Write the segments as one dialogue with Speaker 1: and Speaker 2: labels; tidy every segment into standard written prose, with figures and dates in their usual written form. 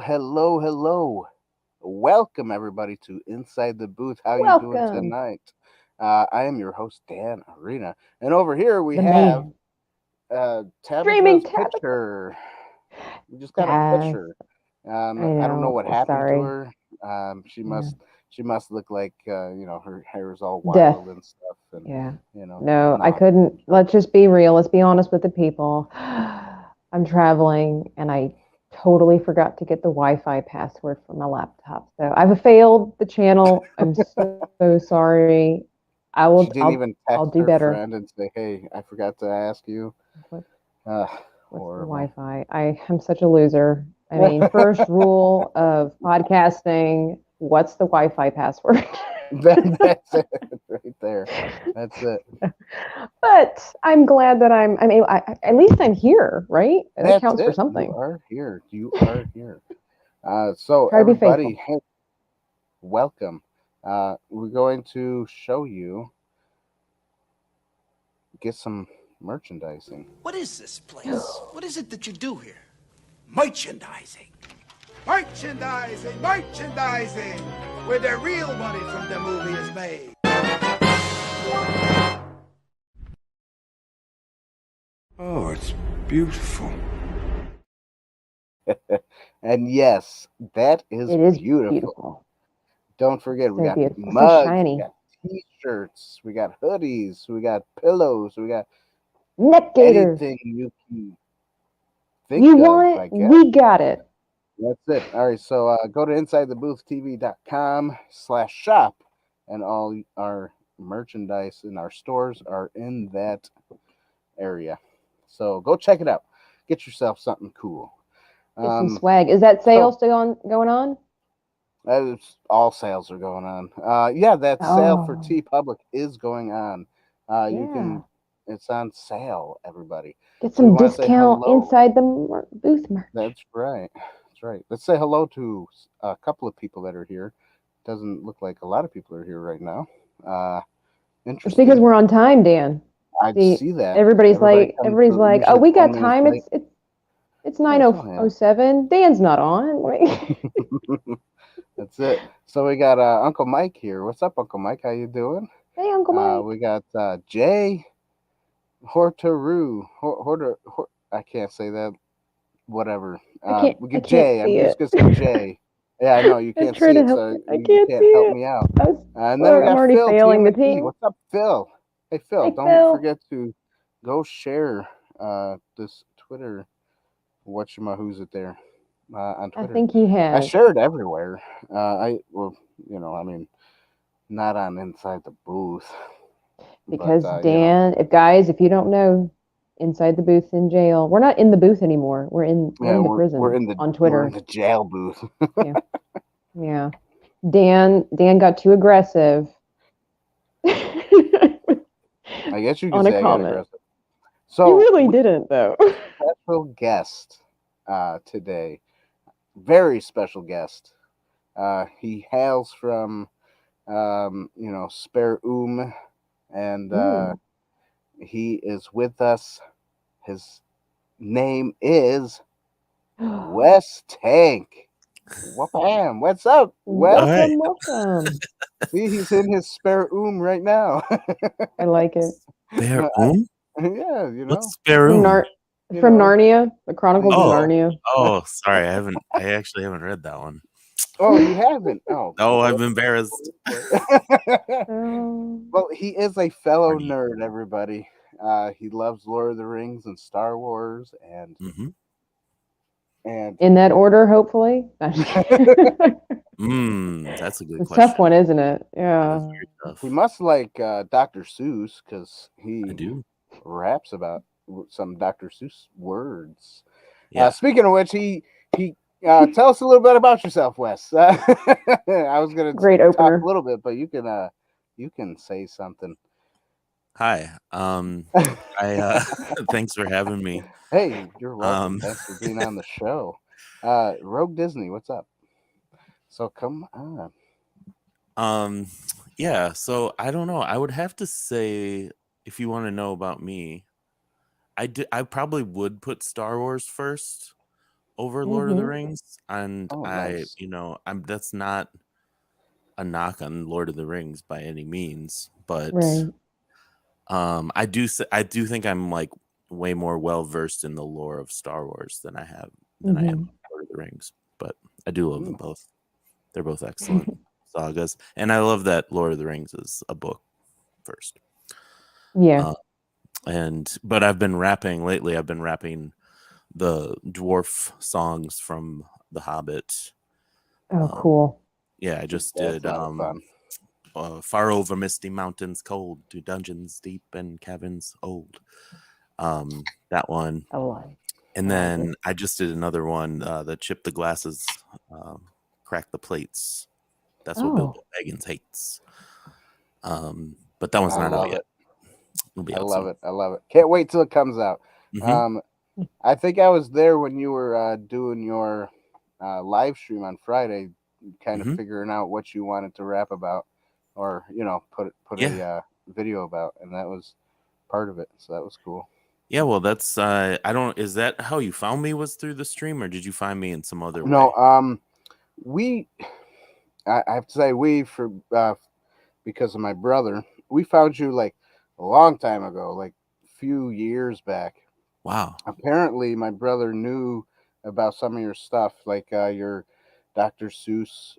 Speaker 1: hello. Welcome everybody to Inside the Booth. How you doing
Speaker 2: Welcome,
Speaker 1: tonight? I am your host Dan Arena, and over here we
Speaker 2: the
Speaker 1: have
Speaker 2: man. Streaming
Speaker 1: Tabitha's
Speaker 2: Tabitha.
Speaker 1: picture. We just got a
Speaker 2: Yes,
Speaker 1: picture.
Speaker 2: I
Speaker 1: I don't know
Speaker 2: know.
Speaker 1: what happened to
Speaker 2: Sorry.
Speaker 1: her. She
Speaker 2: Yeah.
Speaker 1: must look like her hair is all
Speaker 2: Death.
Speaker 1: wild and stuff, and
Speaker 2: Yeah.
Speaker 1: you know
Speaker 2: No, I
Speaker 1: no.
Speaker 2: couldn't. Let's just be real. Let's be honest with the people. I'm traveling and I totally forgot to get the Wi-Fi password for my laptop. So I've failed the channel. I'm so sorry.
Speaker 1: She didn't
Speaker 2: I'll
Speaker 1: even
Speaker 2: do
Speaker 1: text her
Speaker 2: better.
Speaker 1: friend and say, "Hey, I forgot to ask you."
Speaker 2: What,
Speaker 1: Uh,
Speaker 2: what's the
Speaker 1: Horrible.
Speaker 2: Wi-Fi? I am such a loser. I mean, first rule of podcasting, what's the Wi-Fi password?
Speaker 1: That's it right there. That's it.
Speaker 2: But I'm glad that at least I'm here, right? That
Speaker 1: That's
Speaker 2: counts for
Speaker 1: it. You
Speaker 2: something.
Speaker 1: are here. You are here. So
Speaker 2: Try to be
Speaker 1: everybody,
Speaker 2: faithful.
Speaker 1: hey, welcome. We're going to show you get some merchandising.
Speaker 3: What is this place? What is it that you do here? Merchandising. Merchandising, where the real money from the movie is made.
Speaker 4: Oh, it's beautiful.
Speaker 1: And yes, that is
Speaker 2: It is
Speaker 1: beautiful.
Speaker 2: beautiful.
Speaker 1: Don't forget, we
Speaker 2: So
Speaker 1: got
Speaker 2: beautiful. So
Speaker 1: mugs, we
Speaker 2: shiny.
Speaker 1: got t-shirts, we got hoodies, we got pillows, we got
Speaker 2: Neck gaiters.
Speaker 1: anything you can
Speaker 2: You
Speaker 1: think of,
Speaker 2: want
Speaker 1: I
Speaker 2: it?
Speaker 1: guess.
Speaker 2: We got it.
Speaker 1: That's it. All right. So go to insidethebooth.tv.com/shop, and all our merchandise in our stores are in that area. So go check it out. Get yourself something cool.
Speaker 2: Get some
Speaker 1: Um,
Speaker 2: swag. Is that sale
Speaker 1: so
Speaker 2: still going on?
Speaker 1: all sales are going on. Yeah, that sale for
Speaker 2: Oh,
Speaker 1: T Public is going on. You
Speaker 2: yeah.
Speaker 1: can. It's on sale, everybody.
Speaker 2: Get
Speaker 1: So we
Speaker 2: some
Speaker 1: want to say
Speaker 2: discount
Speaker 1: hello.
Speaker 2: inside the booth merch.
Speaker 1: That's right. That's right. Let's say hello to a couple of people that are here. Doesn't look like a lot of people are here right now. Uh,
Speaker 2: It's because
Speaker 1: Interesting.
Speaker 2: we're on time, Dan.
Speaker 1: I
Speaker 2: See,
Speaker 1: see that.
Speaker 2: everybody's
Speaker 1: Everybody
Speaker 2: like,
Speaker 1: comes
Speaker 2: everybody's
Speaker 1: to
Speaker 2: like, oh,
Speaker 1: usually
Speaker 2: we got
Speaker 1: 10 minutes
Speaker 2: time.
Speaker 1: late.
Speaker 2: It's
Speaker 1: Yeah,
Speaker 2: nine
Speaker 1: it's
Speaker 2: oh
Speaker 1: only
Speaker 2: oh seven. Dan's not on. Wait.
Speaker 1: That's it. So we got Uncle Mike here. What's up, Uncle Mike? How you doing?
Speaker 2: Hey, Uncle
Speaker 1: We
Speaker 2: Mike.
Speaker 1: got Jay Hortaru. I can't say that. Whatever. We
Speaker 2: I
Speaker 1: get
Speaker 2: can't
Speaker 1: Jay. I'm
Speaker 2: see
Speaker 1: just
Speaker 2: it.
Speaker 1: gonna say Jay. Yeah, I know you
Speaker 2: I
Speaker 1: can't
Speaker 2: try
Speaker 1: see
Speaker 2: to
Speaker 1: it,
Speaker 2: help
Speaker 1: so
Speaker 2: you. I
Speaker 1: you
Speaker 2: can't see
Speaker 1: can't help
Speaker 2: it.
Speaker 1: me out.
Speaker 2: I was,
Speaker 1: And then we
Speaker 2: look, I'm
Speaker 1: got
Speaker 2: already
Speaker 1: Phil
Speaker 2: failing the
Speaker 1: TMNT.
Speaker 2: team.
Speaker 1: What's up, Phil? Hey, Phil,
Speaker 2: Hey,
Speaker 1: don't
Speaker 2: Phil.
Speaker 1: forget to go share this Twitter. Who's it there on
Speaker 2: I
Speaker 1: Twitter?
Speaker 2: think he
Speaker 1: I
Speaker 2: has.
Speaker 1: share it everywhere. Well, I mean, not on Inside the Booth, but
Speaker 2: Because Dan, if you don't know, inside the booth in jail. We're not in the booth anymore. We're
Speaker 1: yeah,
Speaker 2: in the
Speaker 1: we're
Speaker 2: prison
Speaker 1: in the
Speaker 2: on
Speaker 1: we're in
Speaker 2: Twitter.
Speaker 1: the jail booth.
Speaker 2: Yeah. Yeah. Dan got too aggressive
Speaker 1: I guess you could
Speaker 2: on a
Speaker 1: say I got
Speaker 2: comment.
Speaker 1: aggressive.
Speaker 2: You
Speaker 1: So
Speaker 2: really
Speaker 1: we
Speaker 2: didn't though.
Speaker 1: special guest today. Very special guest. He hails from Spare and
Speaker 2: Mm.
Speaker 1: he is with us. His name is Wes Tank. Whoopam. What's up, Wes?
Speaker 5: All right.
Speaker 2: Welcome.
Speaker 1: See, he's in his spare right now.
Speaker 2: I like it.
Speaker 5: Spare
Speaker 1: Yeah,
Speaker 5: What's spare
Speaker 2: From
Speaker 5: room?
Speaker 2: Nar
Speaker 1: you
Speaker 2: from
Speaker 1: know
Speaker 2: Narnia, the Chronicles of
Speaker 5: Oh,
Speaker 1: the
Speaker 2: Narnia.
Speaker 5: sorry. I actually haven't read that one.
Speaker 1: Oh, you haven't? Oh,
Speaker 5: Oh,
Speaker 1: well,
Speaker 5: I'm
Speaker 1: that's
Speaker 5: embarrassed.
Speaker 1: well, he is a fellow
Speaker 5: Funny.
Speaker 1: nerd, everybody. He loves Lord of the Rings and Star Wars,
Speaker 5: Mm-hmm.
Speaker 1: and
Speaker 2: In that order, hopefully.
Speaker 5: That's a good
Speaker 2: It's a tough
Speaker 5: question.
Speaker 2: one, isn't it?
Speaker 5: That is
Speaker 2: Yeah.
Speaker 5: very
Speaker 1: he
Speaker 5: tough.
Speaker 1: must like Dr. Seuss because
Speaker 5: I
Speaker 1: he
Speaker 5: do.
Speaker 1: raps about some Dr. Seuss words.
Speaker 5: Yeah.
Speaker 1: Speaking of which, he tell us a little bit about yourself, Wes. I was gonna
Speaker 2: Great
Speaker 1: talk a
Speaker 2: opener.
Speaker 1: little bit, but you can say something.
Speaker 5: Hi. I thanks for having me.
Speaker 1: Hey, you're welcome.
Speaker 5: Um,
Speaker 1: Thanks for being on the show. Rogue Disney, what's up? So come on.
Speaker 5: um, yeah. So I don't know. I would have to say, if you want to know about me, I probably would put Star Wars first, over Lord of the
Speaker 2: Mhm.
Speaker 5: Rings, and
Speaker 1: Oh,
Speaker 5: I,
Speaker 1: nice.
Speaker 5: that's not a knock on Lord of the Rings by any means, but
Speaker 2: Right.
Speaker 5: I do think I'm like way more well versed in the lore of Star Wars than I am
Speaker 2: Mhm.
Speaker 5: Lord of the Rings, but I do love them
Speaker 1: Mm.
Speaker 5: both. They're both excellent sagas, and I love that Lord of the Rings is a book first.
Speaker 2: Yeah.
Speaker 5: Uh, but I've been rapping lately. I've been rapping the dwarf songs from The Hobbit.
Speaker 2: Oh,
Speaker 5: Um,
Speaker 2: cool.
Speaker 5: yeah, I just
Speaker 1: That's
Speaker 5: did
Speaker 1: a lot of fun.
Speaker 5: Far over misty mountains cold to dungeons deep and caverns old. That one.
Speaker 2: I like.
Speaker 5: And
Speaker 2: I like
Speaker 5: then
Speaker 2: it.
Speaker 5: I just did another one, the chip the glasses, crack the plates. That's what Bilbo
Speaker 2: Oh.
Speaker 5: Baggins hates. But that one's
Speaker 1: I
Speaker 5: not out
Speaker 1: love
Speaker 5: yet.
Speaker 1: it.
Speaker 5: It'll be
Speaker 1: I
Speaker 5: out
Speaker 1: love
Speaker 5: soon.
Speaker 1: it. I love it. Can't wait till it comes out.
Speaker 5: Hmm.
Speaker 1: Um, I think I was there when you were doing your live stream on Friday, kind of
Speaker 5: Hmm.
Speaker 1: figuring out what you wanted to rap about, or put
Speaker 5: Yeah.
Speaker 1: a video about, and that was part of it. So that was cool.
Speaker 5: Yeah, well, that's I don't. Is that how you found me? Was through the stream, or did you find me in some other
Speaker 1: No,
Speaker 5: way?
Speaker 1: we I have to say we for because of my brother, we found you like a long time ago, like a few years back.
Speaker 5: Wow.
Speaker 1: Apparently my brother knew about some of your stuff, like your Dr. Seuss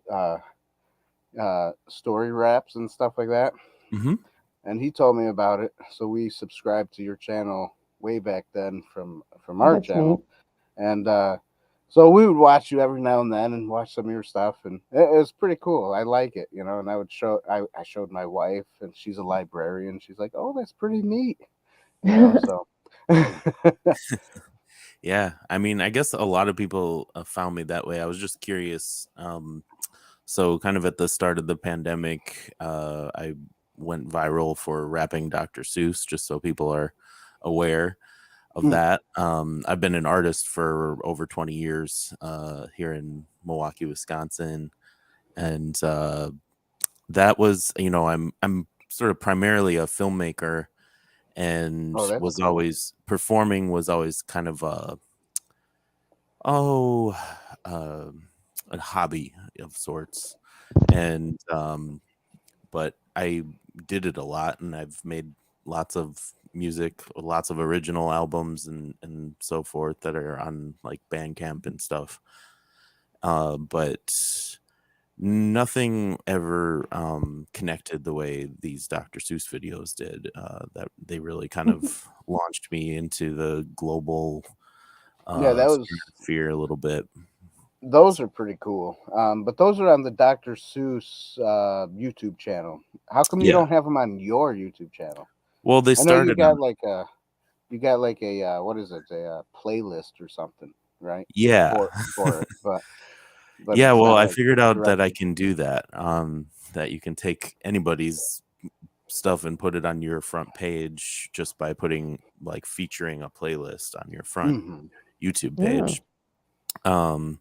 Speaker 1: story raps and stuff like that.
Speaker 5: Hmm.
Speaker 1: And he told me about it, so we subscribed to your channel way back then from
Speaker 2: Oh,
Speaker 1: our
Speaker 2: that's neat.
Speaker 1: channel, and so we would watch you every now and then and watch some of your stuff, and it was pretty cool. I like it, and I would I showed my wife, and she's a librarian. She's like, "Oh, that's pretty neat," so.
Speaker 5: Yeah, I mean, I guess a lot of people found me that way. I was just curious. So kind of at the start of the pandemic, I went viral for rapping Dr. Seuss, just so people are aware of
Speaker 1: Mm.
Speaker 5: that. I've been an artist for over 20 years here in Milwaukee, Wisconsin, and that was, I'm sort of primarily a filmmaker, and
Speaker 1: Oh, that's
Speaker 5: was
Speaker 1: cool.
Speaker 5: always performing was always kind of oh uh, a hobby of sorts, and but I did it a lot, and I've made lots of music, lots of original albums, and so forth that are on like Bandcamp and stuff. But nothing ever connected the way these Dr. Seuss videos did. That they really kind of launched me into the global
Speaker 1: Yeah,
Speaker 5: sphere a little bit.
Speaker 1: those are pretty cool. But those are on the Dr. Seuss YouTube channel. How come you
Speaker 5: Yeah.
Speaker 1: don't have them on your YouTube channel?
Speaker 5: Well, they
Speaker 1: I know
Speaker 5: started on.
Speaker 1: you got like a what is it, a playlist or something, right?
Speaker 5: Yeah.
Speaker 1: For it, but
Speaker 5: Yeah,
Speaker 1: it's
Speaker 5: well,
Speaker 1: not
Speaker 5: I
Speaker 1: like
Speaker 5: figured out that I
Speaker 1: directed.
Speaker 5: can do that. That you can take anybody's stuff and put it on your front page just by putting like featuring a playlist on your front
Speaker 1: Hmm.
Speaker 5: YouTube
Speaker 2: Yeah.
Speaker 5: page. Um,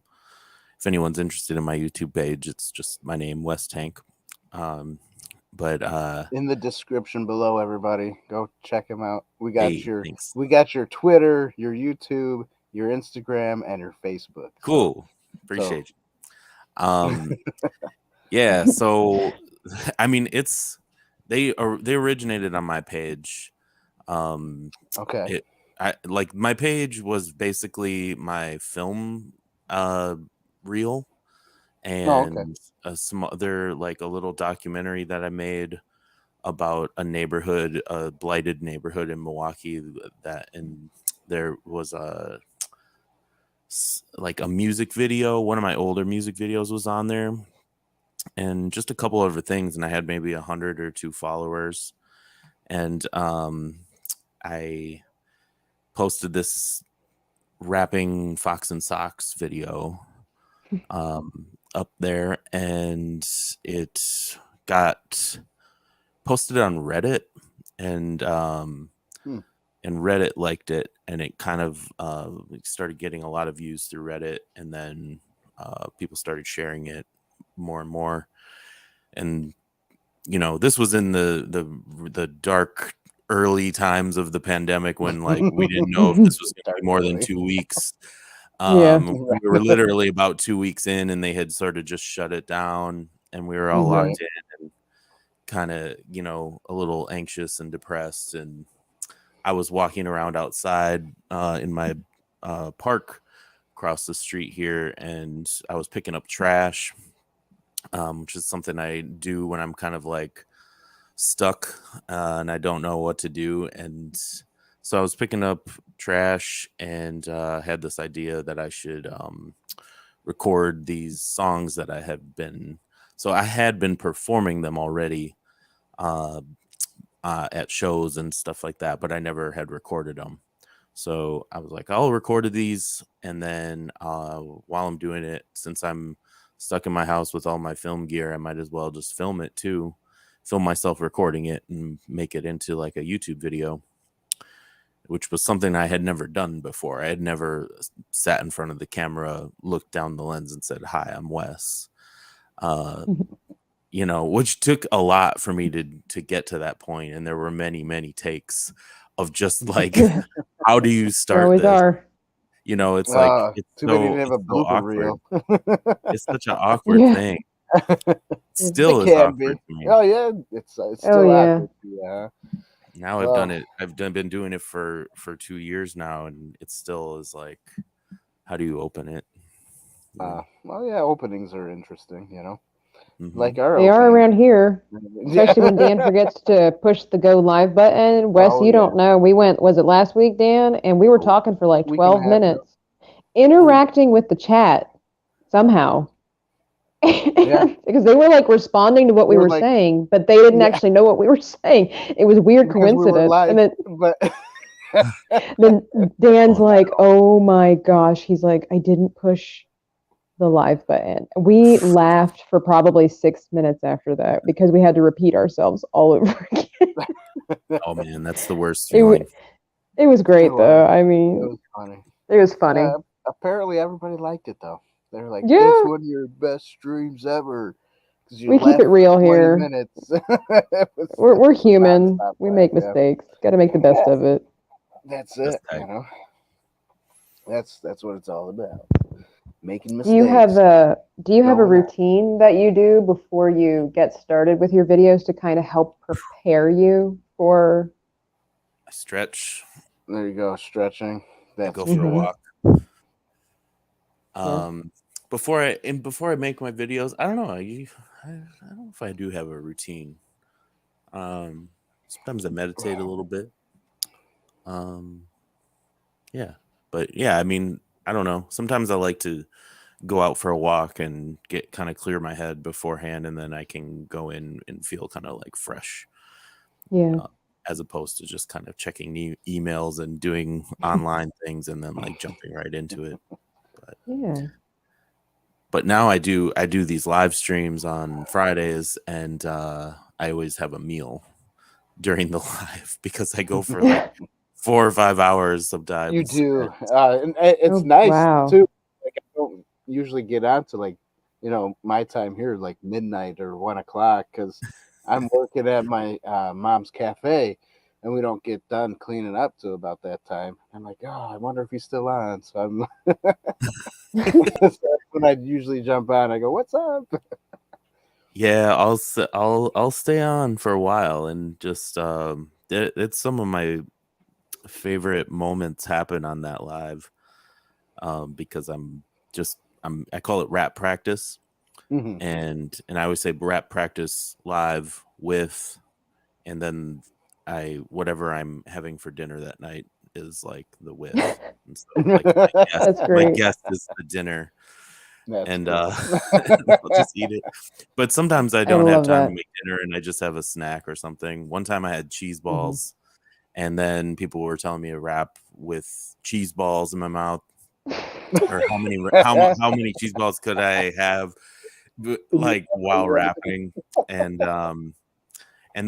Speaker 5: if anyone's interested in my YouTube page, it's just my name, Wes Tank. Um, but
Speaker 1: In the description below, everybody, go check him out.
Speaker 5: hey, thanks.
Speaker 1: We got your Twitter, your YouTube, your Instagram, and your Facebook. So
Speaker 5: Cool.
Speaker 1: so
Speaker 5: Appreciate you. Yeah, so I mean they originated on my page.
Speaker 1: okay.
Speaker 5: It I like my page was basically my film uh reel,
Speaker 1: Oh, okay.
Speaker 5: and some other like a little documentary that I made about a neighborhood, a blighted neighborhood in Milwaukee, that and there was like a music video. One of my older music videos was on there, and just a couple other things, and I had maybe 100 or two followers, and I posted this rapping Fox and Socks video up there, and it got posted on Reddit, and
Speaker 1: Hmm.
Speaker 5: Reddit liked it, and it kind of started getting a lot of views through Reddit, and then people started sharing it more and more, and this was in the dark early times of the pandemic when like we didn't know if this was going to
Speaker 1: Dark
Speaker 5: be more than
Speaker 1: early.
Speaker 5: 2 weeks.
Speaker 2: Yeah.
Speaker 5: We were literally about 2 weeks in, and they had sort of just shut it down, and we were all
Speaker 2: Mhm.
Speaker 5: locked in and kind of, a little anxious and depressed. And I was walking around outside in my park across the street here, and I was picking up trash, which is something I do when I'm kind of like stuck and I don't know what to do. And so I was picking up trash and had this idea that I should record these songs that I had been performing them already at shows and stuff like that, but I never had recorded them. So I was like, I'll record these, and then while I'm doing it, since I'm stuck in my house with all my film gear, I might as well just film it too, film myself recording it and make it into like a YouTube video, which was something I had never done before. I had never sat in front of the camera, looked down the lens and said, "Hi, I'm Wes." Which took a lot for me to get to that point. And there were many, many takes of just like, how do you
Speaker 2: There
Speaker 5: start
Speaker 2: always
Speaker 5: this?
Speaker 2: are.
Speaker 5: It's like, it's
Speaker 1: too bad you
Speaker 5: so,
Speaker 1: didn't have
Speaker 5: it's
Speaker 1: a
Speaker 5: so
Speaker 1: blooper
Speaker 5: awkward.
Speaker 1: reel.
Speaker 5: It's such an awkward
Speaker 2: Yeah.
Speaker 5: thing. Still
Speaker 1: It
Speaker 5: is
Speaker 1: can
Speaker 5: awkward
Speaker 1: be.
Speaker 5: to me.
Speaker 1: Oh yeah, it's
Speaker 2: Oh,
Speaker 1: still
Speaker 2: yeah.
Speaker 1: awkward. Yeah.
Speaker 5: Now I've done it. Been doing it for 2 years now, and it still is like, how do you open it?
Speaker 1: Well, yeah, openings are interesting.
Speaker 5: Mhm.
Speaker 1: Like our
Speaker 2: They are
Speaker 1: opening.
Speaker 2: around here, especially when Dan forgets to push the go live button. Wes,
Speaker 1: Oh,
Speaker 2: you don't know. We went, was it last week, Dan? And we were talking for like
Speaker 1: Week and a
Speaker 2: 12
Speaker 1: half ago.
Speaker 2: minutes, interacting with the chat somehow.
Speaker 1: Yeah.
Speaker 2: Because they were like responding to what we
Speaker 1: We're
Speaker 2: were
Speaker 1: like-
Speaker 2: saying, but they didn't
Speaker 1: Yeah.
Speaker 2: actually know what we were saying. It was a weird
Speaker 1: Because we were
Speaker 2: coincidence.
Speaker 1: live,
Speaker 2: And then
Speaker 1: but
Speaker 2: then Dan's
Speaker 5: Oh,
Speaker 2: like, "Oh my gosh." He's like, "I didn't push the live button." We laughed for probably 6 minutes after that because we had to repeat ourselves all over again.
Speaker 5: oh man, that's the worst
Speaker 2: It,
Speaker 5: feeling.
Speaker 2: it was great
Speaker 1: It
Speaker 2: though.
Speaker 1: was.
Speaker 2: I
Speaker 1: It
Speaker 2: mean,
Speaker 1: was funny.
Speaker 2: it was funny.
Speaker 1: Apparently, everybody liked it though. They were like,
Speaker 2: Yeah.
Speaker 1: "This is one of your best streams ever." 'Cause you
Speaker 2: We keep
Speaker 1: laughed
Speaker 2: it real
Speaker 1: for 20
Speaker 2: here.
Speaker 1: minutes.
Speaker 2: We're human.
Speaker 1: nonstop
Speaker 2: We
Speaker 1: laugh,
Speaker 2: make
Speaker 1: yeah.
Speaker 2: mistakes. Got to make the best of it.
Speaker 1: That's
Speaker 5: That's
Speaker 1: it.
Speaker 5: tight.
Speaker 1: That's what it's all about. Making
Speaker 2: Do
Speaker 1: mistakes.
Speaker 2: you have a
Speaker 1: Going out.
Speaker 2: routine that you do before you get started with your videos to kind of help prepare you for?
Speaker 5: I stretch.
Speaker 1: There you go, stretching.
Speaker 5: I
Speaker 1: That's
Speaker 5: go for a
Speaker 2: Mhm.
Speaker 5: walk.
Speaker 2: Yeah.
Speaker 5: Before I make my videos, I don't know. I don't know if I do have a routine. Sometimes I meditate a little bit. Yeah, but yeah, I mean, I don't know. Sometimes I like to go out for a walk and get kind of clear my head beforehand, and then I can go in and feel kind of like fresh,
Speaker 2: Yeah.
Speaker 5: as opposed to just kind of checking emails and doing online things and then like jumping right into it.
Speaker 2: Yeah.
Speaker 5: But now I do these live streams on Fridays, and I always have a meal during the live because I go for like 4 or 5 hours sometimes.
Speaker 1: You do, and it's
Speaker 2: Oh,
Speaker 1: nice
Speaker 2: wow.
Speaker 1: too. Like I don't usually get on to like, my time here like midnight or 1 o'clock because I'm working at my mom's cafe, and we don't get done cleaning up till about that time. I'm like, oh, I wonder if he's still on. So I'm that's when I usually jump on. I go, what's up?
Speaker 5: Yeah, I'll stay on for a while, and just it's some of my favorite moments happen on that live, because I call it rap practice,
Speaker 1: Mhm.
Speaker 5: and I always say rap practice live with, and then whatever I'm having for dinner that night is like the with. And so, like
Speaker 2: That's
Speaker 5: my
Speaker 2: great.
Speaker 5: guest is the dinner,
Speaker 1: That's
Speaker 5: and
Speaker 1: cool.
Speaker 5: I'll just eat it. But sometimes I don't have
Speaker 2: love
Speaker 5: time
Speaker 2: that.
Speaker 5: to make dinner, and I just have a snack or something. One time I had cheese
Speaker 2: Mm-hmm.
Speaker 5: balls, and then people were telling me to rap with cheese balls in my mouth, or how many cheese balls could I have, like while rapping, and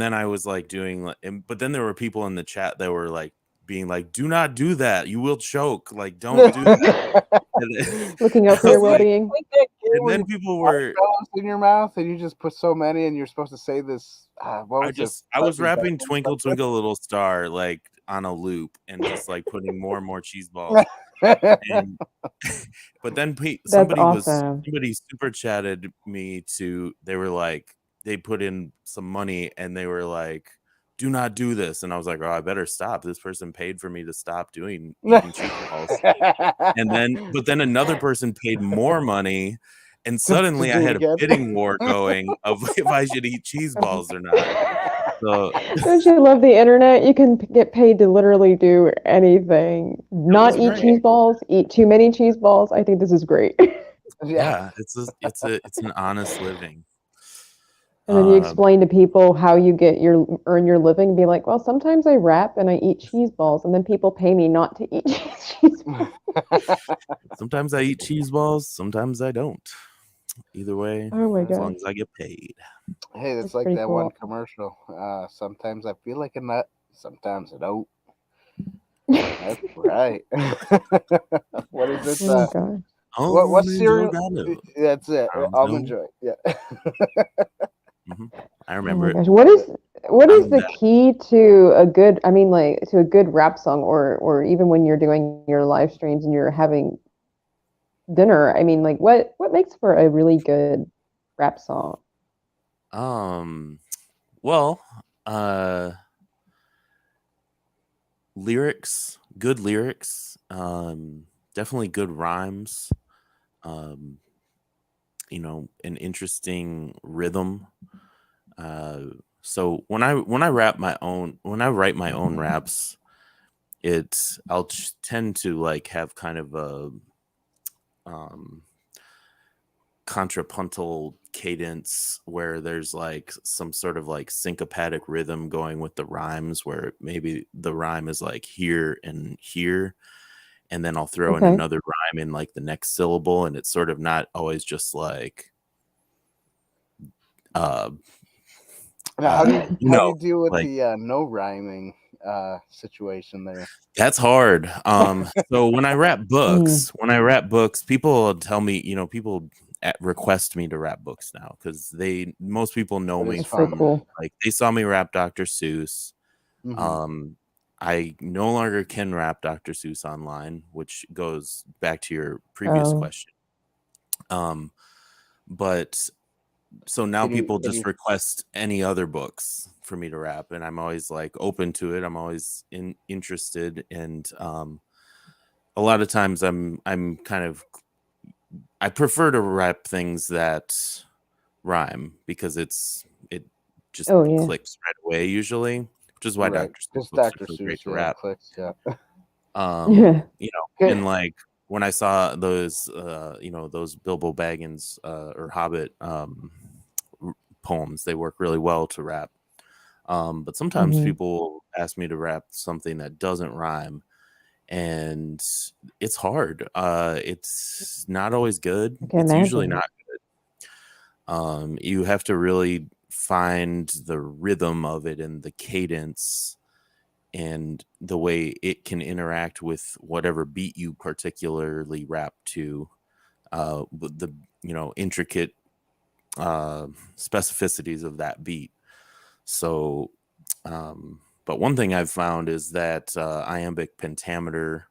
Speaker 5: then I was like doing, but then there were people in the chat that were like being like, "Do not do that. You will choke. Like, don't do that."
Speaker 2: Looking out for your well-being.
Speaker 5: And then people were.
Speaker 1: In your mouth, and you just put so many, and you're supposed to say this. What was
Speaker 5: I was rapping "Twinkle Twinkle Little Star" like on a loop, and just like putting more and more cheese balls. And but then
Speaker 2: That's awesome.
Speaker 5: somebody super chatted me to, they were like, they put in some money and they were like, do not do this. And I was like, oh, I better stop. This person paid for me to stop eating cheese balls. And then, but then another person paid more money, and
Speaker 1: to
Speaker 5: suddenly I
Speaker 1: do it
Speaker 5: had a
Speaker 1: again.
Speaker 5: bidding war going of if I should eat cheese balls or not. So
Speaker 2: Don't you love the internet? You can get paid to literally do anything. Not eat
Speaker 5: great.
Speaker 2: cheese balls, eat too many cheese balls. I think this is great.
Speaker 5: Yeah, it's an honest living.
Speaker 2: And then you explain to people how you earn your living and be like, well, sometimes I rap and I eat cheese balls, and then people pay me not to eat cheese balls.
Speaker 5: Sometimes I eat cheese balls, sometimes I don't. Either way,
Speaker 2: Oh my
Speaker 5: as long
Speaker 2: God.
Speaker 5: as I get paid.
Speaker 1: Hey, it's
Speaker 2: That's
Speaker 1: like
Speaker 2: pretty
Speaker 1: that
Speaker 2: cool.
Speaker 1: one commercial. Sometimes I feel like a nut, sometimes I don't. That's right. What is it?
Speaker 2: Oh my God.
Speaker 1: What
Speaker 5: Almond
Speaker 1: cereal?
Speaker 5: Joy.
Speaker 1: That's it.
Speaker 5: Almond
Speaker 1: Almond
Speaker 5: Joy.
Speaker 1: Joy. Yeah.
Speaker 5: I
Speaker 2: Oh
Speaker 5: remember
Speaker 2: my
Speaker 5: it.
Speaker 2: gosh. What is
Speaker 5: I'm
Speaker 2: the
Speaker 5: that.
Speaker 2: key to a good, I mean, like to a good rap song, or even when you're doing your live streams and you're having dinner? I mean, like what makes for a really good rap song?
Speaker 5: Well, lyrics, good lyrics, definitely good rhymes, um, an interesting rhythm. So when I write my own raps, I'll tend to like have kind of a contrapuntal cadence where there's like some sort of like syncopatic rhythm going with the rhymes, where maybe the rhyme is like here and here, and then I'll throw in
Speaker 2: Okay.
Speaker 5: another rhyme in like the next syllable, and it's sort of not always just like
Speaker 1: Now, how do you deal with
Speaker 5: like
Speaker 1: the no rhyming situation there?
Speaker 5: that's hard. So when I rap books, people will tell me, people request me to rap books now because most people know
Speaker 1: That
Speaker 5: me
Speaker 1: is
Speaker 2: That's so
Speaker 1: fun.
Speaker 5: from
Speaker 2: cool.
Speaker 5: like they saw me rap Dr. Seuss.
Speaker 1: Mm-hmm.
Speaker 5: I no longer can rap Dr. Seuss online, which goes back to your previous
Speaker 2: Oh.
Speaker 5: question. But so now people
Speaker 1: Can
Speaker 5: just
Speaker 1: you?
Speaker 5: request any other books for me to rap, and I'm always like open to it. I'm always interested, and a lot of times I'm kind of, I prefer to rap things that rhyme because it just
Speaker 2: Oh yeah.
Speaker 5: clicks right away usually, which is why
Speaker 1: Right.
Speaker 5: Dr. Seuss
Speaker 1: Just
Speaker 5: books are
Speaker 1: Dr.
Speaker 5: so great
Speaker 1: Seuss.
Speaker 5: to
Speaker 1: Yeah,
Speaker 5: rap.
Speaker 1: clicks. Yeah.
Speaker 2: Yeah.
Speaker 5: And like when I saw those those Bilbo Baggins or Hobbit poems, they work really well to rap. But sometimes
Speaker 2: Hmm.
Speaker 5: people ask me to rap something that doesn't rhyme, and it's hard. It's not always good.
Speaker 2: I can
Speaker 5: It's usually
Speaker 2: imagine.
Speaker 5: not good. You have to really find the rhythm of it and the cadence and the way it can interact with whatever beat you particularly rap to, with the intricate specificities of that beat. So but one thing I've found is that iambic pentameter,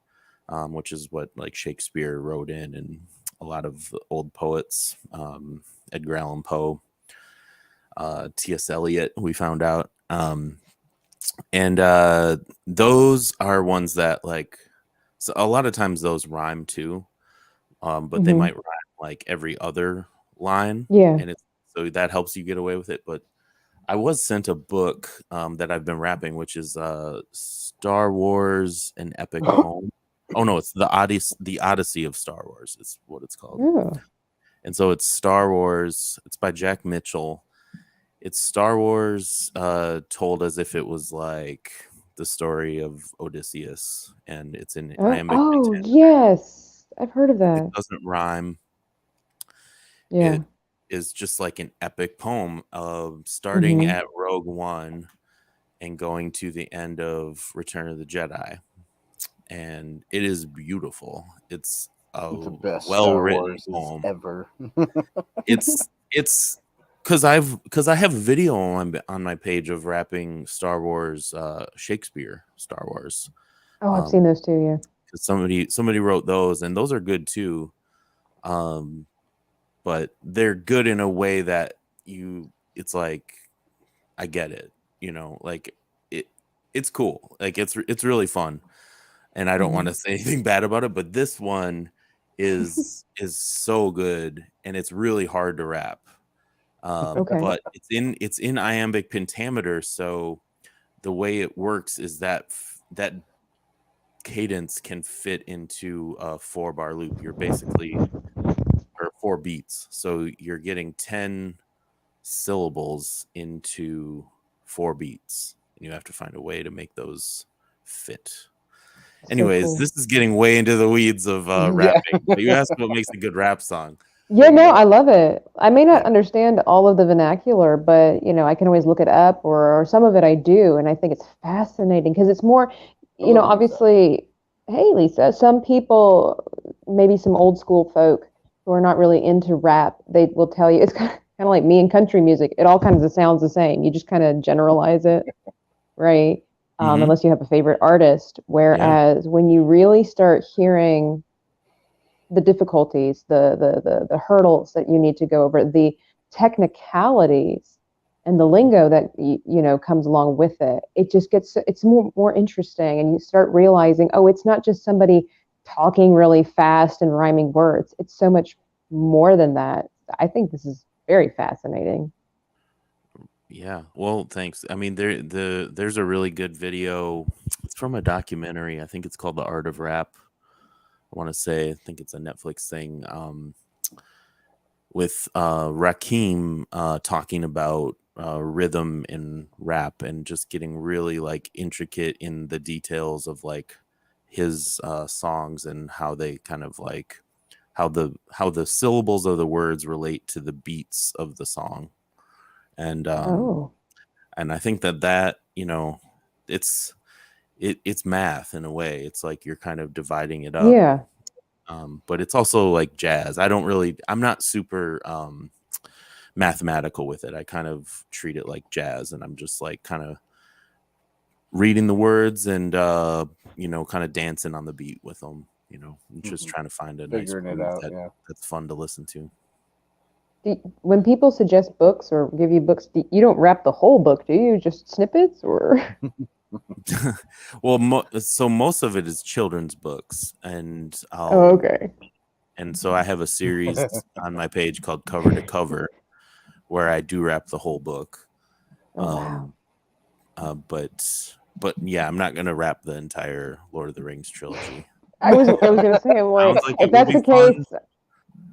Speaker 5: which is what like Shakespeare wrote in and a lot of the old poets, Edgar Allan Poe, T.S. Eliot, we found out. And those are ones that like, so a lot of times those rhyme too, but they
Speaker 2: Hmm.
Speaker 5: might rhyme like every other line,
Speaker 2: Yeah.
Speaker 5: and so that helps you get away with it. But I was sent a book that I've been rapping, which is Star Wars: An Epic Poem. Oh no, it's the Odyssey of Star Wars is what it's called.
Speaker 2: Oh.
Speaker 5: And so it's Star Wars. It's by Jack Mitchell. It's Star Wars told as if it was like the story of Odysseus, and it's in iambic
Speaker 2: Oh
Speaker 5: pentameter.
Speaker 2: yes. I've heard of
Speaker 5: It
Speaker 2: that.
Speaker 5: doesn't rhyme.
Speaker 2: Yeah.
Speaker 5: It is just like an epic poem of starting
Speaker 2: Hmm.
Speaker 5: at Rogue One and going to the end of Return of the Jedi, and it is beautiful. It's a
Speaker 1: It's the best Star
Speaker 5: well-written
Speaker 1: Wars is
Speaker 5: poem.
Speaker 1: ever.
Speaker 5: It's because I have a video on my page of rapping Star Wars, Shakespeare Star Wars,
Speaker 2: Oh, I've seen those too. Yeah.
Speaker 5: Somebody wrote those, and those are good too. But they're good in a way that it's like, I get it, like it's cool. Like it's really fun. And I don't want to say anything bad about it, but this one is so good, and it's really hard to rap.
Speaker 2: Okay.
Speaker 5: But it's in iambic pentameter, so the way it works is that that cadence can fit into a 4-bar loop. You're basically, or 4 beats, so you're getting 10 syllables into 4 beats, and you have to find a way to make those fit. Anyways,
Speaker 2: cool.
Speaker 5: this is getting way into the weeds of rapping. But you asked what makes a good rap song.
Speaker 2: Yeah, no, I love it. I may not understand all of the vernacular, but I can always look it up, or some of it I do, and I think it's fascinating because it's more, obviously. Hey, Lisa, some people, maybe some old school folk who are not really into rap, they will tell you it's kind of like me and country music. It all kind of sounds the same. You just kind of generalize it, right? Unless you have a favorite artist. Whereas when you really start hearing the difficulties, the hurdles that you need to go over, the technicalities and the lingo that comes along with it, it just it's more interesting, and you start realizing, oh, it's not just somebody talking really fast and rhyming words. It's so much more than that. I think this is very fascinating.
Speaker 5: Yeah, well, thanks. I mean, there's a really good video. It's from a documentary. I think it's called The Art of Rap. I think it's a Netflix thing, with Rakim talking about rhythm in rap, and just getting really like intricate in the details of like his songs, and how they kind of like how the syllables of the words relate to the beats of the song. And and I think that it's math in a way. It's like you're kind of dividing it up.
Speaker 2: Yeah.
Speaker 5: But it's also like jazz. I'm not super mathematical with it. I kind of treat it like jazz, and I'm just like kind of reading the words and kind of dancing on the beat with them. I'm just trying to find a nice
Speaker 1: Figuring it
Speaker 5: groove
Speaker 1: out.
Speaker 5: that's fun to listen to.
Speaker 2: When people suggest books or give you books, you don't rap the whole book, do you? Just snippets, or?
Speaker 5: Well, so most of it is children's books, and
Speaker 2: okay.
Speaker 5: And so I have a series on my page called Cover to Cover, where I do rap the whole book.
Speaker 2: Wow.
Speaker 5: But yeah, I'm not gonna rap the entire Lord of the Rings trilogy.
Speaker 2: I was gonna say, I'm like,
Speaker 5: like
Speaker 2: if that's the case,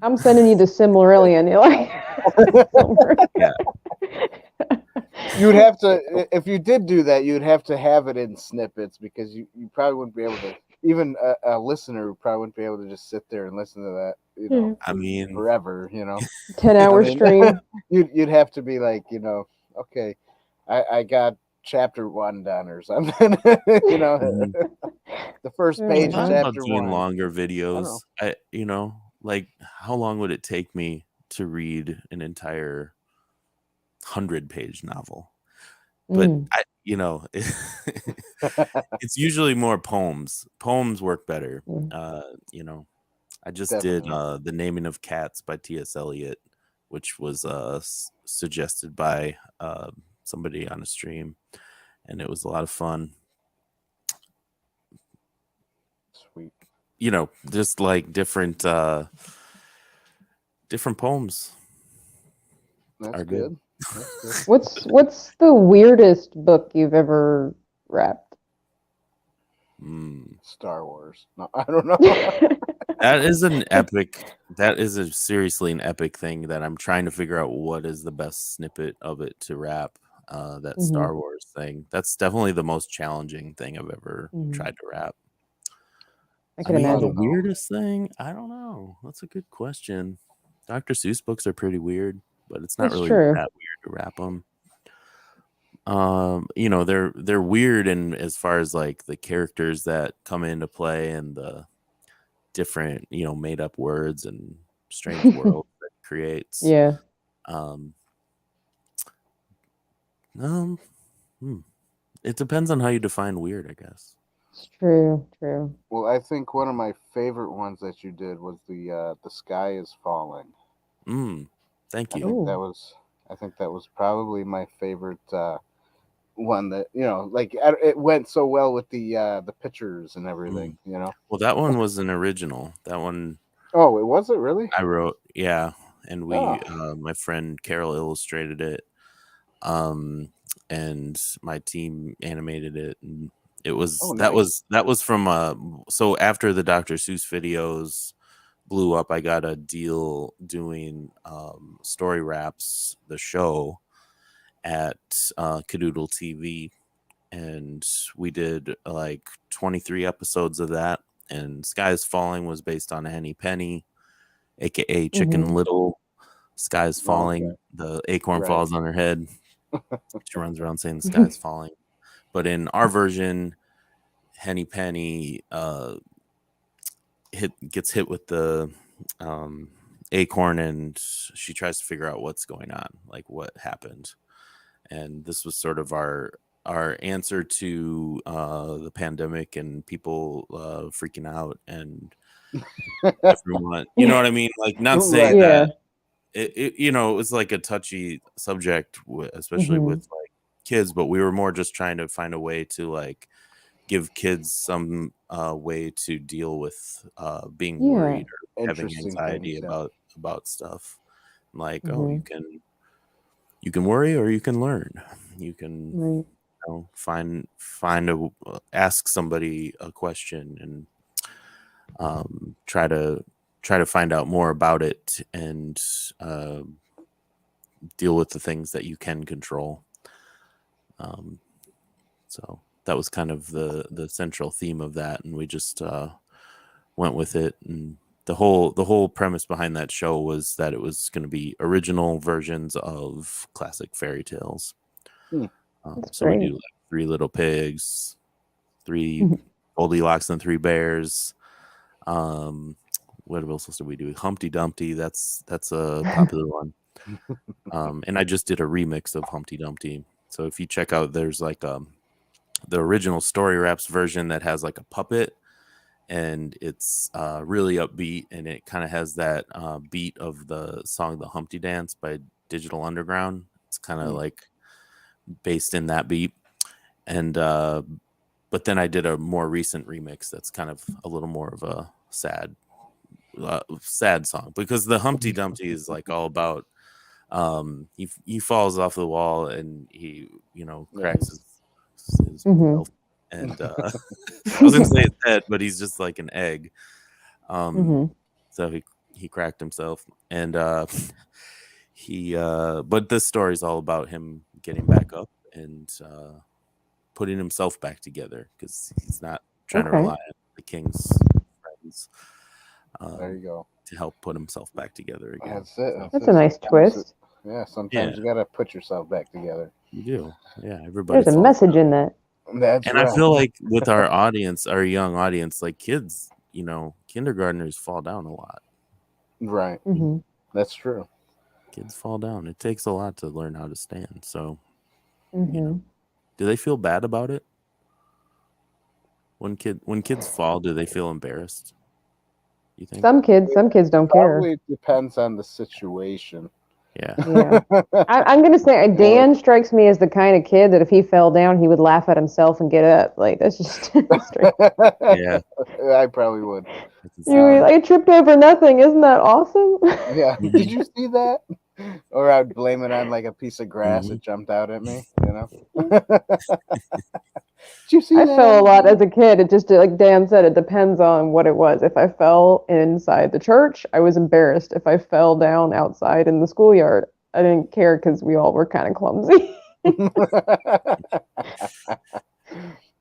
Speaker 2: I'm sending you the Silmarillion. You're like,
Speaker 5: yeah.
Speaker 1: You'd have to, if you did do that, you'd have to have it in snippets, because you probably wouldn't be able to. Even a listener probably wouldn't be able to just sit there and listen to that,
Speaker 5: I mean,
Speaker 1: forever,
Speaker 2: 10-hour stream.
Speaker 1: You'd have to be like, okay, I got chapter 1 done or something, the first page of chapter
Speaker 5: doing
Speaker 1: 1.
Speaker 5: longer videos. Like, how long would it take me to read an entire 100-page novel? But it's usually more poems. Poems work better. I just did The Naming of Cats by T.S. Eliot, which was suggested by somebody on a stream, and it was a lot of fun.
Speaker 1: Sweet.
Speaker 5: Just like different poems.
Speaker 1: That's good.
Speaker 2: What's the weirdest book you've ever rapped?
Speaker 1: Star Wars. No, I don't know.
Speaker 5: That is an epic. That is seriously an epic thing that I'm trying to figure out what is the best snippet of it to rap. That Star Wars thing. That's definitely the most challenging thing I've ever tried to rap.
Speaker 2: I can imagine.
Speaker 5: The weirdest thing? I don't know. That's a good question. Dr. Seuss books are pretty weird, but it's not really that weird to rap them. They're weird in as far as like the characters that come into play, and the different made up words and strange world that it creates.
Speaker 2: Yeah.
Speaker 5: It depends on how you define weird, I guess.
Speaker 2: It's true. True.
Speaker 1: Well, I think one of my favorite ones that you did was the Sky is Falling.
Speaker 5: Thank
Speaker 1: I
Speaker 5: you.
Speaker 1: think
Speaker 2: Ooh.
Speaker 1: that was probably my favorite one that like it went so well with the pictures and everything.
Speaker 5: Well, that one was an original. That one
Speaker 1: Oh, it was it really?
Speaker 5: I wrote, yeah, and
Speaker 1: Oh,
Speaker 5: my friend Carol illustrated it, and my team animated it, and it was
Speaker 1: oh, nice.
Speaker 5: that was from so after the Dr. Seuss videos blew up, I got a deal doing Story Raps, the show at Cadoodle TV, and we did like 23 episodes of that. And Skies Falling was based on Henny Penny, aka Chicken
Speaker 2: Mm-hmm.
Speaker 5: Little. Sky's
Speaker 1: Oh,
Speaker 5: falling,
Speaker 1: okay.
Speaker 5: the acorn
Speaker 1: Right.
Speaker 5: falls on her head. She runs around saying the sky's falling. But in our version, Henny Penny gets hit with the acorn, and she tries to figure out what's going on, like what happened. And this was sort of our answer to the pandemic and people freaking out, and everyone, you know what I mean? Like, not saying
Speaker 1: Right.
Speaker 2: Yeah.
Speaker 5: that it it was like a touchy subject, especially
Speaker 2: Mm-hmm.
Speaker 5: with like kids, but we were more just trying to find a way to like give kids some way to deal with being
Speaker 2: Yeah.
Speaker 5: worried or having
Speaker 1: Interesting
Speaker 5: anxiety
Speaker 1: things. Yeah.
Speaker 5: about stuff. Like, oh,
Speaker 2: Mm-hmm.
Speaker 5: you can worry or you can learn. You can
Speaker 2: Right.
Speaker 5: find a ask somebody a question and try to find out more about it and deal with the things that you can control. So that was kind of the central theme of that, and we just went with it. And the whole premise behind that show was that it was going to be original versions of classic fairy tales.
Speaker 1: Hmm.
Speaker 2: That's
Speaker 5: So we
Speaker 2: great.
Speaker 5: do like Three Little Pigs, Three Goldilocks and Three Bears. What else did we do? Humpty Dumpty. That's a popular one. And I just did a remix of Humpty Dumpty. So if you check out, there's like the original Story Raps version that has like a puppet, and it's really upbeat, and it kind of has that beat of the song "The Humpty Dance" by Digital Underground. It's kind of like based in that beat, and but then I did a more recent remix that's kind of a little more of a sad song, because the Humpty Dumpty is like all about he falls off the wall, and he cracks his
Speaker 2: Mm-hmm.
Speaker 5: and I was gonna say his head, but he's just like an egg.
Speaker 2: Mm-hmm.
Speaker 5: So he cracked himself, and he but this story is all about him getting back up and putting himself back together, because he's not trying to
Speaker 2: Okay.
Speaker 5: rely on the king's friends
Speaker 1: There you go.
Speaker 5: to help put himself back together again.
Speaker 1: That's it.
Speaker 5: So
Speaker 2: That's a nice twist.
Speaker 1: Yeah. Sometimes you gotta put yourself back together.
Speaker 5: you do, yeah. Everybody.
Speaker 2: There's a
Speaker 5: falls
Speaker 2: message
Speaker 5: down.
Speaker 2: in that.
Speaker 1: That's
Speaker 5: And
Speaker 1: right.
Speaker 5: I feel like with our audience, our young audience, like kids, kindergartners fall down a lot.
Speaker 1: Right.
Speaker 2: Mm-hmm.
Speaker 1: That's true.
Speaker 5: Kids fall down. It takes a lot to learn how to stand. So,
Speaker 2: Mm-hmm.
Speaker 5: do they feel bad about it? When kids fall, do they feel embarrassed? You think?
Speaker 2: Some kids don't care.
Speaker 1: Probably depends on the situation.
Speaker 5: Yeah.
Speaker 2: Yeah. I'm gonna say Dan strikes me as the kind of kid that if he fell down, he would laugh at himself and get up. Like, that's just straight.
Speaker 5: Yeah.
Speaker 1: I probably would.
Speaker 2: You're like, I tripped over nothing. Isn't that awesome?
Speaker 1: Yeah. Did you see that? Or I'd blame it on like a piece of grass that jumped out at me. Did you see
Speaker 2: I
Speaker 1: that?
Speaker 2: fell a lot as a kid. It just, like Dan said, it depends on what it was. If I fell inside the church, I was embarrassed. If I fell down outside in the schoolyard, I didn't care because we all were kind of clumsy.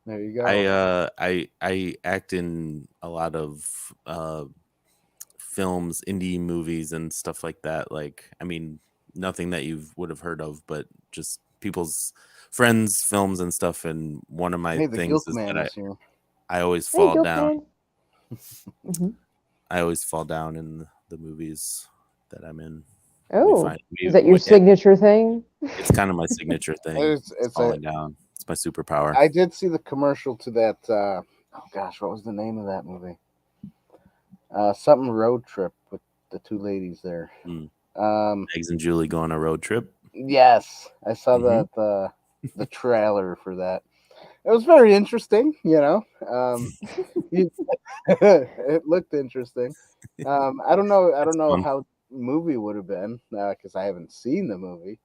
Speaker 1: There you go.
Speaker 5: I act in a lot of films, indie movies, and stuff like that. Like, I mean, nothing that you would have heard of, but just people's friends' films and stuff. And one of my
Speaker 1: Hey, the
Speaker 5: things
Speaker 1: Gilk
Speaker 5: is
Speaker 1: man
Speaker 5: that
Speaker 1: is here.
Speaker 5: I always
Speaker 2: Hey,
Speaker 5: fall
Speaker 2: go
Speaker 5: down.
Speaker 2: Mm-hmm.
Speaker 5: I always fall down in the movies that I'm in.
Speaker 2: Oh, is that your signature thing?
Speaker 5: It's kind of my signature thing.
Speaker 1: It's
Speaker 5: falling down. It's my superpower.
Speaker 1: I did see the commercial to that Oh gosh, what was the name of that movie? Something road trip with the two ladies there.
Speaker 5: Mm.
Speaker 1: Um,
Speaker 5: Eggs and Julie go on a road trip.
Speaker 1: yes, I saw
Speaker 5: Mhm.
Speaker 1: the trailer for that. It was very interesting, you know. You, it looked interesting. I don't know. I
Speaker 5: It's
Speaker 1: don't know
Speaker 5: fun.
Speaker 1: how the movie would have been because I haven't seen the movie.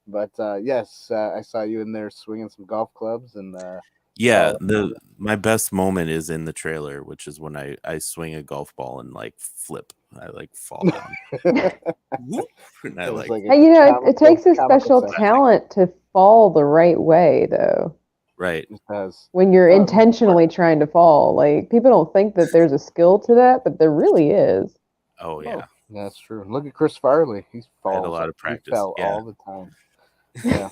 Speaker 1: But yes, I saw you in there swinging some golf clubs and
Speaker 5: Yeah,
Speaker 1: all.
Speaker 5: my best moment is in the trailer, which is when I swing a golf ball and like flip. I like fall down. Whoop, and I
Speaker 1: It was
Speaker 5: like
Speaker 1: like a
Speaker 2: Hey, you know, it
Speaker 1: comical
Speaker 2: takes a
Speaker 1: comical
Speaker 2: special
Speaker 1: section.
Speaker 2: talent to fall the right way, though.
Speaker 5: right.
Speaker 1: It has.
Speaker 2: When you're
Speaker 1: Oh,
Speaker 2: intentionally trying to fall, like people don't think that there's a skill to that, but there really is.
Speaker 5: Oh yeah.
Speaker 1: that's true. Look at Chris Farley.
Speaker 5: I had a lot of
Speaker 1: He
Speaker 5: practice.
Speaker 1: fell
Speaker 5: Yeah.
Speaker 1: all the time. Yeah.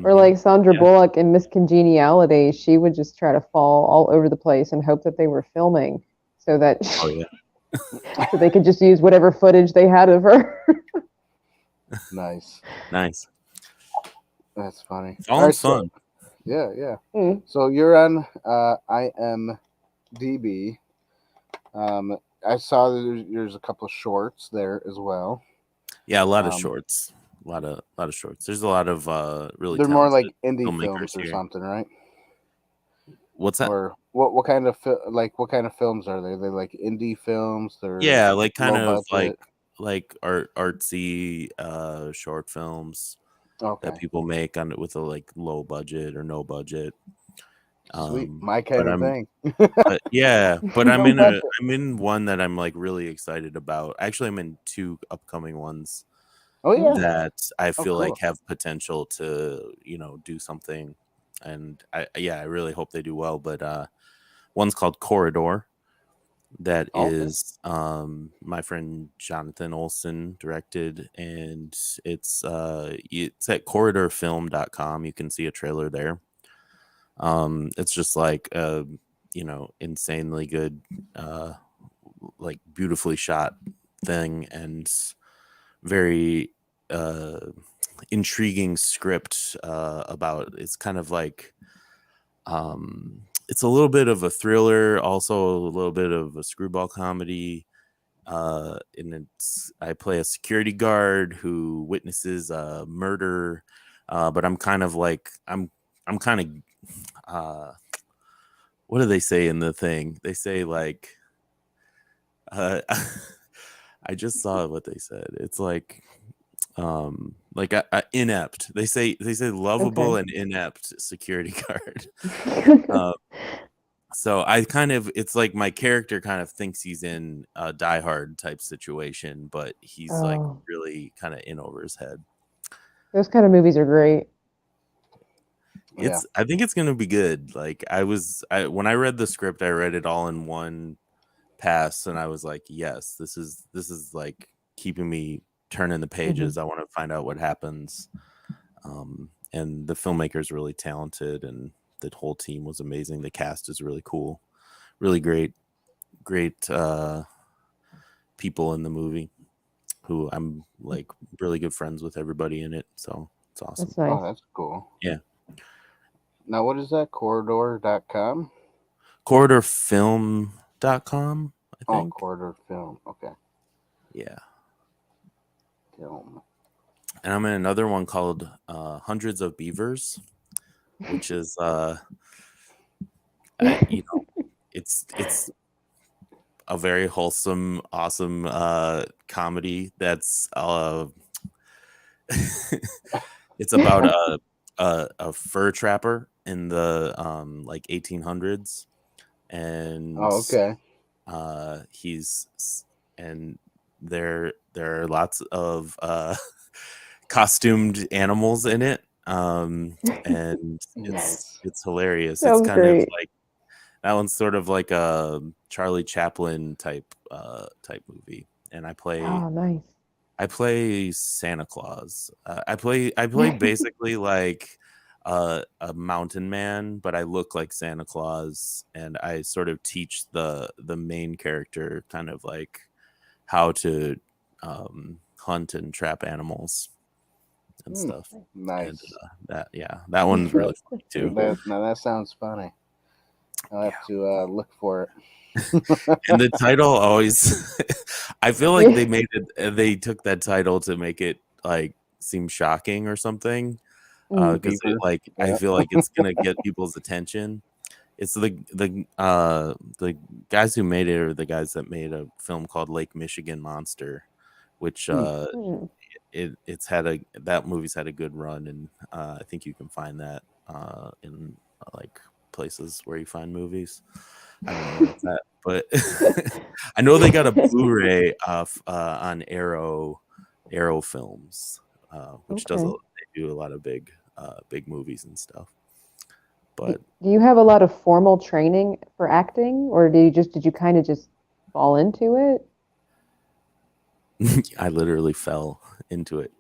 Speaker 2: Or
Speaker 5: Mhm.
Speaker 2: like Sandra
Speaker 5: Yeah.
Speaker 2: Bullock in Miss Congeniality, she would just try to fall all over the place and hope that they were filming so that
Speaker 5: Oh yeah.
Speaker 2: so they could just use whatever footage they had of her.
Speaker 1: Nice.
Speaker 5: Nice.
Speaker 1: That's funny. All right,
Speaker 5: Falling's
Speaker 1: so
Speaker 5: fun.
Speaker 1: yeah.
Speaker 2: Mm.
Speaker 1: So you're on IMDb. I saw that there's a couple of shorts there as well.
Speaker 5: Yeah, a lot of
Speaker 1: Um,
Speaker 5: shorts. A lot of shorts. There's a lot of really
Speaker 1: they're more
Speaker 5: talented
Speaker 1: like indie
Speaker 5: filmmakers
Speaker 1: films or
Speaker 5: here.
Speaker 1: something, right?
Speaker 5: What's that?
Speaker 1: Or what kind of what kind of films are they? They like indie films. They're
Speaker 5: Yeah, like kind
Speaker 1: low
Speaker 5: of
Speaker 1: budget.
Speaker 5: like artsy short films that
Speaker 1: Okay,
Speaker 5: people make on with a like low budget or no budget.
Speaker 1: sweet, my
Speaker 5: But
Speaker 1: kind of thing.
Speaker 5: but I'm
Speaker 1: No
Speaker 5: in
Speaker 1: budget.
Speaker 5: I'm in one that I'm like really excited about. Actually, I'm in two upcoming ones
Speaker 1: Oh yeah.
Speaker 5: that I
Speaker 1: Oh
Speaker 5: feel
Speaker 1: cool.
Speaker 5: like have potential to, do something. And I really hope they do well. But one's called Corridor. That
Speaker 1: Okay.
Speaker 5: is my friend Jonathan Olson directed, and it's at corridorfilm.com. You can see a trailer there. It's just like insanely good, like beautifully shot thing, and very intriguing script about. It's kind of like it's a little bit of a thriller, also a little bit of a screwball comedy. And I play a security guard who witnesses a murder, but I'm kind of like I'm kind of what do they say in the thing? They say like I just saw what they said. It's like inept. They say lovable
Speaker 2: Okay.
Speaker 5: and inept security guard. So it's like my character kind of thinks he's in a Die Hard type situation, but he's like
Speaker 2: Oh,
Speaker 5: really kind of in over his head.
Speaker 2: those kind of movies are great.
Speaker 1: Yeah.
Speaker 5: I think it's gonna be good. Like when I read the script, I read it all in one pass, and I was like, yes, this is like keeping me turning the pages. I want to find out what happens. And the filmmaker is really talented, and the whole team was amazing. The cast is really cool, really great people in the movie who I'm like really good friends with everybody in it. So it's awesome.
Speaker 2: That's nice.
Speaker 1: Oh, that's cool.
Speaker 5: Yeah.
Speaker 1: Now, what is that? Corridor.com?
Speaker 5: Corridorfilm.com, I
Speaker 1: Oh,
Speaker 5: think.
Speaker 1: Corridor Film. Okay.
Speaker 5: Yeah.
Speaker 1: Film.
Speaker 5: And I'm in another one called Hundreds of Beavers, which is it's a very wholesome, awesome comedy that's it's about a fur trapper in the like 1800s, and
Speaker 1: Oh, okay.
Speaker 5: he's and there are lots of costumed animals in it, and
Speaker 1: Nice.
Speaker 5: it's hilarious. It's
Speaker 2: Sounds
Speaker 5: kind of
Speaker 2: great.
Speaker 5: like that one's sort of like a Charlie Chaplin type movie, and I play
Speaker 2: Oh, nice.
Speaker 5: Santa Claus. I play basically like a mountain man, but I look like Santa Claus, and I sort of teach the main character kind of like how to hunt and trap animals and stuff.
Speaker 1: Nice.
Speaker 5: And that one's really funny too.
Speaker 2: Pretty good.
Speaker 1: Now that sounds funny. I'll have to look for it.
Speaker 5: And the title always, I feel like they made it. They took that title to make it like seem shocking or something, because I feel like it's gonna get people's attention. It's the guys who made it are the guys that made a film called Lake Michigan Monster, which it's had that movie's had a good run, and I think you can find that in like places where you find movies. I don't know where it's at, but I know they got a Blu-ray on Arrow Films, which they do a lot of big movies and stuff. But
Speaker 2: do you have a lot of formal training for acting, or did you kind of just fall into
Speaker 5: it? I literally fell into it.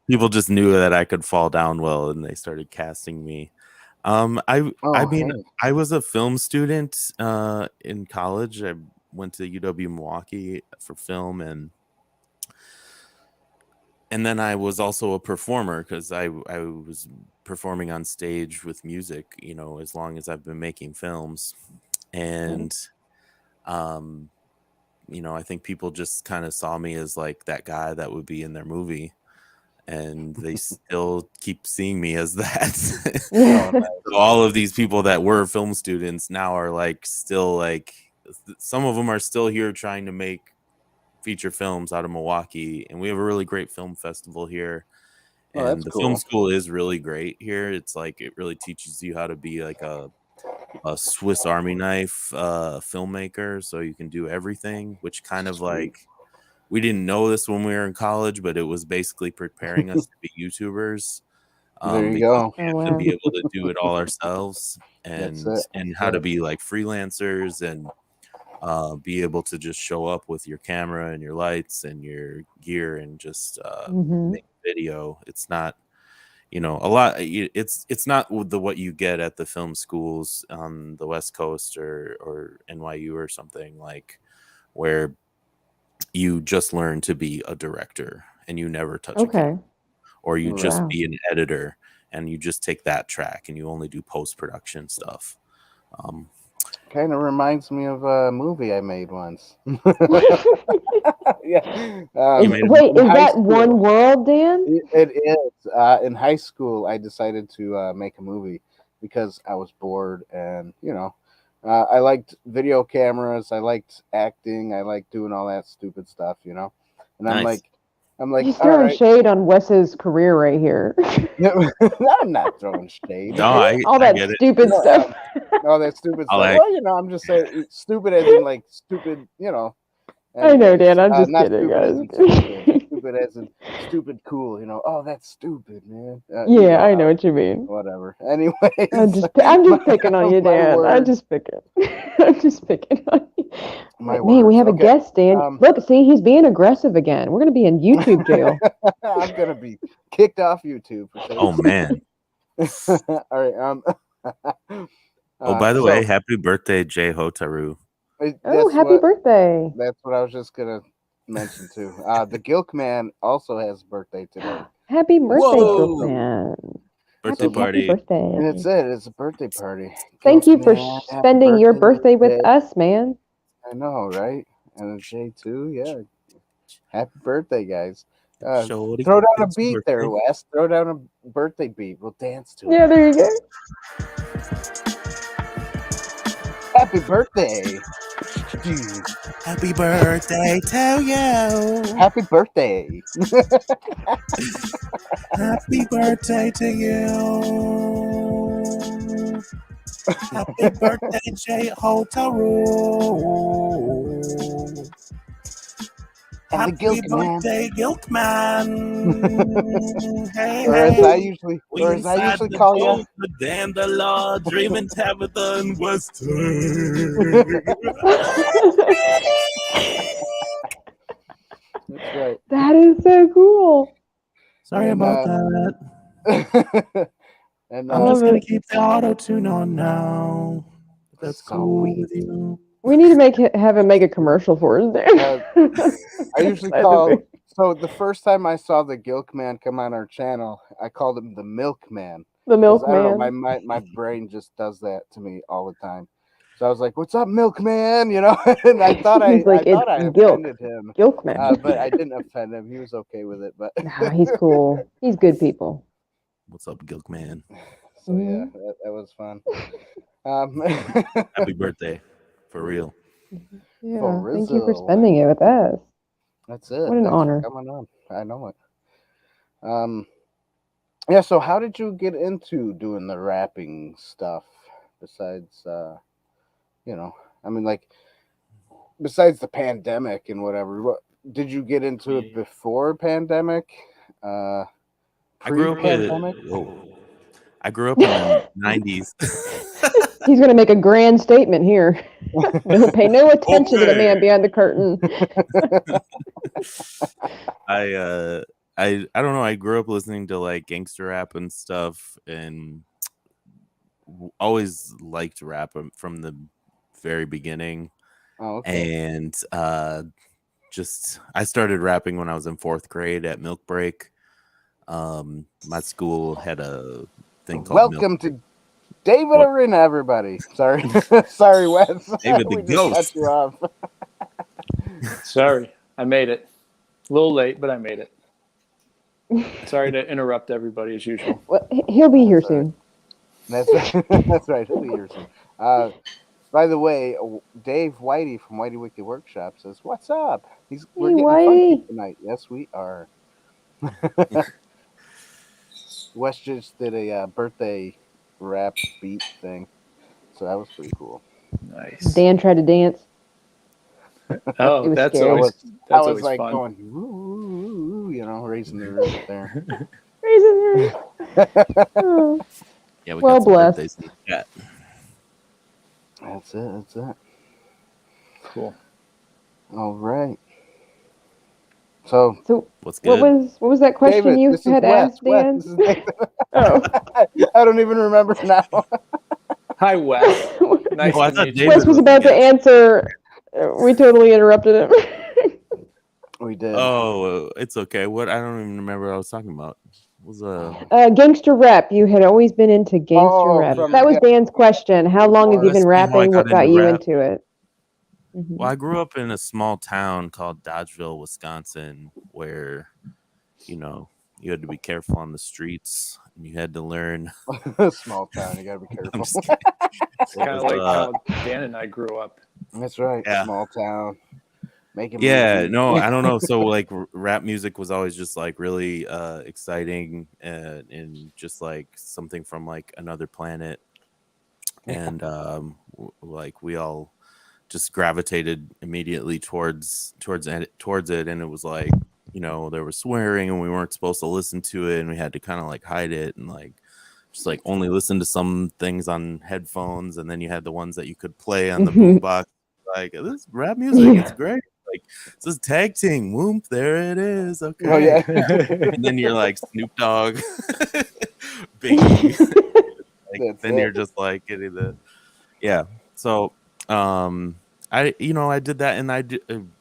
Speaker 5: People just knew that I could fall down well, and they started casting me. I was a film student in college. I went to UW Milwaukee for film, and then I was also a performer because I was performing on stage with music, as long as I've been making films. And I think people just kind of saw me as like that guy that would be in their movie. And they still keep seeing me as that. So all of these people that were film students now are like still like, some of them are still here trying to make feature films out of Milwaukee, and we have a really great film festival here. And the film school is really great here. It's like it really teaches you how to be like a Swiss Army knife filmmaker, so you can do everything, which kind of like, we didn't know this when we were in college, but it was basically preparing us to be YouTubers.
Speaker 1: There you go.
Speaker 5: We have to be able to do it all ourselves, and how to be like freelancers and be able to just show up with your camera and your lights and your gear and just make video. It's not, a lot. It's not what you get at the film schools on the West Coast or NYU or something, like where you just learn to be a director and you never touch a camera, or you just be an editor and you just take that track and you only do post-production stuff.
Speaker 1: Kind of reminds me of a movie I made once.
Speaker 2: Yeah. Wait, is that One World, Dan?
Speaker 1: It is. In high school, I decided to make a movie because I was bored, and I liked video cameras. I liked acting. I liked doing all that stupid stuff, And
Speaker 5: nice.
Speaker 1: I'm like,
Speaker 2: he's throwing shade on Wes's career right here.
Speaker 1: I'm not throwing shade.
Speaker 5: No,
Speaker 2: all that stupid stuff.
Speaker 1: All that stupid stuff. Well, I'm just saying stupid as in like stupid, Anyways,
Speaker 2: I know, Dan. I'm just kidding, guys.
Speaker 1: Stupid as in stupid cool, Oh, that's stupid, man.
Speaker 2: I know what you mean.
Speaker 1: Whatever. Anyway,
Speaker 2: I'm just picking on you, Dan. I'm just picking on you. Man, we have a guest, Dan. Look, see, he's being aggressive again. We're gonna be in YouTube jail.
Speaker 1: I'm gonna be kicked off YouTube.
Speaker 5: Oh man.
Speaker 1: All right.
Speaker 5: By the way, happy birthday, Jay Hotaru.
Speaker 2: Happy birthday.
Speaker 1: That's what I was just gonna mention too. The Gilk Man also has a birthday today.
Speaker 2: Happy birthday, Gilk Man.
Speaker 5: Birthday party.
Speaker 2: Happy birthday.
Speaker 1: And it's it. It's a birthday party.
Speaker 2: Thank you for spending your birthday with us, man.
Speaker 1: I know, right? And Jay too. Yeah. Happy birthday, guys. Throw down a beat there, Wes. Throw down a birthday beat. We'll dance to it.
Speaker 2: Yeah, there you go.
Speaker 1: Happy birthday.
Speaker 5: Happy birthday to you.
Speaker 1: Happy birthday.
Speaker 5: Happy birthday to you. Happy birthday, Jay Hotaru.
Speaker 1: Happy birthday,
Speaker 5: Gilk Man. Hey,
Speaker 1: or as I usually call you,
Speaker 5: Dan the Law, Dreaming Tabitha and Wes Tank.
Speaker 1: That's right.
Speaker 2: That is so cool.
Speaker 5: Sorry about that.
Speaker 1: And
Speaker 5: I'm just gonna keep the auto tune on now. That's cool with you.
Speaker 2: We need to have him make a commercial for us there.
Speaker 1: I usually call. So the first time I saw the Gilk Man come on our channel, I called him the Milkman
Speaker 2: The
Speaker 1: 'Cause I don't know,
Speaker 2: milkman.
Speaker 1: my brain just does that to me all the time. So I was like, "What's up, milkman?" You know, and I thought
Speaker 2: He's like, it's
Speaker 1: I
Speaker 2: Gilk.
Speaker 1: offended him,
Speaker 2: Gilkman.
Speaker 1: but I didn't offend him. He was okay with it. But
Speaker 2: Nah, he's cool. He's good people.
Speaker 5: What's up, Gilk man?
Speaker 1: so yeah,
Speaker 2: Mhm.
Speaker 1: that was fun.
Speaker 5: Happy birthday, for real.
Speaker 2: Yeah, thank you for
Speaker 1: Rizzo.
Speaker 2: spending it with us.
Speaker 1: That's it.
Speaker 2: What an
Speaker 1: Thanks
Speaker 2: honor.
Speaker 1: for coming on. I know it. Yeah. So how did you get into doing the rapping stuff? Besides, you know, I mean, like, besides the pandemic and whatever, what did you get into it before pandemic?
Speaker 5: I grew up with
Speaker 1: Pre-pandemic?
Speaker 5: I grew up in the 90s.
Speaker 2: He's going to make a grand statement here. No, pay no attention to the man behind the curtain.
Speaker 5: I don't know. I grew up listening to like gangster rap and stuff, and always liked rap from the very beginning.
Speaker 1: Oh, okay.
Speaker 5: And just I started rapping when I was in 4th grade at Milk Break. My school had a thing called
Speaker 1: Welcome to David Arena, everybody. Sorry, sorry, Wes.
Speaker 5: David the
Speaker 1: we just
Speaker 5: Ghost.
Speaker 1: cut you off.
Speaker 6: Sorry, I made it. A little late, but I made it. Sorry to interrupt everybody as usual.
Speaker 2: Well, he'll be here
Speaker 1: That's all right.
Speaker 2: soon.
Speaker 1: That's right. That's right. He'll be here soon. By the way, Dave Whitey from Whitey Wiki Workshop says, "What's up? We're
Speaker 2: Hey,
Speaker 1: getting
Speaker 2: Whitey.
Speaker 1: funky tonight." Yes, we are. Wes just did a birthday rap beat thing, so that was pretty cool.
Speaker 6: Nice.
Speaker 2: Dan tried to dance.
Speaker 6: Oh,
Speaker 2: It was
Speaker 6: that's
Speaker 2: scary.
Speaker 6: always
Speaker 1: I was
Speaker 6: always
Speaker 1: like
Speaker 6: fun.
Speaker 1: going, "Ooh," you know, raising the roof there.
Speaker 2: Raising her. Oh.
Speaker 5: Yeah, we
Speaker 2: Well
Speaker 5: got some
Speaker 2: blessed.
Speaker 5: birthdays in the chat.
Speaker 1: That's it. That's it.
Speaker 6: Cool.
Speaker 1: All right. So,
Speaker 5: What's good?
Speaker 2: What was that question
Speaker 1: David,
Speaker 2: you
Speaker 1: this is
Speaker 2: had
Speaker 1: Wes.
Speaker 2: asked,
Speaker 1: Wes,
Speaker 2: Dan?
Speaker 1: this is Nathan.
Speaker 2: Oh.
Speaker 1: I don't even remember now.
Speaker 6: Hi, Wes. Nice
Speaker 5: Oh, I
Speaker 6: to
Speaker 5: thought
Speaker 6: meet
Speaker 5: David
Speaker 6: you.
Speaker 2: Wes was about to answer. We totally interrupted him.
Speaker 1: We did.
Speaker 5: Oh, it's okay. What? I don't even remember what I was talking about. What was
Speaker 2: Gangster rap. You had always been into gangster rap.
Speaker 1: from
Speaker 2: That was Dan's question. How long have you been
Speaker 5: That's how I
Speaker 2: rapping?
Speaker 5: got
Speaker 2: What got
Speaker 5: into
Speaker 2: you
Speaker 5: rap.
Speaker 2: into it? Mhm.
Speaker 5: Well, I grew up in a small town called Dodgeville, Wisconsin, where you had to be careful on the streets, and you had to learn.
Speaker 1: Small town. You gotta be careful.
Speaker 5: just kidding.
Speaker 6: It's kind of like how Dan and I grew up.
Speaker 1: That's right.
Speaker 5: Yeah.
Speaker 1: Small town. Making
Speaker 5: Yeah,
Speaker 1: movies.
Speaker 5: no, I don't know. So like rap music was always just like really exciting and just like something from like another planet. And like we all just gravitated immediately towards it, and it was like, there was swearing and we weren't supposed to listen to it, and we had to kind of like hide it and like just like only listen to some things on headphones, and then you had the ones that you could play on the boombox. Like, this rap music, it's great. Like, this is tag team. Whoop, there it is. Okay.
Speaker 1: Oh yeah.
Speaker 5: And then you're like Snoop Dogg, Biggie. Like, then you're just like getting the So I did that, and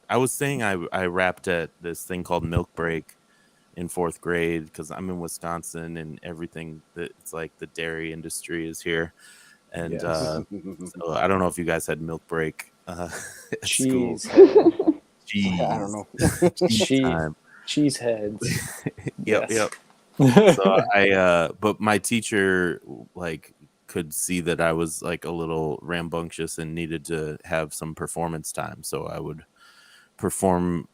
Speaker 5: I was saying I rapped at this thing called Milk Break in 4th grade because I'm in Wisconsin, and everything that it's like the dairy industry is here. And so I don't know if you guys had Milk Break at school.
Speaker 6: Cheese.
Speaker 1: I don't know.
Speaker 6: Cheese heads.
Speaker 5: Yep. So but my teacher like could see that I was like a little rambunctious and needed to have some performance time. So I would perform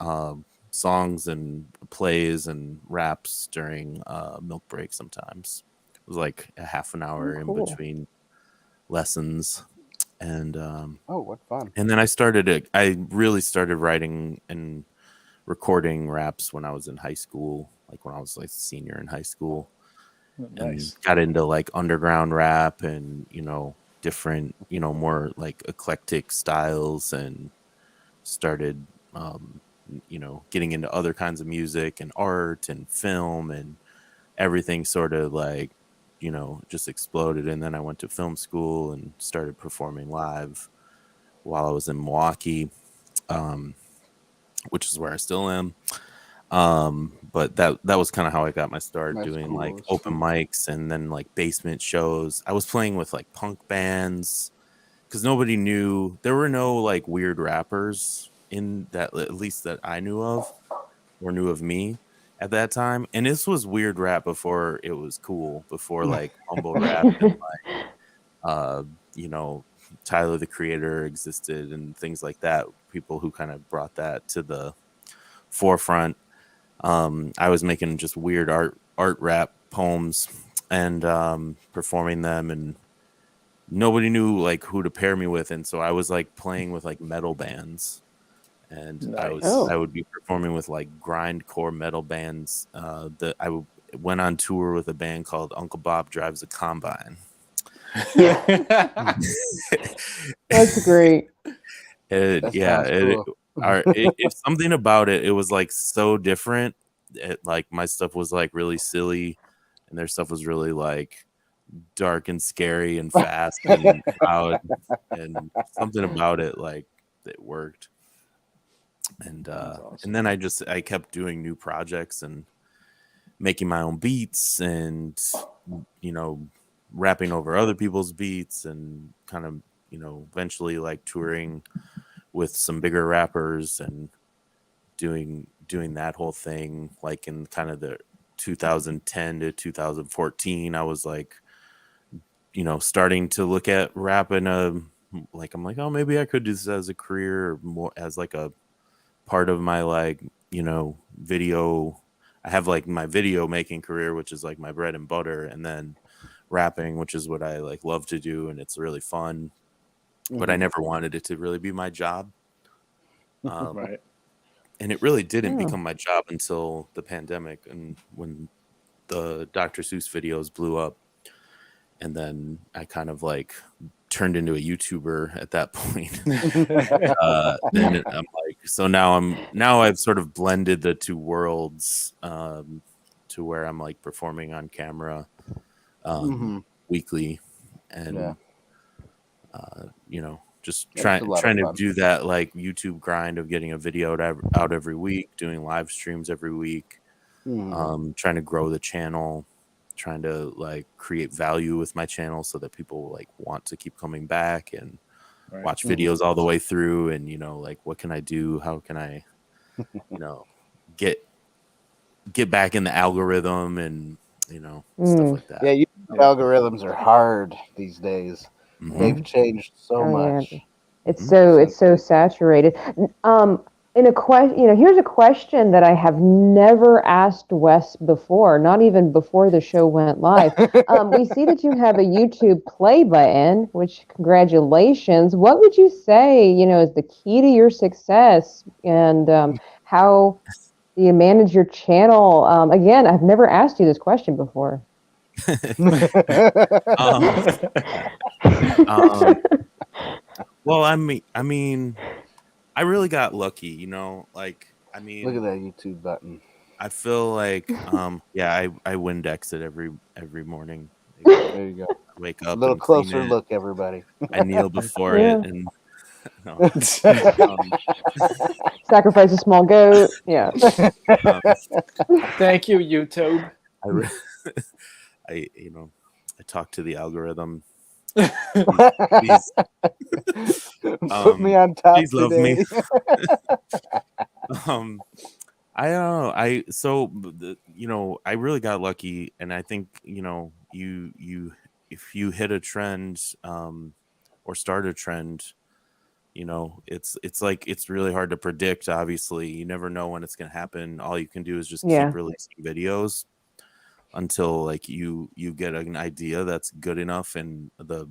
Speaker 5: songs and plays and raps during Milk Break sometimes. It was like a half an hour in between lessons. And
Speaker 1: what fun.
Speaker 5: And then I really started writing and recording raps when I was in high school, like when I was like a senior in high school.
Speaker 6: Nice.
Speaker 5: And got into like underground rap and different more like eclectic styles, and started getting into other kinds of music and art and film, and everything sort of like just exploded. And then I went to film school and started performing live while I was in Milwaukee, which is where I still am. But that was kind of how I got my start
Speaker 1: That's
Speaker 5: doing
Speaker 1: cool.
Speaker 5: like
Speaker 1: That's
Speaker 5: open
Speaker 1: cool.
Speaker 5: mics and then like basement shows. I was playing with like punk bands because nobody knew. There were no like weird rappers in that, at least that I knew of or knew of me at that time. And this was weird rap before it was cool, before like mumble rap and uh, you know, Tyler the Creator existed and things like that. People who kind of brought that to the forefront. I was making just weird art rap poems and performing them, and nobody knew like who to pair me with, and so I was like playing with like metal bands, and
Speaker 6: Nice.
Speaker 2: Oh.
Speaker 5: I would be performing with like grindcore metal bands. Went on tour with a band called Uncle Bob Drives a Combine.
Speaker 2: That's great.
Speaker 1: That sounds cool.
Speaker 5: It's something about it. It was like so different. Like my stuff was like really silly, and their stuff was really like dark and scary and fast and loud, and something about it like that worked. And
Speaker 6: awesome.
Speaker 5: and then I kept doing new projects and making my own beats and rapping over other people's beats and kind of eventually like touring with some bigger rappers and doing that whole thing. Like in kind of the 2010 to 2014, I was like starting to look at rap in I'm like, oh, maybe I could do this as a career or more as like a part of my like video. I have like my video making career, which is like my bread and butter, and then rapping, which is what I like love to do, and it's really fun. But I never wanted it to really be my job.
Speaker 6: Right.
Speaker 5: And it really didn't
Speaker 2: Oh.
Speaker 5: become my job until the pandemic and when the Dr. Seuss videos blew up. And then I kind of like turned into a YouTuber at that point. And I'm like, so now I've sort of blended the two worlds to where I'm like performing on camera weekly and just trying to do that like YouTube grind of getting a video out every week, doing live streams every week, trying to grow the channel, trying to like create value with my channel so that people like want to keep coming back and watch videos all the way through. And like, what can I do? How can I get back in the algorithm and stuff like that.
Speaker 1: Yeah, YouTube algorithms are hard these days. They've changed so much.
Speaker 2: Yeah. It's so saturated. In a question, here's a question that I have never asked Wes before, not even before the show went live. We see that you have a YouTube play button, which congratulations. What would you say, is the key to your success, and how do you manage your channel? Again, I've never asked you this question before.
Speaker 5: Well, I mean, I really got lucky, like, I mean,
Speaker 1: look at that YouTube button.
Speaker 5: I feel like, yeah, I Windex it every morning.
Speaker 1: There you go.
Speaker 5: I wake up,
Speaker 1: A little
Speaker 5: and clean
Speaker 1: closer
Speaker 5: it.
Speaker 1: look, everybody.
Speaker 5: I kneel before it and
Speaker 2: sacrifice a small goat. Yeah.
Speaker 6: Thank you, YouTube.
Speaker 5: I talk to the algorithm.
Speaker 1: Put me on top.
Speaker 5: Please love me.
Speaker 1: today.
Speaker 5: I don't know. I really got lucky, and I think you if you hit a trend or start a trend, it's like it's really hard to predict. Obviously, you never know when it's going to happen. All you can do is just keep releasing videos until like you get an idea that's good enough and the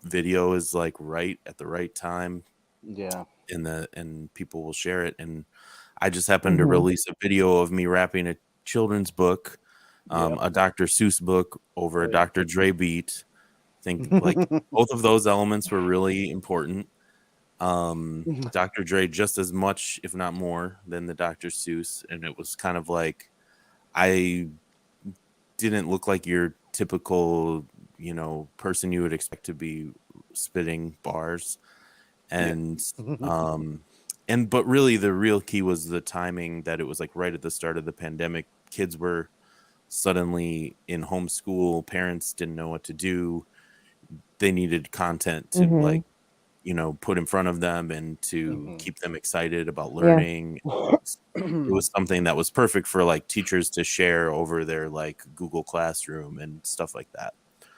Speaker 5: video is like right at the right time.
Speaker 1: Yeah.
Speaker 5: And people will share it. And I just happened to release a video of me rapping a children's book, a Dr. Seuss book over a Dr. Dre beat. I think like both of those elements were really important. Dr. Dre just as much, if not more, than the Dr. Seuss. And it was kind of like I didn't look like your typical, person you would expect to be spitting bars. And but really the real key was the timing, that it was like right at the start of the pandemic. Kids were suddenly in homeschool. Parents didn't know what to do. They needed content to like, put in front of them and to keep them excited about learning. It was something that was perfect for like teachers to share over their like Google Classroom and stuff like that.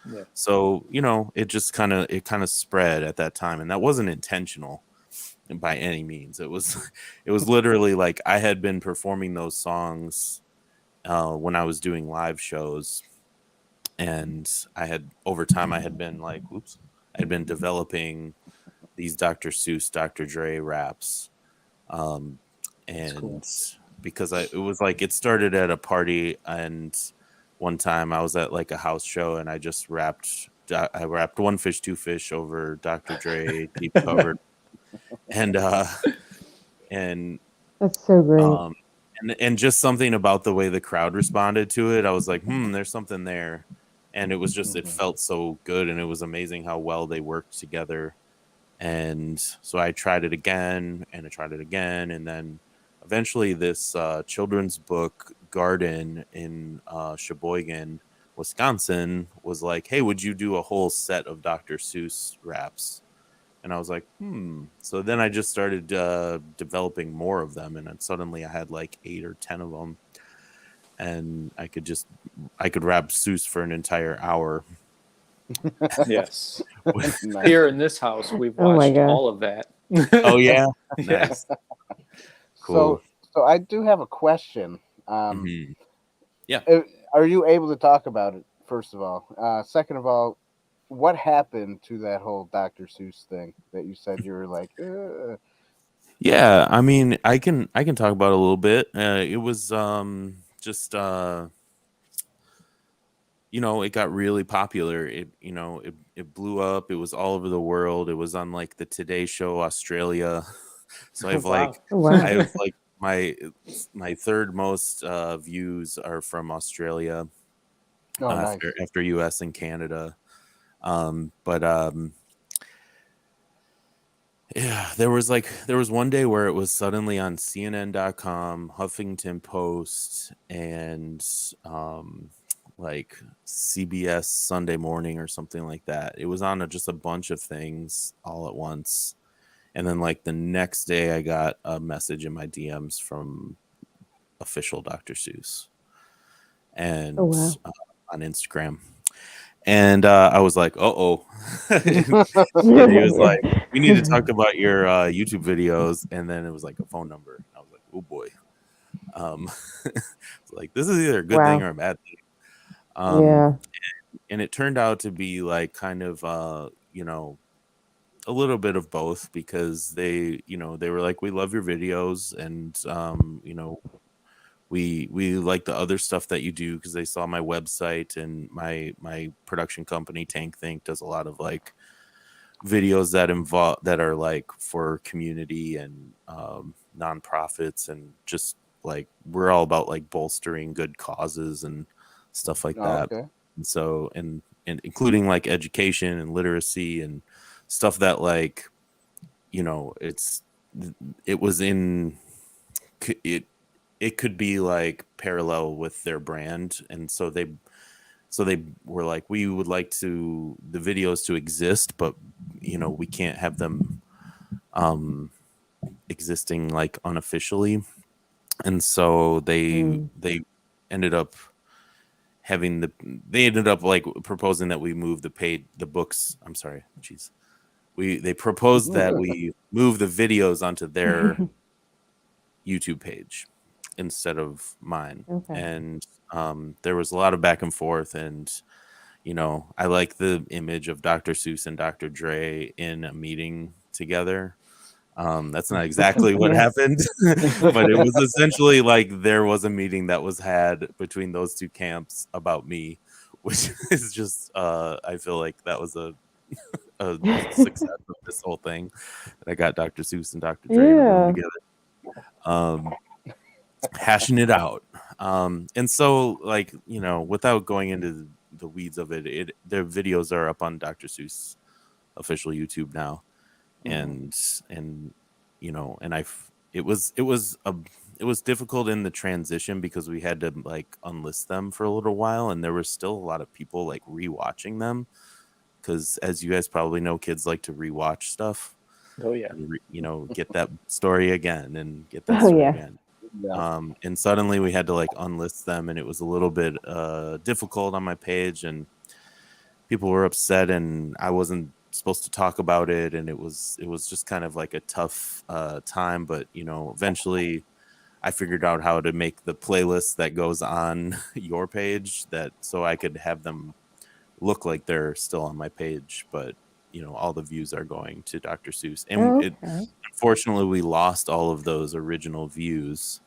Speaker 6: Yeah.
Speaker 5: So, it just kind of spread at that time, and that wasn't intentional by any means. It was literally like I had been performing those songs when I was doing live shows, and over time I had been like, I had been developing these Dr. Seuss, Dr. Dre raps, and
Speaker 6: cool.
Speaker 5: because it was like it started at a party, and one time I was at like a house show, and I just rapped One Fish, Two Fish over Dr. Dre, deep covered, and
Speaker 2: That's so great.
Speaker 5: and just something about the way the crowd responded to it, I was like, there's something there. And it was just, it felt so good, and it was amazing how well they worked together. And so I tried it again, and I tried it again, and then eventually this children's book garden in Sheboygan, Wisconsin was like, hey, would you do a whole set of Dr. Seuss raps? And I was like, So then I just started developing more of them, and then suddenly I had like 8 or 10 of them, and I could rap Seuss for an entire hour.
Speaker 6: Yes.
Speaker 1: Nice.
Speaker 6: Here in this house, we've
Speaker 2: Oh my
Speaker 6: watched
Speaker 2: gosh.
Speaker 6: all of that.
Speaker 5: Oh yeah,
Speaker 6: Yeah.
Speaker 5: nice. Cool.
Speaker 1: So I do have a question.
Speaker 5: Yeah.
Speaker 1: Are you able to talk about it? First of all, second of all, what happened to that whole Dr. Seuss thing that you said you were like?
Speaker 5: Yeah, I mean, I can talk about it a little bit. It was just it got really popular. It blew up. It was all over the world. It was on like the Today Show Australia. So I have like I have like my third most views are from Australia,
Speaker 1: Nice.
Speaker 5: after US and Canada. Yeah, there was one day where it was suddenly on CNN.com, Huffington Post, and like CBS Sunday Morning or something like that. It was on just a bunch of things all at once. And then like the next day I got a message in my DMs from official Dr. Seuss and on Instagram. And I was like, "Uh-oh." And he was like, "We need to talk about your YouTube videos." And then it was like a phone number. I was like, "Oh boy." Like, this is either a good thing or a bad thing. And it turned out to be like kind of a little bit of both, because they were like, "We love your videos, and we like the other stuff that you do," because they saw my website, and my production company Tank Think does a lot of like videos that are like for community and nonprofits, and just like we're all about like bolstering good causes and stuff like that.
Speaker 1: Okay.
Speaker 5: And so and including like education and literacy and stuff that like it could be like parallel with their brand. And so they were like, we would like the videos to exist, but we can't have them existing like unofficially. And so they ended up like proposing that we move they proposed that we move the videos onto their YouTube page instead of mine. And there was a lot of back and forth, and I like the image of Dr. Seuss and Dr. Dre in a meeting together. That's not exactly what happened, but it was essentially like there was a meeting that was had between those two camps about me, which is just I feel like that was a success of this whole thing, that I got Dr. Seuss and Dr. Dre in a room together, hashing it out. And so like without going into the weeds of it, their videos are up on Dr. Seuss official YouTube now. And and it was difficult in the transition because we had to like unlist them for a little while, and there was still a lot of people like rewatching them because, as you guys probably know, kids like to rewatch stuff.
Speaker 6: Oh yeah.
Speaker 5: And, get that story again and get that
Speaker 2: Oh,
Speaker 5: story
Speaker 2: yeah.
Speaker 5: again.
Speaker 1: Yeah.
Speaker 5: And suddenly we had to like unlist them, and it was a little bit difficult on my page, and people were upset, and I wasn't supposed to talk about it, and it was just kind of like a tough time. But eventually I figured out how to make the playlist that goes on your page so I could have them look like they're still on my page, but all the views are going to Dr. Seuss, and unfortunately we lost all of those original views.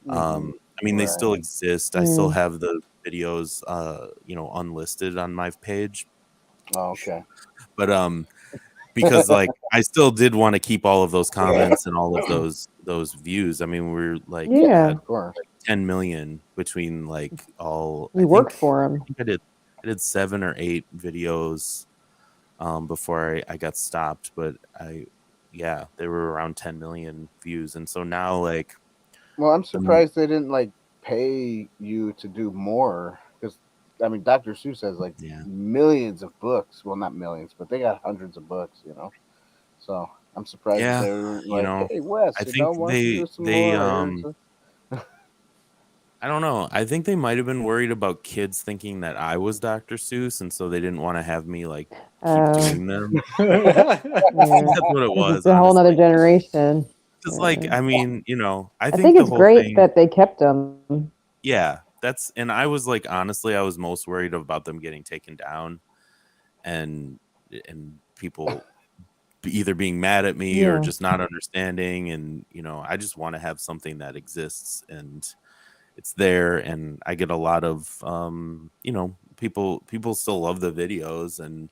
Speaker 5: I mean, they still exist. I still have the videos unlisted on my page.
Speaker 1: Oh, okay.
Speaker 5: But because like I still did want to keep all of those comments and all of those views. I mean, we're like
Speaker 2: Yeah.
Speaker 1: Of course.
Speaker 5: 10 million between like all.
Speaker 2: You worked for him.
Speaker 5: I did 7 or 8 videos before I got stopped, but they were around 10 million views, and so now like.
Speaker 1: Well, I'm surprised they didn't like pay you to do more, because I mean, Dr. Seuss has like millions of books. Well, not millions, but they got hundreds of books. So I'm surprised they were like, "Hey, Wes,
Speaker 5: I think
Speaker 1: why don't you do some more?"
Speaker 5: I don't know. I think they might have been worried about kids thinking that I was Dr. Seuss, and so they didn't want to have me like keep doing them. I think that's what it was.
Speaker 2: It's a whole other generation.
Speaker 5: Because, like, I mean, I
Speaker 2: think it's great that they kept them.
Speaker 5: Yeah, and I was like, honestly, I was most worried about them getting taken down, and people either being mad at me or just not understanding, and I just want to have something that exists and it's there, and I get a lot of people still love the videos, and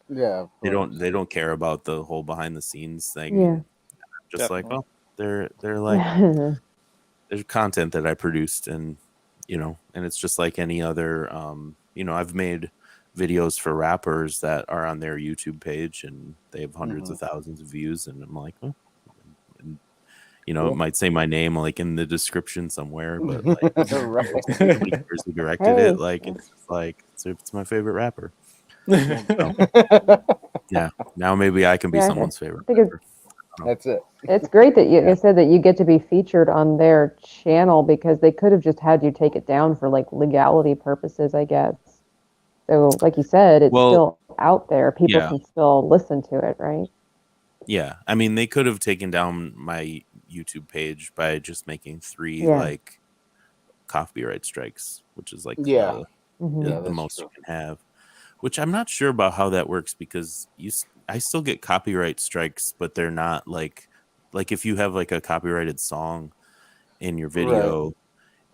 Speaker 5: they don't care about the whole behind the scenes thing.
Speaker 2: Yeah.
Speaker 5: Just definitely. Like, they're like there's content that I produced, and and it's just like any other I've made videos for rappers that are on their YouTube page, and they have hundreds of thousands of views, and I'm like, oh. And, it might say my name like in the description somewhere, but like somebody who directed it, like it's just like it's my favorite rapper. So, yeah, now maybe I can be someone's favorite rapper.
Speaker 1: That's it.
Speaker 2: It's great that you said that you get to be featured on their channel, because they could have just had you take it down for like legality purposes, I guess. So like you said, it's still out there. People can still listen to it, right?
Speaker 5: Yeah. I mean, they could have taken down my YouTube page by just making 3 like copyright strikes, which is like the most you can have. Which I'm not sure about how that works, because I still get copyright strikes, but they're not like if you have like a copyrighted song in your video,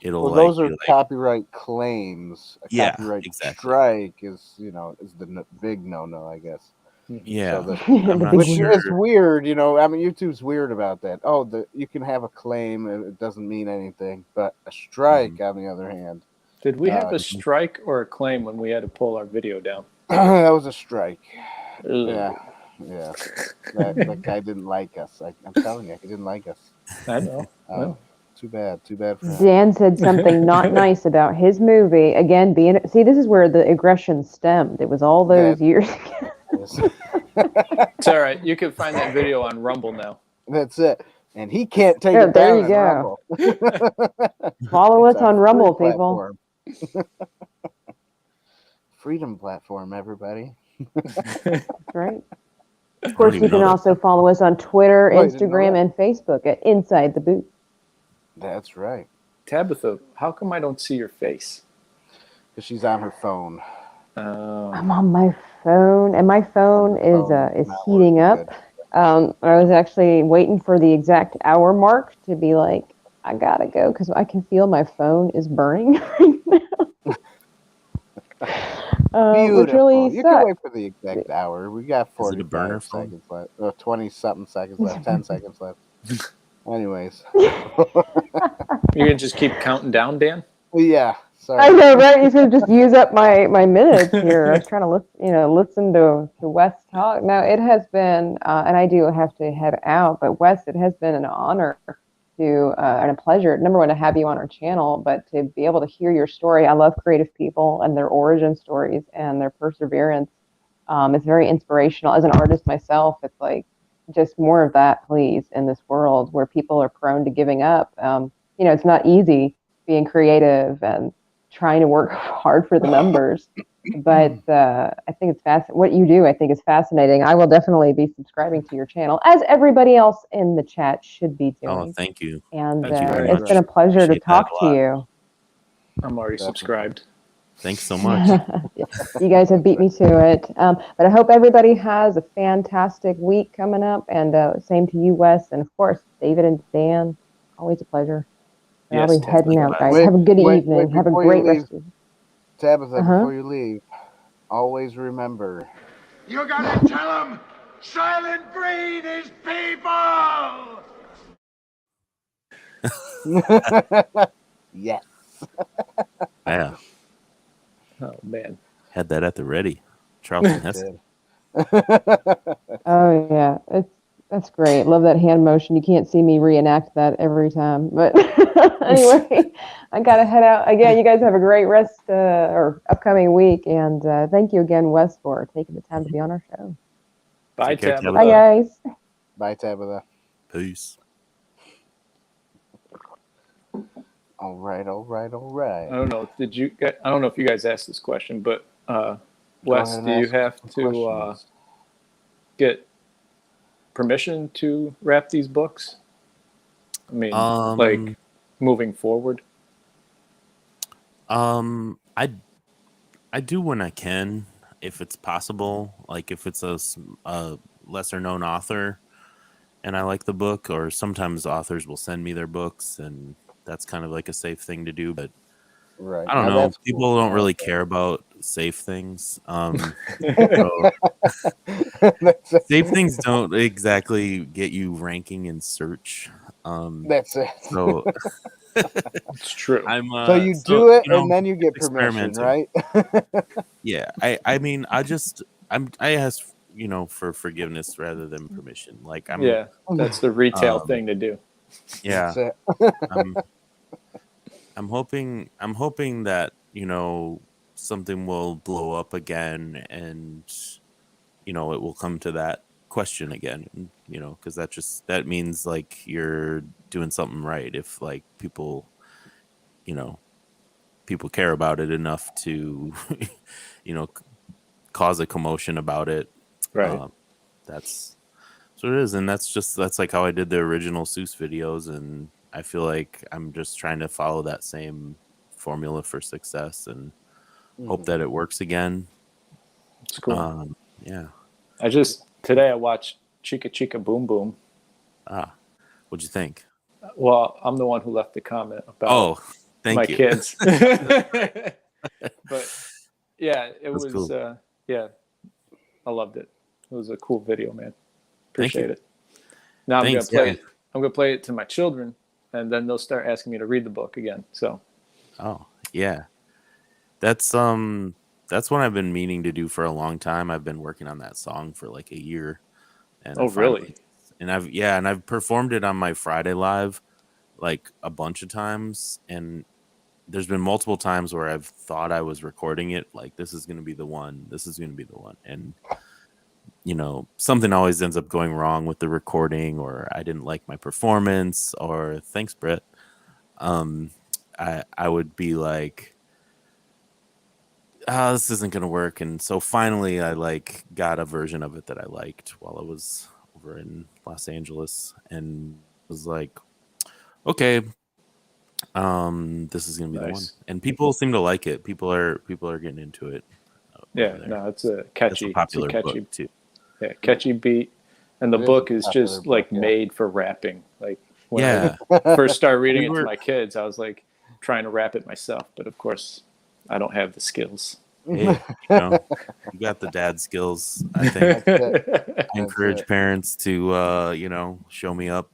Speaker 5: it'll
Speaker 1: those are like, copyright claims. A copyright strike is is the big no, I guess.
Speaker 5: Yeah,
Speaker 1: so which is weird. I mean, YouTube's weird about that. Oh, you can have a claim, it doesn't mean anything, but a strike, on the other hand.
Speaker 6: Did we have a strike or a claim when we had to pull our video down?
Speaker 1: That was a strike.
Speaker 6: Ugh.
Speaker 1: Yeah. That guy didn't like us. I'm telling you, he didn't like us.
Speaker 6: I know.
Speaker 1: Too bad for him.
Speaker 2: Dan said something not nice about his movie. Again, this is where the aggression stemmed. It was all those years ago.
Speaker 6: It's all right. You can find that video on Rumble now.
Speaker 1: That's it. And he can't take it down on Rumble.
Speaker 2: Follow us on Rumble, people.
Speaker 1: Freedom platform, everybody.
Speaker 2: That's right. Of course, you can also follow us on Twitter, Instagram, and Facebook at Inside the Booth.
Speaker 1: That's right.
Speaker 6: Tabitha, how come I don't see your face?
Speaker 1: Because she's on her phone.
Speaker 2: I'm on my phone, and my phone is heating up. I was actually waiting for the exact hour mark to be like, I gotta go, because I can feel my phone is burning right now. Which really
Speaker 1: you
Speaker 2: sucks.
Speaker 1: can wait for the exact hour. We got 45 seconds left. 20-something seconds left. 10 seconds left. Anyways.
Speaker 6: You're going to just keep counting down, Dan?
Speaker 1: Yeah. Sorry.
Speaker 2: I know, right? He's gonna just use up my minutes here. I was trying to listen to Wes talk. No, it has been, and I do have to head out. But Wes, it has been an honor to and a pleasure. Number one, to have you on our channel, but to be able to hear your story. I love creative people and their origin stories and their perseverance. It's very inspirational. As an artist myself, it's like just more of that, please, in this world where people are prone to giving up. It's not easy being creative and trying to work hard for the numbers. But I think it's fascinating. What you do, I think, is fascinating. I will definitely be subscribing to your channel, as everybody else in the chat should be doing.
Speaker 5: Oh, thank you.
Speaker 2: And
Speaker 6: Thank you very
Speaker 2: it's
Speaker 6: much.
Speaker 2: been a pleasure to
Speaker 5: Appreciate that
Speaker 2: talk
Speaker 5: a
Speaker 2: to
Speaker 5: lot.
Speaker 2: you.
Speaker 6: I'm already subscribed.
Speaker 5: Thanks so much.
Speaker 2: You guys have beat me to it. But I hope everybody has a fantastic week coming up. And same to you, Wes. And of course, David and Dan. Always a pleasure. And
Speaker 6: Yes,
Speaker 2: I'll be heading out, guys.
Speaker 1: Wait,
Speaker 2: have a good
Speaker 1: wait,
Speaker 2: evening. Have a
Speaker 1: before you
Speaker 2: great
Speaker 1: leave,
Speaker 2: rest of
Speaker 1: Tabitha,
Speaker 2: Uh-huh.
Speaker 1: before you leave, always remember.
Speaker 3: You gotta tell them silent breed is people!
Speaker 1: Yes.
Speaker 5: Yeah,
Speaker 6: Oh man.
Speaker 5: had that at the ready. Charlton Heston.
Speaker 2: Oh yeah, that's great. Love that hand motion. You can't see me reenact that every time, but anyway, I gotta head out. Again, you guys have a great rest or upcoming week, and thank you again, Wes, for taking the time to be on our show.
Speaker 6: Bye,
Speaker 5: Take care,
Speaker 6: Tabitha.
Speaker 2: Bye, guys.
Speaker 1: Bye, Tabitha.
Speaker 5: Peace.
Speaker 1: All right.
Speaker 6: I don't know. I don't know if you guys asked this question, but Wes,
Speaker 1: ahead and
Speaker 6: do you
Speaker 1: ask
Speaker 6: have
Speaker 1: some
Speaker 6: to
Speaker 1: questions.
Speaker 6: get permission to wrap these books? I mean, like moving forward.
Speaker 5: I do when I can, if it's possible. Like if it's a lesser known author, and I like the book, or sometimes authors will send me their books, and that's kind of like a safe thing to do. But
Speaker 1: Right.
Speaker 5: I don't
Speaker 1: Now
Speaker 5: know.
Speaker 1: that's
Speaker 5: People
Speaker 1: cool.
Speaker 5: don't really care about safe things. So
Speaker 1: That's it.
Speaker 5: safe things don't exactly get you ranking in search.
Speaker 1: That's it.
Speaker 5: So
Speaker 6: It's true.
Speaker 5: I'm.
Speaker 1: So you do it,
Speaker 5: you know,
Speaker 1: and then you get permission,
Speaker 5: experimenting.
Speaker 1: right?
Speaker 5: Yeah. I mean, I ask, for forgiveness rather than permission. Like
Speaker 6: Yeah, that's the retail
Speaker 5: um,
Speaker 6: thing to do.
Speaker 5: yeah.
Speaker 1: That's it.
Speaker 5: I'm hoping that, something will blow up again, and it will come to that question again, because that means like you're doing something right. If like people care about it enough to cause a commotion about it.
Speaker 6: Right.
Speaker 5: That's what it is. And that's like how I did the original Seuss videos, and I feel like I'm just trying to follow that same formula for success and hope that it works again.
Speaker 6: It's cool.
Speaker 5: Yeah.
Speaker 6: Today I watched Chica Chica Boom Boom.
Speaker 5: What'd you think?
Speaker 6: Well, I'm the one who left the comment about
Speaker 5: thank
Speaker 6: my
Speaker 5: you.
Speaker 6: kids. But yeah, it
Speaker 5: That's
Speaker 6: was
Speaker 5: cool.
Speaker 6: yeah, I loved it. It was a cool video, man.
Speaker 5: Thank you.
Speaker 6: Appreciate it. Now
Speaker 5: Thanks,
Speaker 6: I'm gonna play it to my children, and then they'll start asking me to read the book again. So
Speaker 5: yeah. That's what I've been meaning to do for a long time. I've been working on that song for like a year. And
Speaker 6: really?
Speaker 5: And I've performed it on my Friday live like a bunch of times, and there's been multiple times where I've thought I was recording it, like this is going to be the one, and something always ends up going wrong with the recording, or I didn't like my performance, or thanks, Brett. I would be like, this isn't going to work. And so finally I like got a version of it that I liked while I was over in Los Angeles, and was like, okay, this is going to be the one. And people seem to like it. People are getting into it.
Speaker 6: Yeah, no, it's a catchy,
Speaker 5: popular book too.
Speaker 6: Yeah, catchy beat. And the book is just like made for rapping. Like when I first started reading it to my kids, I was like trying to rap it myself, but of course I don't have the skills.
Speaker 5: Hey, you got the dad skills. I think I encourage parents to show me up.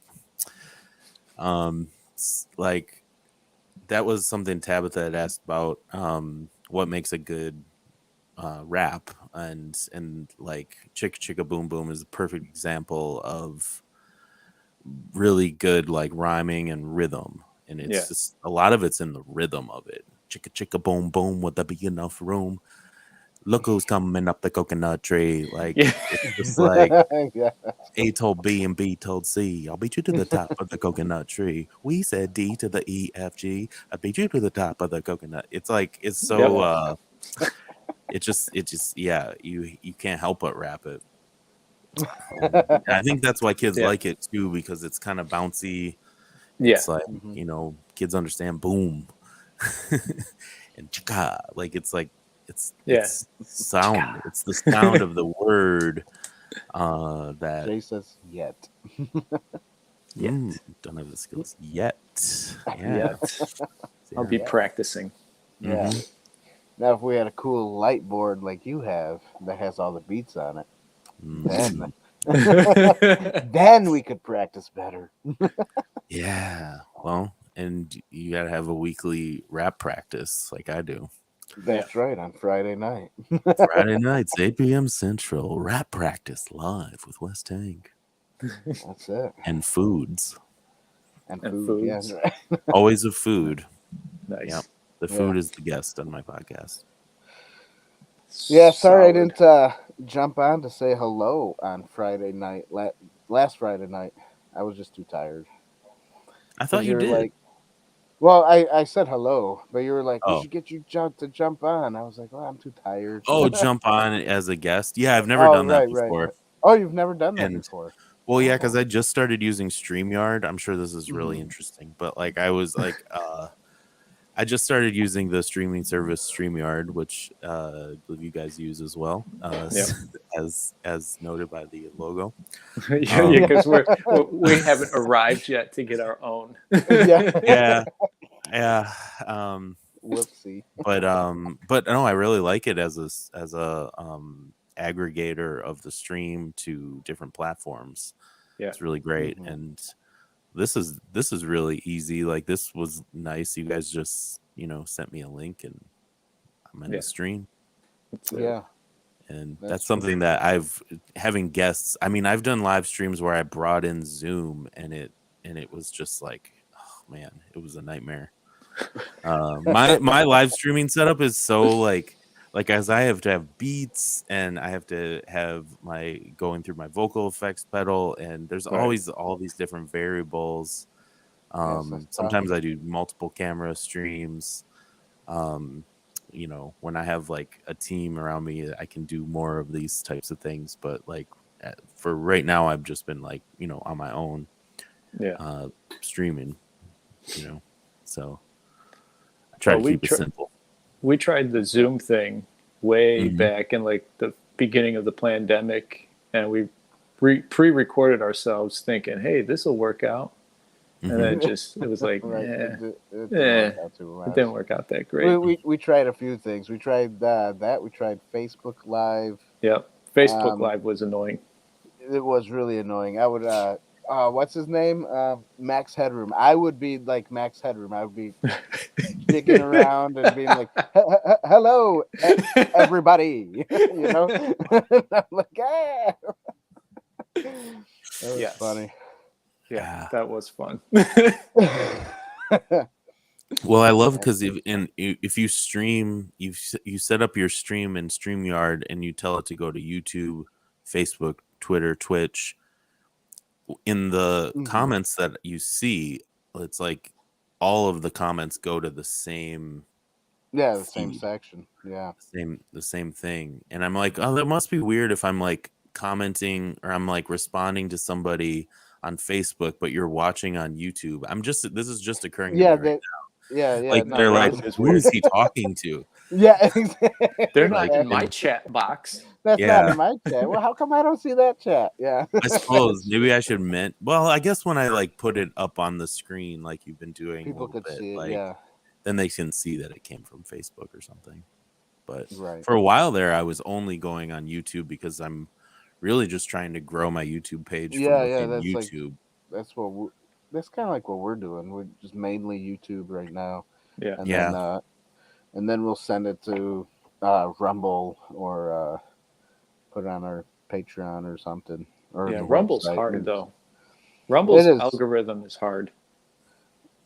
Speaker 5: Like that was something Tabitha had asked about. What makes a good rap, and like Chicka Chicka Boom Boom is a perfect example of really good like rhyming and rhythm, and it's just a lot of it's in the rhythm of it. Chicka Chicka Boom Boom, would there be enough room? Look who's coming up the coconut tree. Like it's just like A told B and B told C. I'll beat you to the top of the coconut tree. We said D to the E F G. I beat you to the top of the coconut. It's like it's so it just you can't help but rap it. I think that's why kids like it too, because it's kind of bouncy. It's like kids understand boom and chika. Like it's sound. It's the sound of the word that
Speaker 1: Jay says yet.
Speaker 5: Don't have the skills yet.
Speaker 6: I'll be practicing.
Speaker 1: Yeah. Now, if we had a cool light board like you have that has all the beats on it, then we could practice better.
Speaker 5: Yeah. Well, and you gotta have a weekly rap practice like I do.
Speaker 1: That's right, on Friday night.
Speaker 5: Friday nights, 8 p.m. Central, rap practice live with Wes Tank.
Speaker 1: That's it.
Speaker 5: And foods.
Speaker 1: And foods.
Speaker 5: Yeah. Always a food.
Speaker 6: Nice.
Speaker 5: Yep. The food is the guest on my podcast.
Speaker 1: Yeah, sorry I didn't jump on to say hello on Friday night. Last Friday night, I was just too tired.
Speaker 5: I thought you did.
Speaker 1: Like, well, I said hello, but you were like, we should get you to jump on. I was like, well, I'm too tired.
Speaker 5: Oh, jump on as a guest? Yeah, I've never done that before.
Speaker 1: Right. Oh, you've never done that before?
Speaker 5: Well, yeah, because I just started using StreamYard. I'm sure this is really interesting, but like I was like, I just started using the streaming service StreamYard, which I believe you guys use as well, as noted by the logo.
Speaker 6: Because we haven't arrived yet to get our own.
Speaker 5: Yeah.
Speaker 1: Whoopsie.
Speaker 5: But no, I really like it as a aggregator of the stream to different platforms. It's really great. And this is really easy. Like this was nice. You guys just sent me a link and I'm in the stream. And that's something that having guests. I mean, I've done live streams where I brought in Zoom and it was just like, oh man, it was a nightmare. My live streaming setup is so like as I have to have beats and I have to have my going through my vocal effects pedal, and there's always all these different variables. Sometimes I do multiple camera streams. When I have like a team around me, I can do more of these types of things. But like for right now, I've just been like, on my own, streaming, so I try to keep it simple.
Speaker 6: We tried the Zoom thing way back in like the beginning of the pandemic, and we pre-recorded ourselves thinking, hey, this will work out. And then it was like, it didn't work out that great.
Speaker 1: We tried a few things. We tried that. We tried Facebook Live.
Speaker 6: Yep. Facebook Live was annoying.
Speaker 1: It was really annoying. I would, what's his name? Max Headroom. I would be like Max Headroom. I would be digging around and being like, hello, everybody. I'm like, That was funny.
Speaker 6: Yeah, that was fun.
Speaker 5: Well, I love because if you stream, you set up your stream in StreamYard and you tell it to go to YouTube, Facebook, Twitter, Twitch. In the comments that you see, it's like all of the comments go to the same.
Speaker 1: Yeah, the same section. Yeah,
Speaker 5: the same thing. And I'm like, oh, that must be weird if I'm like commenting or I'm like responding to somebody on Facebook, but you're watching on YouTube. This is just occurring to me right now.
Speaker 1: Yeah.
Speaker 5: Like they're like, who is he talking to?
Speaker 1: Yeah,
Speaker 6: they're not in my chat box.
Speaker 1: That's not in my chat. Well, how come I don't see that chat? Yeah,
Speaker 5: I suppose maybe I should Well, I guess when I like put it up on the screen, like you've been doing,
Speaker 1: people could see it.
Speaker 5: Like, then they can see that it came from Facebook or something. But
Speaker 1: right.
Speaker 5: For a while there, I was only going on YouTube because I'm really just trying to grow my YouTube page.
Speaker 1: That's
Speaker 5: YouTube.
Speaker 1: Like, that's kind of like what we're doing. We're just mainly YouTube right now.
Speaker 6: Yeah.
Speaker 1: And then we'll send it to Rumble or put it on our Patreon or something. Or
Speaker 6: Yeah,
Speaker 1: the
Speaker 6: Rumble's
Speaker 1: website.
Speaker 6: hard though. Rumble's
Speaker 1: It is.
Speaker 6: algorithm is hard.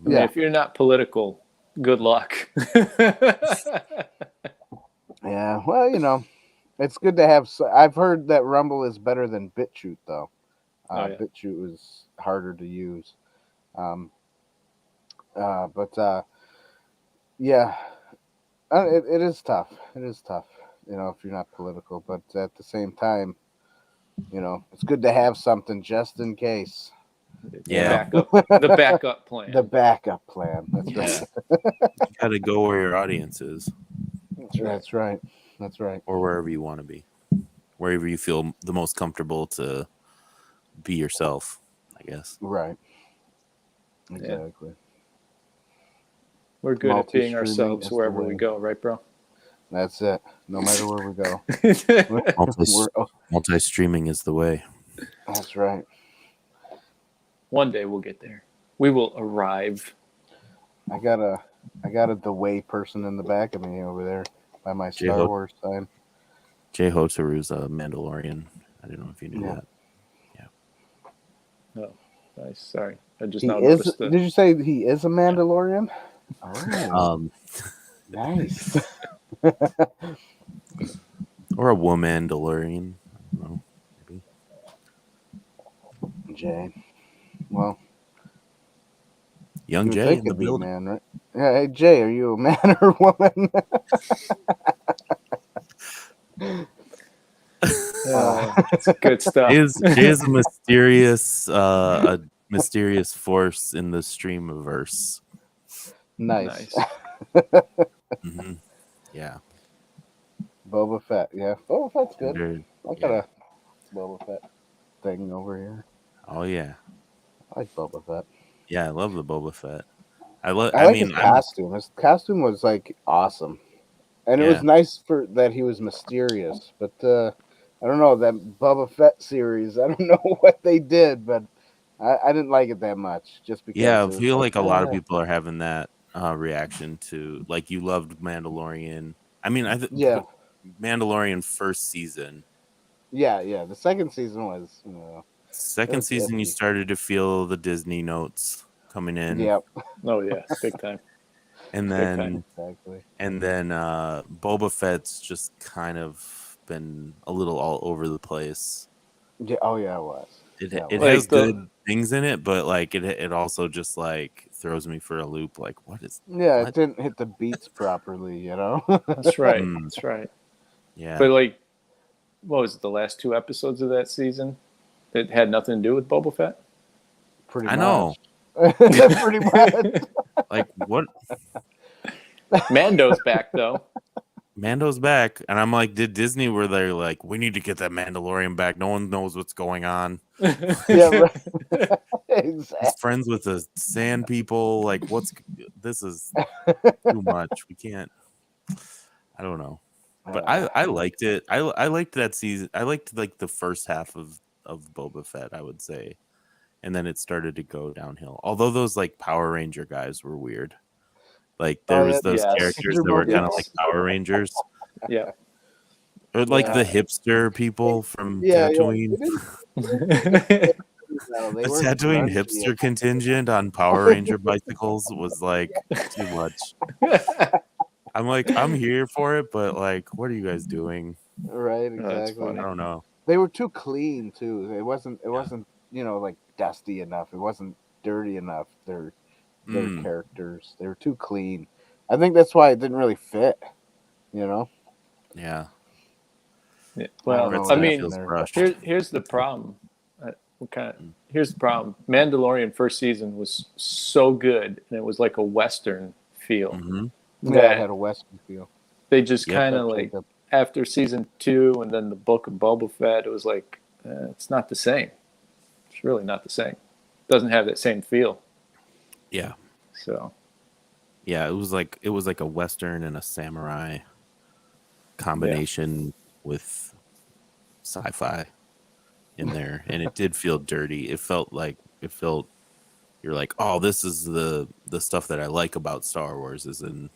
Speaker 6: I
Speaker 1: Yeah.
Speaker 6: mean, if you're not political, good luck.
Speaker 1: Yeah. Well, it's good to have. I've heard that Rumble is better than BitChute though. BitChute was harder to use. Yeah, it is tough. It is tough, if you're not political. But at the same time, it's good to have something just in case.
Speaker 5: Yeah.
Speaker 6: The backup plan.
Speaker 1: The backup plan. That's right.
Speaker 5: You got to go where your audience is.
Speaker 1: That's right. That's right.
Speaker 5: Or wherever you want to be. Wherever you feel the most comfortable to be yourself, I guess.
Speaker 1: Right. Exactly.
Speaker 6: Yeah. We're good at being ourselves wherever we go, right, bro?
Speaker 1: That's it. No matter where we go.
Speaker 5: Multi-streaming is the way.
Speaker 1: That's right.
Speaker 6: One day we'll get there. We will arrive.
Speaker 1: I got a the way person in the back of me over there by my Star Wars sign.
Speaker 5: Jay Hotaru's a Mandalorian. I didn't know if you knew that. Yeah.
Speaker 6: Oh, nice. Sorry. I just now noticed that.
Speaker 1: Did you say he is a Mandalorian? Oh. Nice.
Speaker 5: Or a Womandalorian. I don't know. Maybe.
Speaker 1: Jay. Well.
Speaker 5: Young Jay in the building.
Speaker 1: Man, right? Yeah, hey Jay, are you a man or a woman?
Speaker 6: It's good stuff.
Speaker 5: Jay is a mysterious force in the streamiverse.
Speaker 1: Nice.
Speaker 5: Mm-hmm. Yeah.
Speaker 1: Boba Fett. Yeah, Boba Fett's good. I got a Boba Fett thing over here.
Speaker 5: Oh yeah.
Speaker 1: I like Boba Fett.
Speaker 5: Yeah, I love the Boba Fett. I
Speaker 1: mean, his costume. His costume was like awesome, and it was nice that he was mysterious. But I don't know that Boba Fett series. I don't know what they did, but I didn't like it that much. Just because.
Speaker 5: Yeah, I feel like a lot of people are having that reaction to, like, you loved Mandalorian. I mean, Mandalorian first season.
Speaker 1: Yeah. The second season was.
Speaker 5: Second season, you started to feel the Disney notes coming in.
Speaker 1: Yep.
Speaker 6: Oh yeah, big time.
Speaker 5: And then Boba Fett's just kind of been a little all over the place.
Speaker 1: Yeah. Oh yeah, it was.
Speaker 5: It has good things in it, but like it also just like throws me for a loop. Like, what is?
Speaker 1: Yeah, it didn't hit the beats properly.
Speaker 6: That's right. That's right.
Speaker 5: Yeah.
Speaker 6: But like, what was it? The last 2 episodes of that season that had nothing to do with Boba Fett.
Speaker 1: Pretty much.
Speaker 5: I know.
Speaker 1: Pretty much.
Speaker 5: Like what?
Speaker 6: Mando's back though.
Speaker 5: Mando's back, and I'm like, did Disney were they like, we need to get that Mandalorian back? No one knows what's going on.
Speaker 1: Yeah, right. Exactly.
Speaker 5: He's friends with the sand people. Like, this is too much. We can't. I don't know, but I liked it. I liked that season. I liked like the first half of Boba Fett, I would say, and then it started to go downhill. Although those like Power Ranger guys were weird. Like there was those characters that were kind of like Power Rangers.
Speaker 6: Yeah.
Speaker 5: Or like the hipster people from Tatooine.
Speaker 1: The
Speaker 5: Tatooine hipster contingent on Power Ranger bicycles was like too much. I'm like, I'm here for it, but like, what are you guys doing?
Speaker 1: Right, exactly.
Speaker 5: I don't know.
Speaker 1: They were too clean too. It wasn't like dusty enough. It wasn't dirty enough. Their characters. They were too clean. I think that's why it didn't really fit.
Speaker 5: Yeah.
Speaker 6: Well, I mean, here's the problem. Here's the problem. Mandalorian first season was so good, and it was like a Western feel.
Speaker 5: Mm-hmm.
Speaker 1: Yeah, it had a Western feel.
Speaker 6: They just kind of like after season 2 and then the Book of Boba Fett, it was like it's not the same. It's really not the same. It doesn't have that same feel.
Speaker 5: Yeah.
Speaker 6: So.
Speaker 5: Yeah, it was like a Western and a samurai combination with sci-fi in there, and it did feel dirty. It felt you're like, oh, this is the stuff that I like about Star Wars is in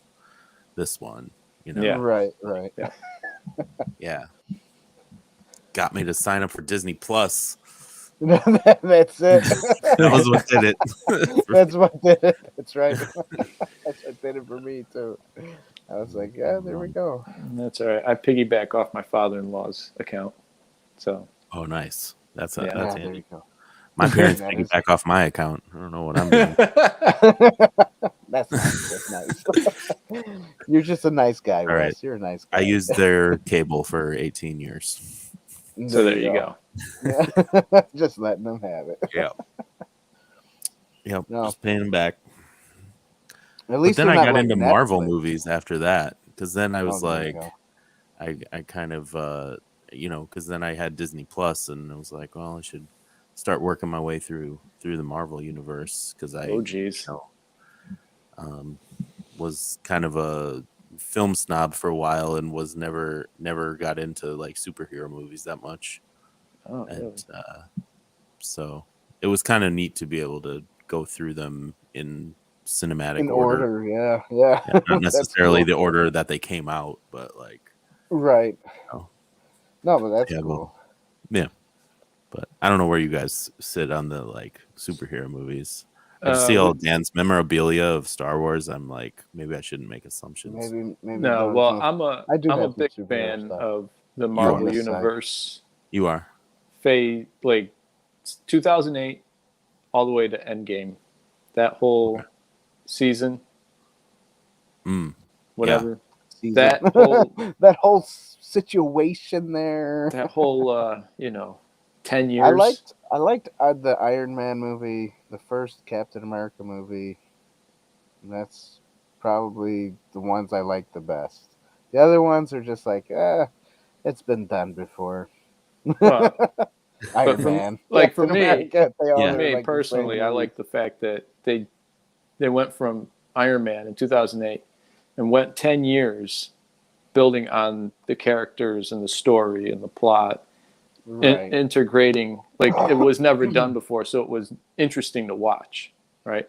Speaker 5: this one, you know?
Speaker 6: Yeah.
Speaker 1: Right.
Speaker 6: Yeah.
Speaker 5: Yeah. Got me to sign up for Disney Plus.
Speaker 1: That's it.
Speaker 5: That was what did it.
Speaker 1: That's what did it. That's right. That's what did it for me too. I was like, yeah, there we go.
Speaker 6: That's all right. I piggyback off my father-in-law's account. So.
Speaker 5: Oh, nice. That's
Speaker 6: Yeah.
Speaker 5: that's
Speaker 1: There
Speaker 5: handy.
Speaker 1: you go.
Speaker 5: My parents
Speaker 1: That
Speaker 5: piggyback
Speaker 1: is-
Speaker 5: back off my account. I don't know what I'm doing.
Speaker 1: That's nice. That's nice. You're just a nice guy,
Speaker 5: All
Speaker 1: Wes.
Speaker 5: right.
Speaker 1: You're a nice guy.
Speaker 5: I used their cable for 18 years.
Speaker 6: So there you go.
Speaker 1: Yeah. Just letting them have it.
Speaker 5: Yep. Yep.
Speaker 1: No.
Speaker 5: Just paying them back.
Speaker 1: At
Speaker 5: But
Speaker 1: least
Speaker 5: then
Speaker 1: they're
Speaker 5: I
Speaker 1: not
Speaker 5: got
Speaker 1: like
Speaker 5: into Marvel
Speaker 1: Netflix.
Speaker 5: movies after that, because then I was
Speaker 1: there you
Speaker 5: like,
Speaker 1: go.
Speaker 5: I kind of, because then I had Disney Plus, and I was like, well, I should start working my way through the Marvel universe, because I,
Speaker 6: Oh, geez.
Speaker 5: was kind of a film snob for a while, and was never got into like superhero movies that much.
Speaker 6: Oh, really?
Speaker 5: And so it was kind of neat to be able to go through them in cinematic
Speaker 1: In
Speaker 5: order.
Speaker 1: yeah.
Speaker 5: Yeah, not
Speaker 1: That's
Speaker 5: necessarily
Speaker 1: cool.
Speaker 5: the order that they came out, but like,
Speaker 1: Right.
Speaker 5: Oh.
Speaker 1: No, but that's
Speaker 5: Yeah,
Speaker 1: cool.
Speaker 5: well, yeah. But I don't know where you guys sit on the like superhero movies. I just see all Dan's memorabilia of Star Wars. I'm like, maybe I shouldn't make assumptions.
Speaker 1: Maybe.
Speaker 6: No,
Speaker 1: those
Speaker 6: well,
Speaker 1: ones-
Speaker 6: I'm a
Speaker 1: have some
Speaker 6: big
Speaker 1: superhero
Speaker 6: fan
Speaker 1: stuff.
Speaker 6: of the
Speaker 5: are.
Speaker 6: Marvel
Speaker 1: Yes,
Speaker 6: Universe.
Speaker 5: You are.
Speaker 6: Like 2008 all the way to Endgame. That whole season, whatever.
Speaker 1: Season.
Speaker 6: That whole
Speaker 1: situation there.
Speaker 6: that whole 10 years.
Speaker 1: I liked the Iron Man movie, the first Captain America movie. And that's probably the ones I like the best. The other ones are just like, it's been done before.
Speaker 6: Well,
Speaker 1: Iron
Speaker 6: for-
Speaker 1: Man,
Speaker 6: like, for
Speaker 1: Captain
Speaker 6: me-
Speaker 1: America, they all
Speaker 5: Yeah.
Speaker 1: are
Speaker 6: me
Speaker 1: like the same
Speaker 6: personally, I
Speaker 1: movies.
Speaker 6: like the fact that they went from Iron Man in 2008 and went 10 years building on the characters and the story and the plot,
Speaker 1: Right.
Speaker 6: integrating like it was never done before, so it was interesting to watch, right?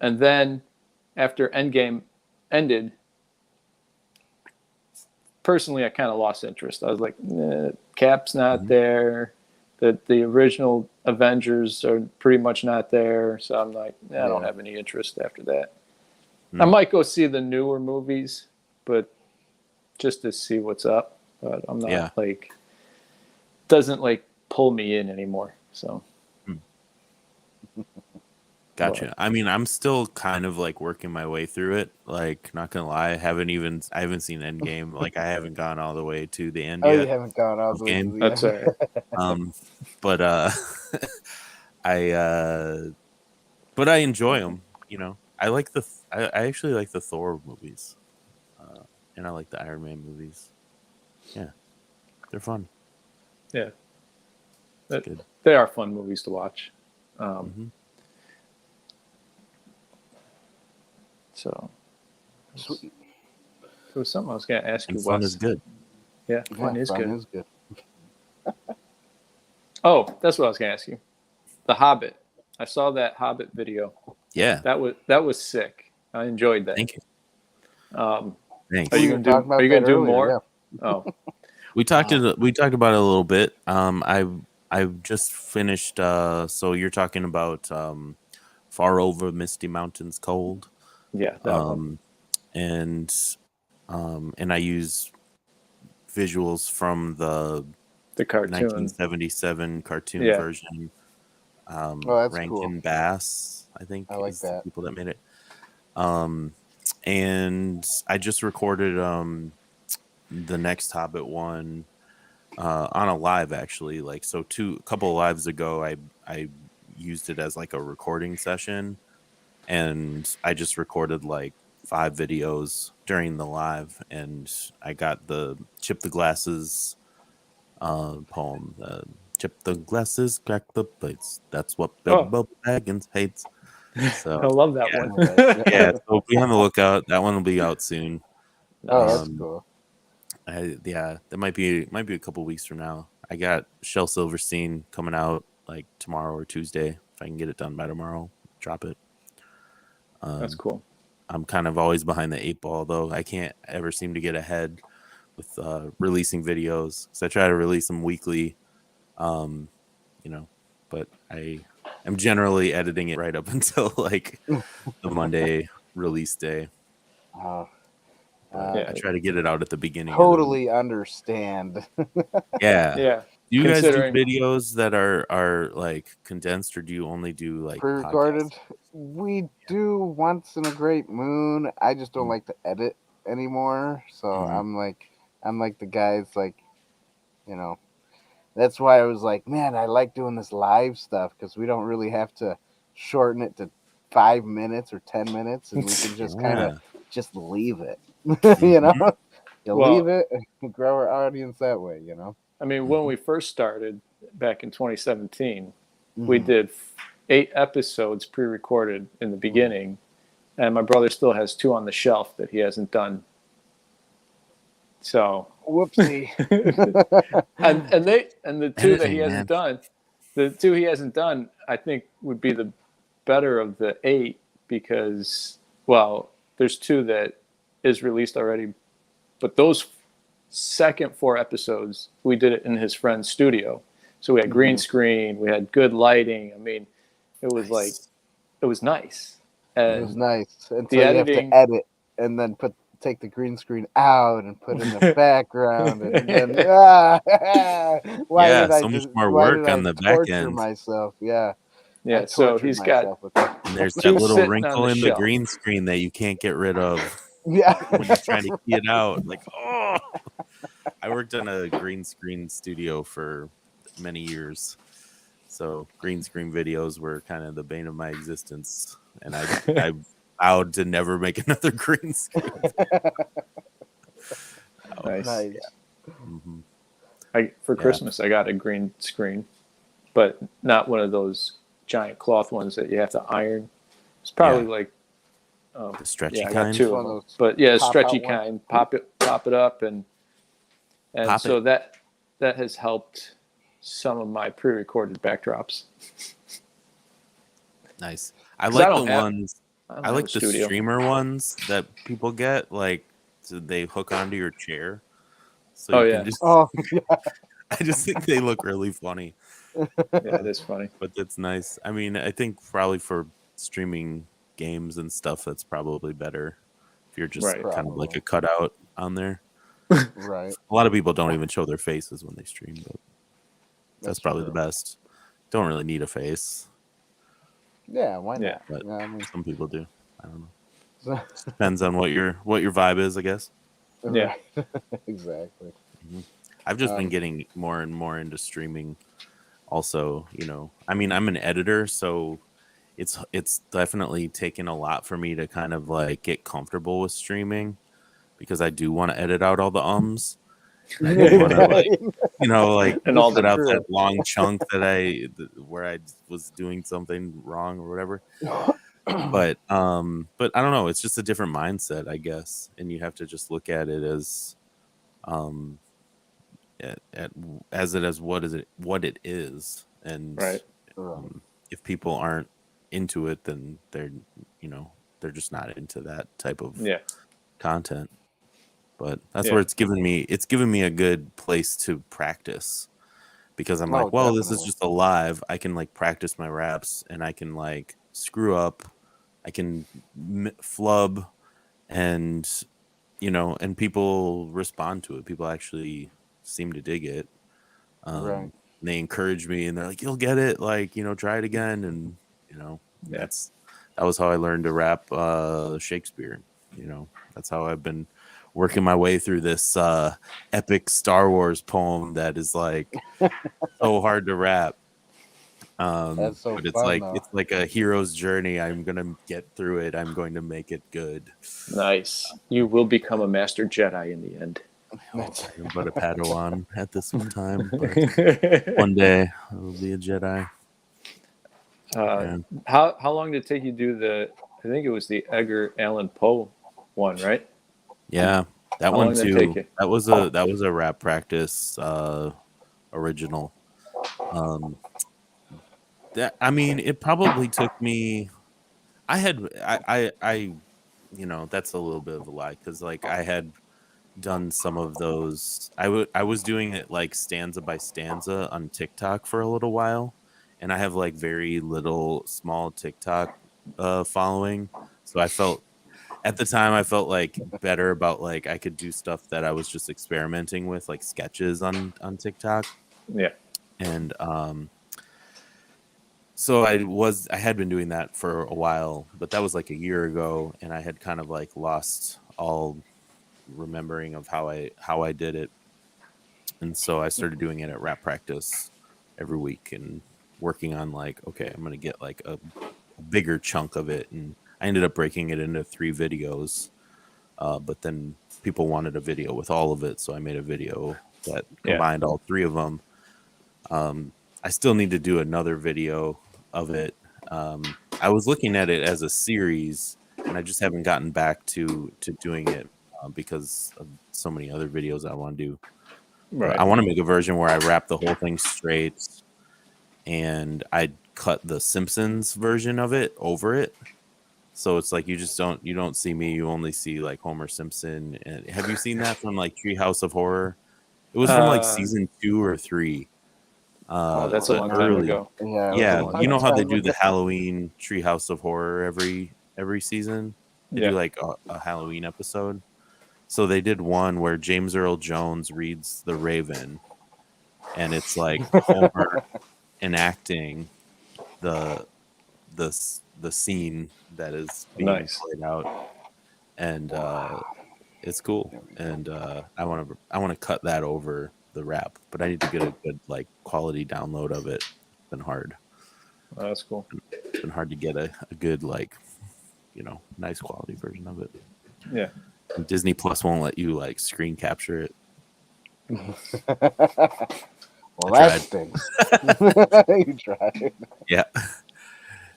Speaker 6: And then after Endgame ended, personally, I kind of lost interest. I was like, Cap's not there. The original Avengers are pretty much not there. So I'm like, I don't have any interest after that. I might go see the newer movies, but just to see what's up. But I'm not doesn't like pull me in anymore. So.
Speaker 5: Gotcha. I mean, I'm still kind of like working my way through it. Like, not gonna lie, I haven't seen Endgame. Like, I haven't gone all the way to the end
Speaker 1: Oh,
Speaker 5: yet.
Speaker 1: you haven't gone all the way to the
Speaker 6: That's
Speaker 1: end.
Speaker 6: all right.
Speaker 5: But I enjoy them. You know, I actually like the Thor movies, and I like the Iron Man movies. Yeah, they're fun.
Speaker 6: Yeah,
Speaker 5: Good.
Speaker 6: they are fun movies to watch. So,
Speaker 1: Sweet.
Speaker 6: there was something I was going to ask you.
Speaker 5: And fun
Speaker 6: Wes.
Speaker 5: is good.
Speaker 6: Yeah, fun is good.
Speaker 1: Is good.
Speaker 6: Oh, that's what I was going to ask you. The Hobbit. I saw that Hobbit video.
Speaker 5: Yeah.
Speaker 6: That was sick. I enjoyed that.
Speaker 5: Thank you. Thanks.
Speaker 6: Are you going to do more?
Speaker 1: Yeah.
Speaker 6: Oh,
Speaker 5: We talked about it a little bit. I just finished. So you're talking about Far Over Misty Mountains Cold.
Speaker 6: yeah. That one.
Speaker 5: And I use visuals from the
Speaker 6: The cartoon.
Speaker 5: 1977 cartoon
Speaker 6: Yeah.
Speaker 5: version.
Speaker 1: that's
Speaker 5: Rankin
Speaker 1: cool.
Speaker 5: Bass, I think,
Speaker 1: I like
Speaker 5: is the
Speaker 1: that.
Speaker 5: people that made it. And I just recorded the next Hobbit one on a live, actually. Like, so a couple of lives ago, I used it as like a recording session, and I just recorded like 5 videos during the live, and I got the Chip the Glasses poem. Chip the glasses, crack the plates. That's what Bilbo Baggins hates. So
Speaker 6: I love that one.
Speaker 5: yeah, so be on the lookout. That one will be out soon.
Speaker 1: Oh, that's cool.
Speaker 5: That might be a couple weeks from now. I got Shel Silverstein coming out like tomorrow or Tuesday. If I can get it done by tomorrow, drop it.
Speaker 6: That's cool.
Speaker 5: I'm kind of always behind the 8 ball, though. I can't ever seem to get ahead with releasing videos. So I try to release them weekly, you know, but I am generally editing it right up until like the Monday release day. I try to get it out at the beginning.
Speaker 1: Totally understand.
Speaker 6: Yeah.
Speaker 5: Do you guys do videos that are like condensed, or do you only do like
Speaker 1: pre-recorded?
Speaker 5: podcasts?
Speaker 1: We do once in a great moon. I just don't like to edit anymore. So I'm like the guys, like, you know, that's why I was like, man, I like doing this live stuff because we don't really have to shorten it to 5 minutes or 10 minutes, and we can just kind of just leave it. You know, leave it and grow our audience that way. You know.
Speaker 6: I mean, when we first started back in 2017, we did 8 episodes pre-recorded in the beginning, and my brother still has 2 on the shelf that he hasn't done. So
Speaker 1: whoopsie.
Speaker 6: and the 2 that he hasn't done, the 2 he hasn't done, I think would be the better of the 8 because, well, there's 2 that is released already, but those second 4 episodes we did it in his friend's studio, so we had green screen, we had good lighting. I mean, it was like, it was nice. And
Speaker 1: it was nice until
Speaker 6: the
Speaker 1: you
Speaker 6: editing,
Speaker 1: have to edit and then take the green screen out and put in the background, and then why did I
Speaker 5: so much more work on the back end.
Speaker 1: Myself,
Speaker 6: so he's got.
Speaker 5: And there's that little wrinkle in the green screen that you can't get rid of. When you're trying to key it out, like, oh. I worked in a green screen studio for many years, so green screen videos were kind of the bane of my existence, and I vowed to never make another green screen.
Speaker 6: Nice. For Christmas, I got a green screen, but not one of those giant cloth ones that you have to iron. It's probably like
Speaker 5: the stretchy kind.
Speaker 6: I got 2 of them, but stretchy kind. Pop it up, and so that has helped some of my pre-recorded backdrops.
Speaker 5: Nice. I like the streamer ones that people get, like, so they hook onto your chair. So I just think they look really funny.
Speaker 6: Yeah, it is funny.
Speaker 5: But that's nice. I mean, I think probably for streaming games and stuff, that's probably better if you're just kind of like a cutout on there.
Speaker 1: Right.
Speaker 5: A lot of people don't even show their faces when they stream, but that's probably the best. Don't really need a face.
Speaker 1: Yeah, why not?
Speaker 6: Yeah.
Speaker 5: But some people do. I don't know. Depends on what your vibe is, I guess.
Speaker 6: Yeah.
Speaker 1: Exactly.
Speaker 5: I've just been getting more and more into streaming. Also, you know, I mean, I'm an editor, so it's definitely taken a lot for me to kind of like get comfortable with streaming, because I do want to edit out all the ums. I do want to, like, you know, like,
Speaker 6: and all
Speaker 5: cut out that long chunk where I was doing something wrong or whatever. But I don't know. It's just a different mindset, I guess, and you have to just look at it as what it is, and if people aren't into it, then they're just not into that type of content. But that's where it's given me a good place to practice, because I'm like, well, this is just a live. I can like practice my raps, and I can like screw up, I can flub, and and people respond to it. People actually seem to dig it. They encourage me, and they're like, you'll get it, like, try it again. And that was how I learned to rap Shakespeare. That's how I've been working my way through this epic Star Wars poem that is like so hard to rap.
Speaker 1: That's so
Speaker 5: but it's
Speaker 1: fun,
Speaker 5: like
Speaker 1: though.
Speaker 5: It's like a hero's journey. I'm gonna get through it. I'm going to make it good.
Speaker 6: Nice. You will become a master Jedi in the end.
Speaker 5: I'm but a Padawan at this time. But one day I will be a Jedi.
Speaker 6: How long did it take you to do I think it was the Edgar Allan Poe one, right?
Speaker 5: Yeah, that one too. That was a rap practice original. It probably took me I that's a little bit of a lie because like I had done some of those. I was doing it like stanza by stanza on TikTok for a little while, and I have like very little small TikTok following, so I felt at the time I felt like better about like I could do stuff that I was just experimenting with, like sketches on TikTok.
Speaker 6: Yeah.
Speaker 5: And so I had been doing that for a while, but that was like a year ago, and I had kind of like lost all remembering of how I did it. And so I started doing it at rap practice every week and working on like, okay, I'm gonna get like a bigger chunk of it, and I ended up breaking it into 3 videos. But then people wanted a video with all of it, so I made a video that combined all 3 of them. I still need to do another video of it. I was looking at it as a series, and I just haven't gotten back to doing it because of so many other videos I want to do.
Speaker 6: Right.
Speaker 5: I want to make a version where I wrap the whole thing straight, and I cut the Simpsons version of it over it. So it's like you don't see me, you only see like Homer Simpson. And have you seen that from like Treehouse of Horror? It was from like season 2 or 3.
Speaker 6: That's a long time ago.
Speaker 5: Yeah, you know how they do the Halloween Treehouse of Horror every season? They do like a Halloween episode. So they did one where James Earl Jones reads The Raven, and it's like Homer enacting the scene that is being played out, and it's cool. And I want to cut that over the rap, but I need to get a good like quality download of it. It's been hard.
Speaker 6: Oh, that's cool.
Speaker 5: It's been hard to get a good like nice quality version of it.
Speaker 6: Yeah.
Speaker 5: And Disney Plus won't let you like screen capture it.
Speaker 1: Well, that stinks. You tried.
Speaker 5: Yeah.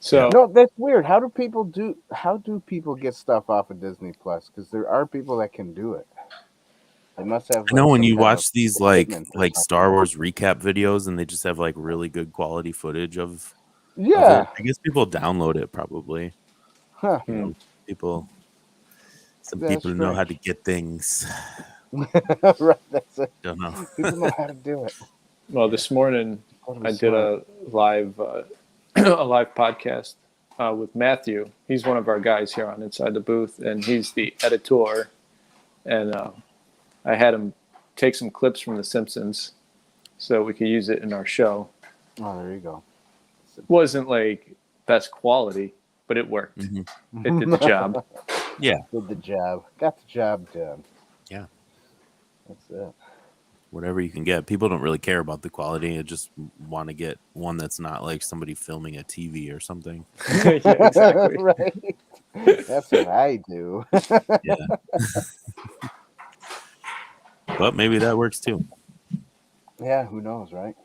Speaker 6: So
Speaker 1: no, that's weird. How do people get stuff off of Disney Plus? Because there are people that can do it. They must have.
Speaker 5: I know when you watch these like Star Wars recap videos, and they just have like really good quality footage of.
Speaker 1: Yeah.
Speaker 5: Of it. I guess people download it probably.
Speaker 1: Huh.
Speaker 5: Some people know how to get things.
Speaker 1: Right. That's it.
Speaker 5: Don't know.
Speaker 1: People know how to do it.
Speaker 6: Well, this morning I did a live podcast with Matthew. He's one of our guys here on Inside the Booth, and he's the editor. And I had him take some clips from The Simpsons so we could use it in our show.
Speaker 1: Oh, there you go.
Speaker 6: It wasn't like best quality, but it worked. Mm-hmm. It did the job.
Speaker 5: Yeah.
Speaker 1: Did the job. Got the job done.
Speaker 5: Yeah.
Speaker 1: That's it.
Speaker 5: Whatever you can get. People don't really care about the quality. They just want to get one that's not like somebody filming a TV or something.
Speaker 6: Yeah, exactly.
Speaker 1: Right. That's what I do.
Speaker 5: Yeah. But maybe that works too.
Speaker 1: Yeah, who knows, right?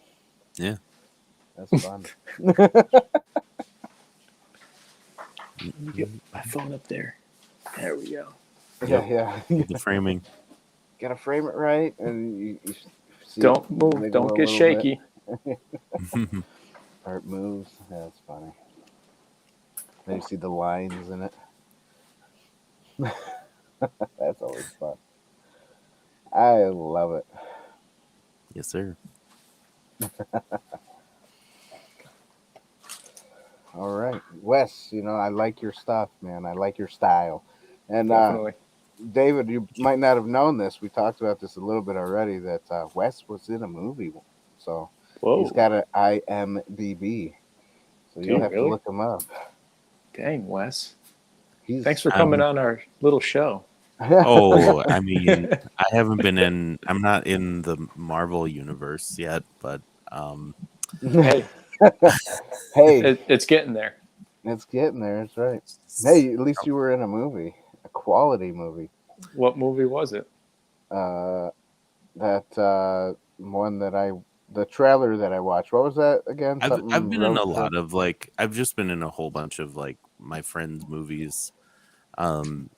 Speaker 5: Yeah.
Speaker 1: That's fun.
Speaker 6: Get my phone up there. There we go.
Speaker 1: Yeah.
Speaker 5: The framing.
Speaker 1: Gotta frame it right, and you see
Speaker 6: don't move. Don't get shaky.
Speaker 1: Art moves. Yeah, that's funny. Then you see the lines in it. That's always fun. I love it.
Speaker 5: Yes, sir.
Speaker 1: All right, Wes. I like your stuff, man. I like your style, and
Speaker 6: Definitely.
Speaker 1: David, you might not have known this. We talked about this a little bit already. That Wes was in a movie, so he's got an IMDb. So you'll have to look him up.
Speaker 6: Dang, Wes! Thanks for coming on our little show.
Speaker 5: Oh, I mean, I haven't been in. I'm not in the Marvel universe yet, but
Speaker 6: hey, it's getting there.
Speaker 1: It's getting there. That's right. Hey, at least you were in a movie. Quality movie.
Speaker 6: What movie was it?
Speaker 1: That one that the trailer that I watched. What was that again?
Speaker 5: I've been in a lot of like I've just been in a whole bunch of like my friends' movies, and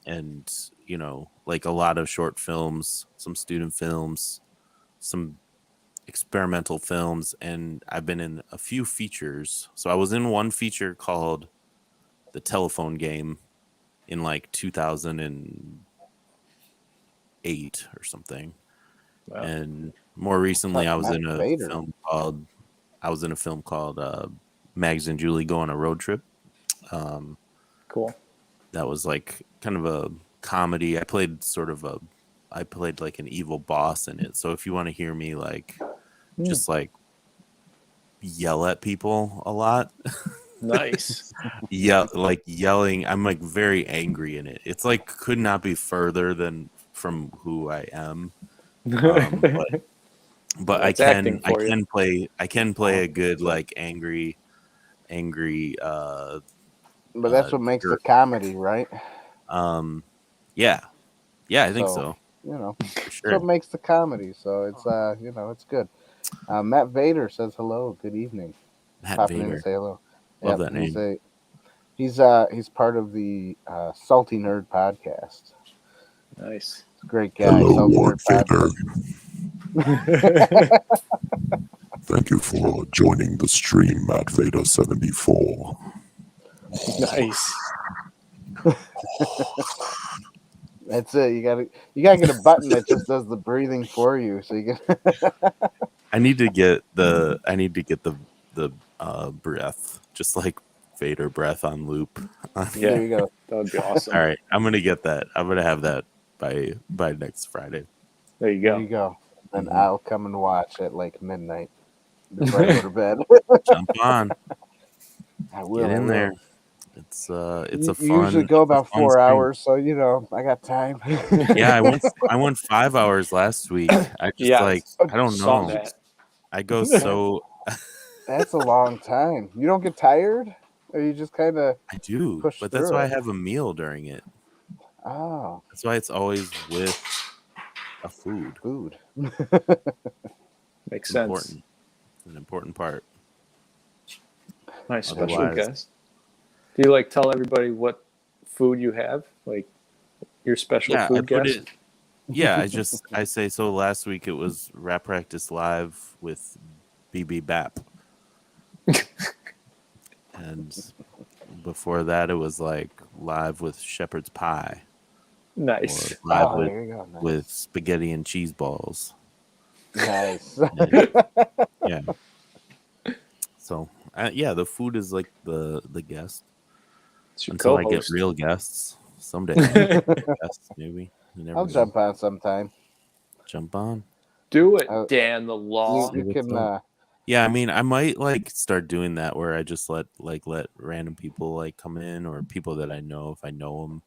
Speaker 5: like a lot of short films, some student films, some experimental films, and I've been in a few features. So I was in one feature called telephone game in like 2008 or something.
Speaker 6: Wow.
Speaker 5: And more recently, I was in a
Speaker 1: Vader.
Speaker 5: film called Mags and Julie Go on a Road Trip.
Speaker 6: Cool.
Speaker 5: That was like kind of a comedy. I played like an evil boss in it. So if you want to hear me like just like yell at people a lot,
Speaker 6: Nice.
Speaker 5: like yelling, I'm like very angry in it. It's like could not be further than from who I am. But I can play a good like angry
Speaker 1: But that's what makes the comedy, right?
Speaker 5: Yeah, I think so.
Speaker 1: You know,
Speaker 5: for
Speaker 1: that's
Speaker 5: sure.
Speaker 1: what makes the comedy. So it's it's good. Matt Vader says hello. Good evening.
Speaker 5: Matt
Speaker 1: Popping in
Speaker 5: Vader.
Speaker 1: to say hello.
Speaker 5: Love that name.
Speaker 1: He's part of the Salty Nerd podcast.
Speaker 6: Nice.
Speaker 1: He's a great guy.
Speaker 4: Hello,
Speaker 1: Salty Nerd
Speaker 4: Vader. Thank you for joining the stream, Matt Vader 74.
Speaker 6: Nice.
Speaker 1: That's it. You gotta get a button that just does the breathing for you, so you can.
Speaker 5: I need to get the breath, just like Vader breath on loop.
Speaker 6: Yeah,
Speaker 1: There you go.
Speaker 6: That would be awesome.
Speaker 5: All right, I'm gonna get that. I'm gonna have that by next Friday.
Speaker 6: There you
Speaker 1: There
Speaker 6: go.
Speaker 1: you go. Then I'll come and watch at like midnight before I go to bed.
Speaker 5: Jump on.
Speaker 1: I will.
Speaker 5: Get in there. It's a
Speaker 1: You
Speaker 5: fun.
Speaker 1: usually go about 4
Speaker 5: stream.
Speaker 1: hours, so I got time.
Speaker 5: Yeah, I went 5 hours last week. I just I don't
Speaker 6: Saw
Speaker 5: know.
Speaker 6: that.
Speaker 5: I go so.
Speaker 1: That's a long time. You don't get tired, or you just kind of.
Speaker 5: I do,
Speaker 1: push
Speaker 5: but that's
Speaker 1: through
Speaker 5: why I
Speaker 1: it.
Speaker 5: have a meal during it.
Speaker 1: Oh,
Speaker 5: That's why it's always with a food.
Speaker 1: food.
Speaker 6: Makes
Speaker 5: Important.
Speaker 6: sense.
Speaker 5: An important part.
Speaker 6: Nice special
Speaker 5: Otherwise-
Speaker 6: guest. Do you like tell everybody what food you have? Like your special
Speaker 5: Yeah, I
Speaker 6: food
Speaker 5: put
Speaker 6: guest?
Speaker 5: it. Yeah, I say so. Last week it was Rap Practice Live with BB Bap, and before that it was like live with Shepherd's Pie,
Speaker 6: Nice.
Speaker 5: or live
Speaker 1: Oh, there you go. Nice.
Speaker 5: with spaghetti and cheese balls.
Speaker 1: Nice.
Speaker 5: Yeah. So yeah, the food is like the guest
Speaker 6: It's your
Speaker 5: until I get
Speaker 6: co-host.
Speaker 5: real guests someday. Guests, maybe. You never
Speaker 1: I'll
Speaker 5: know.
Speaker 1: jump on sometime.
Speaker 5: Jump on.
Speaker 6: Do it,
Speaker 1: Uh,
Speaker 6: Dan the Law.
Speaker 1: You
Speaker 5: what's
Speaker 1: can.
Speaker 5: up. Yeah, I mean, I might like start doing that where I just let random people like come in, or people that I know if I know them,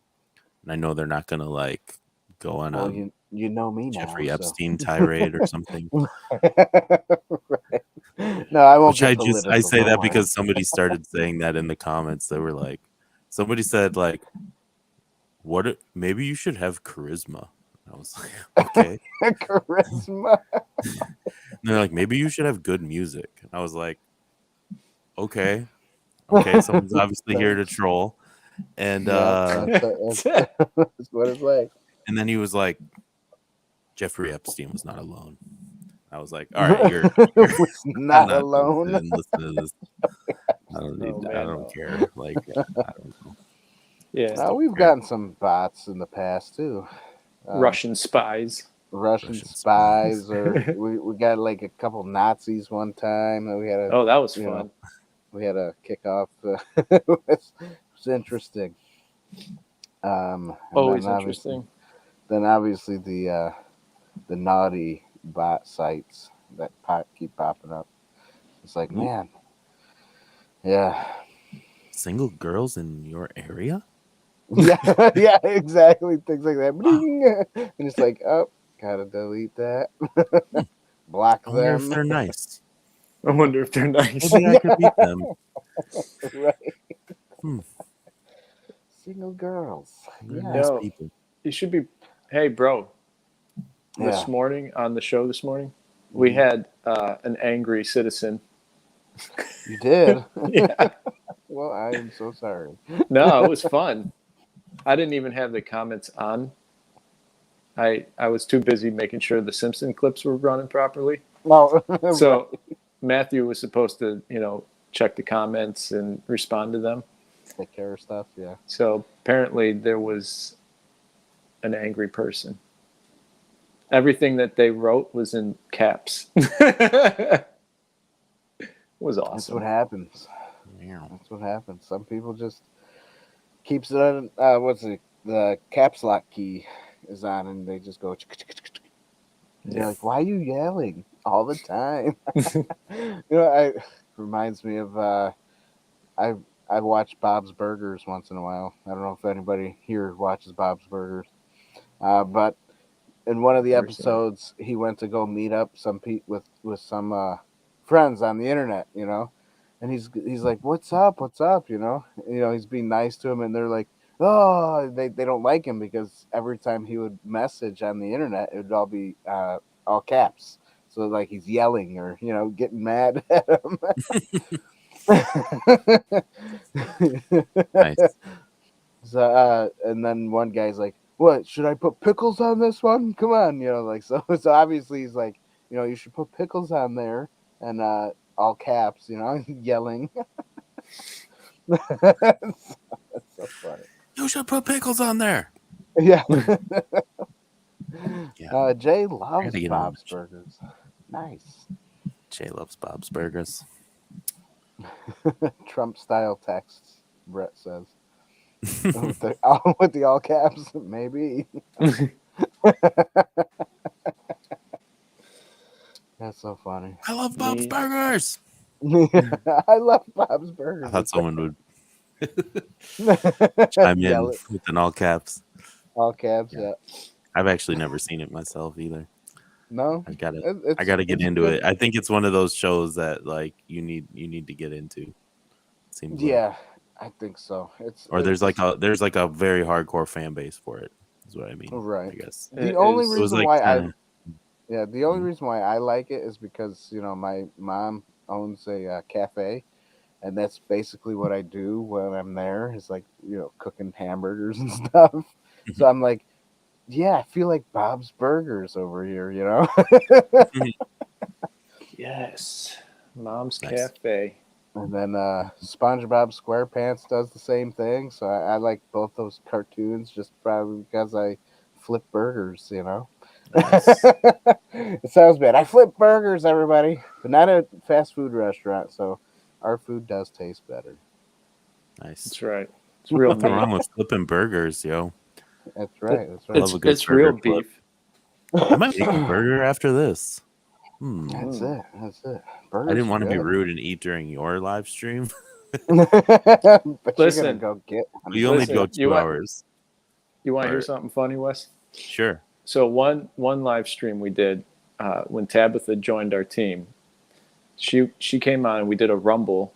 Speaker 5: and I know they're not gonna like go on
Speaker 1: Well,
Speaker 5: a
Speaker 1: you know me now.
Speaker 5: Jeffrey
Speaker 1: so.
Speaker 5: Epstein tirade or something.
Speaker 1: Right. No, I won't.
Speaker 5: Which I
Speaker 1: political,
Speaker 5: say
Speaker 1: don't
Speaker 5: that
Speaker 1: worry.
Speaker 5: because somebody started saying that in the comments. They were like, somebody said like, maybe you should have charisma. I was like, okay.
Speaker 1: Charisma.
Speaker 5: And they're like, maybe you should have good music. And I was like, okay, someone's obviously here to troll. And
Speaker 1: That's what it's like.
Speaker 5: and then he was like, Jeffrey Epstein was not alone. I was like, all right, you're
Speaker 1: not alone.
Speaker 5: Listen to this. I don't need.
Speaker 6: Oh,
Speaker 5: I
Speaker 6: man,
Speaker 5: don't
Speaker 6: no.
Speaker 5: care. Like, I don't know.
Speaker 6: Yeah.
Speaker 1: We've gotten some bots in the past too.
Speaker 6: Russian spies.
Speaker 1: Russian
Speaker 5: Russian
Speaker 1: spies, or we got like a couple Nazis one time that we had.
Speaker 6: Oh, that was
Speaker 1: you
Speaker 6: fun.
Speaker 1: know, we had a kickoff. It was interesting. And
Speaker 6: Always
Speaker 1: then
Speaker 6: interesting.
Speaker 1: Then obviously the naughty bot sites that keep popping up. It's like, man, yeah,
Speaker 5: Single girls in your area?
Speaker 1: yeah, yeah, exactly. Things like that. Bling! And it's like, oh, gotta delete that. Block
Speaker 5: I wonder if
Speaker 1: them.
Speaker 5: they're nice.
Speaker 6: I wonder if they're nice.
Speaker 5: Maybe I could meet them.
Speaker 1: Right. Single girls.
Speaker 5: They're
Speaker 1: Yeah.
Speaker 5: nice
Speaker 6: Yo.
Speaker 5: people.
Speaker 6: You should be. Hey, bro. This
Speaker 1: Yeah.
Speaker 6: morning on the show this morning, we had an angry citizen.
Speaker 1: You did.
Speaker 6: Yeah.
Speaker 1: Well, I am so sorry.
Speaker 6: No, it was fun. I didn't even have the comments on. I was too busy making sure the Simpson clips were running properly.
Speaker 1: No.
Speaker 6: So Matthew was supposed to, check the comments and respond to them.
Speaker 1: take care of stuff. Yeah.
Speaker 6: So apparently there was an angry person. Everything that they wrote was in caps. It was awesome.
Speaker 1: That's what happens.
Speaker 5: Yeah.
Speaker 1: That's what happens. Some people just keeps it on. What's it? The caps lock key is on, and they just go. You're like, why are you yelling all the time? It reminds me of I watch Bob's Burgers once in a while. I don't know if anybody here watches Bob's Burgers, but in one of the episodes, he went to go meet up with some friends on the internet, and he's like, "What's up? What's up?" He's being nice to him, and they're like, "Oh, they don't like him because every time he would message on the internet, it would all be all caps." So like he's yelling or getting mad at him.
Speaker 5: Nice.
Speaker 1: So and then one guy's like, "What, should I put pickles on this one? Come on," so obviously he's like, you should put pickles on there and all caps, yelling. That's so funny.
Speaker 5: You should put pickles on there.
Speaker 1: Yeah.
Speaker 5: Yeah.
Speaker 1: Jay loves
Speaker 5: get
Speaker 1: Bob's Burgers. Nice.
Speaker 5: Jay loves Bob's Burgers.
Speaker 1: Trump style texts, Brett says. with the all caps, maybe. That's so funny.
Speaker 5: I love Bob's Burgers.
Speaker 1: I love Bob's Burgers.
Speaker 5: I thought someone would chime in with an all caps.
Speaker 1: All caps, yeah.
Speaker 5: I've actually never seen it myself either.
Speaker 1: No,
Speaker 5: I gotta get into it. I think it's one of those shows that like you need to get into. Seems
Speaker 1: yeah, I think so.
Speaker 5: There's like a very hardcore fan base for it. Is what I mean.
Speaker 1: Right.
Speaker 5: I guess
Speaker 1: the only reason why the only
Speaker 5: Mhm.
Speaker 1: reason why I like it is because my mom owns a cafe, and that's basically what I do when I'm there. Is like cooking hamburgers and stuff. So I'm like, yeah, I feel like Bob's Burgers over here,
Speaker 6: Yes, Mom's
Speaker 5: Nice.
Speaker 6: Cafe.
Speaker 1: And then SpongeBob SquarePants does the same thing. So I like both those cartoons just probably because I flip burgers,
Speaker 5: Nice.
Speaker 1: It sounds bad. I flip burgers, everybody, but not at a fast food restaurant. So our food does taste better.
Speaker 5: Nice.
Speaker 6: That's right. It's real
Speaker 5: Nothing
Speaker 6: meat.
Speaker 5: wrong with flipping burgers, yo.
Speaker 1: That's right. That's right.
Speaker 5: Love a good
Speaker 6: It's real
Speaker 5: burger flip.
Speaker 6: beef.
Speaker 5: I might make a burger after this.
Speaker 1: That's it. That's it. Burgers
Speaker 5: I didn't want to be
Speaker 1: good.
Speaker 5: rude and eat during your live stream.
Speaker 1: But
Speaker 6: Listen,
Speaker 1: you're gonna go get one.
Speaker 5: You only
Speaker 6: Listen,
Speaker 5: go 2 hours.
Speaker 6: You want to hear
Speaker 5: Or-
Speaker 6: something funny, Wes?
Speaker 5: Sure.
Speaker 6: So one live stream we did when Tabitha joined our team, she came on and we did a rumble,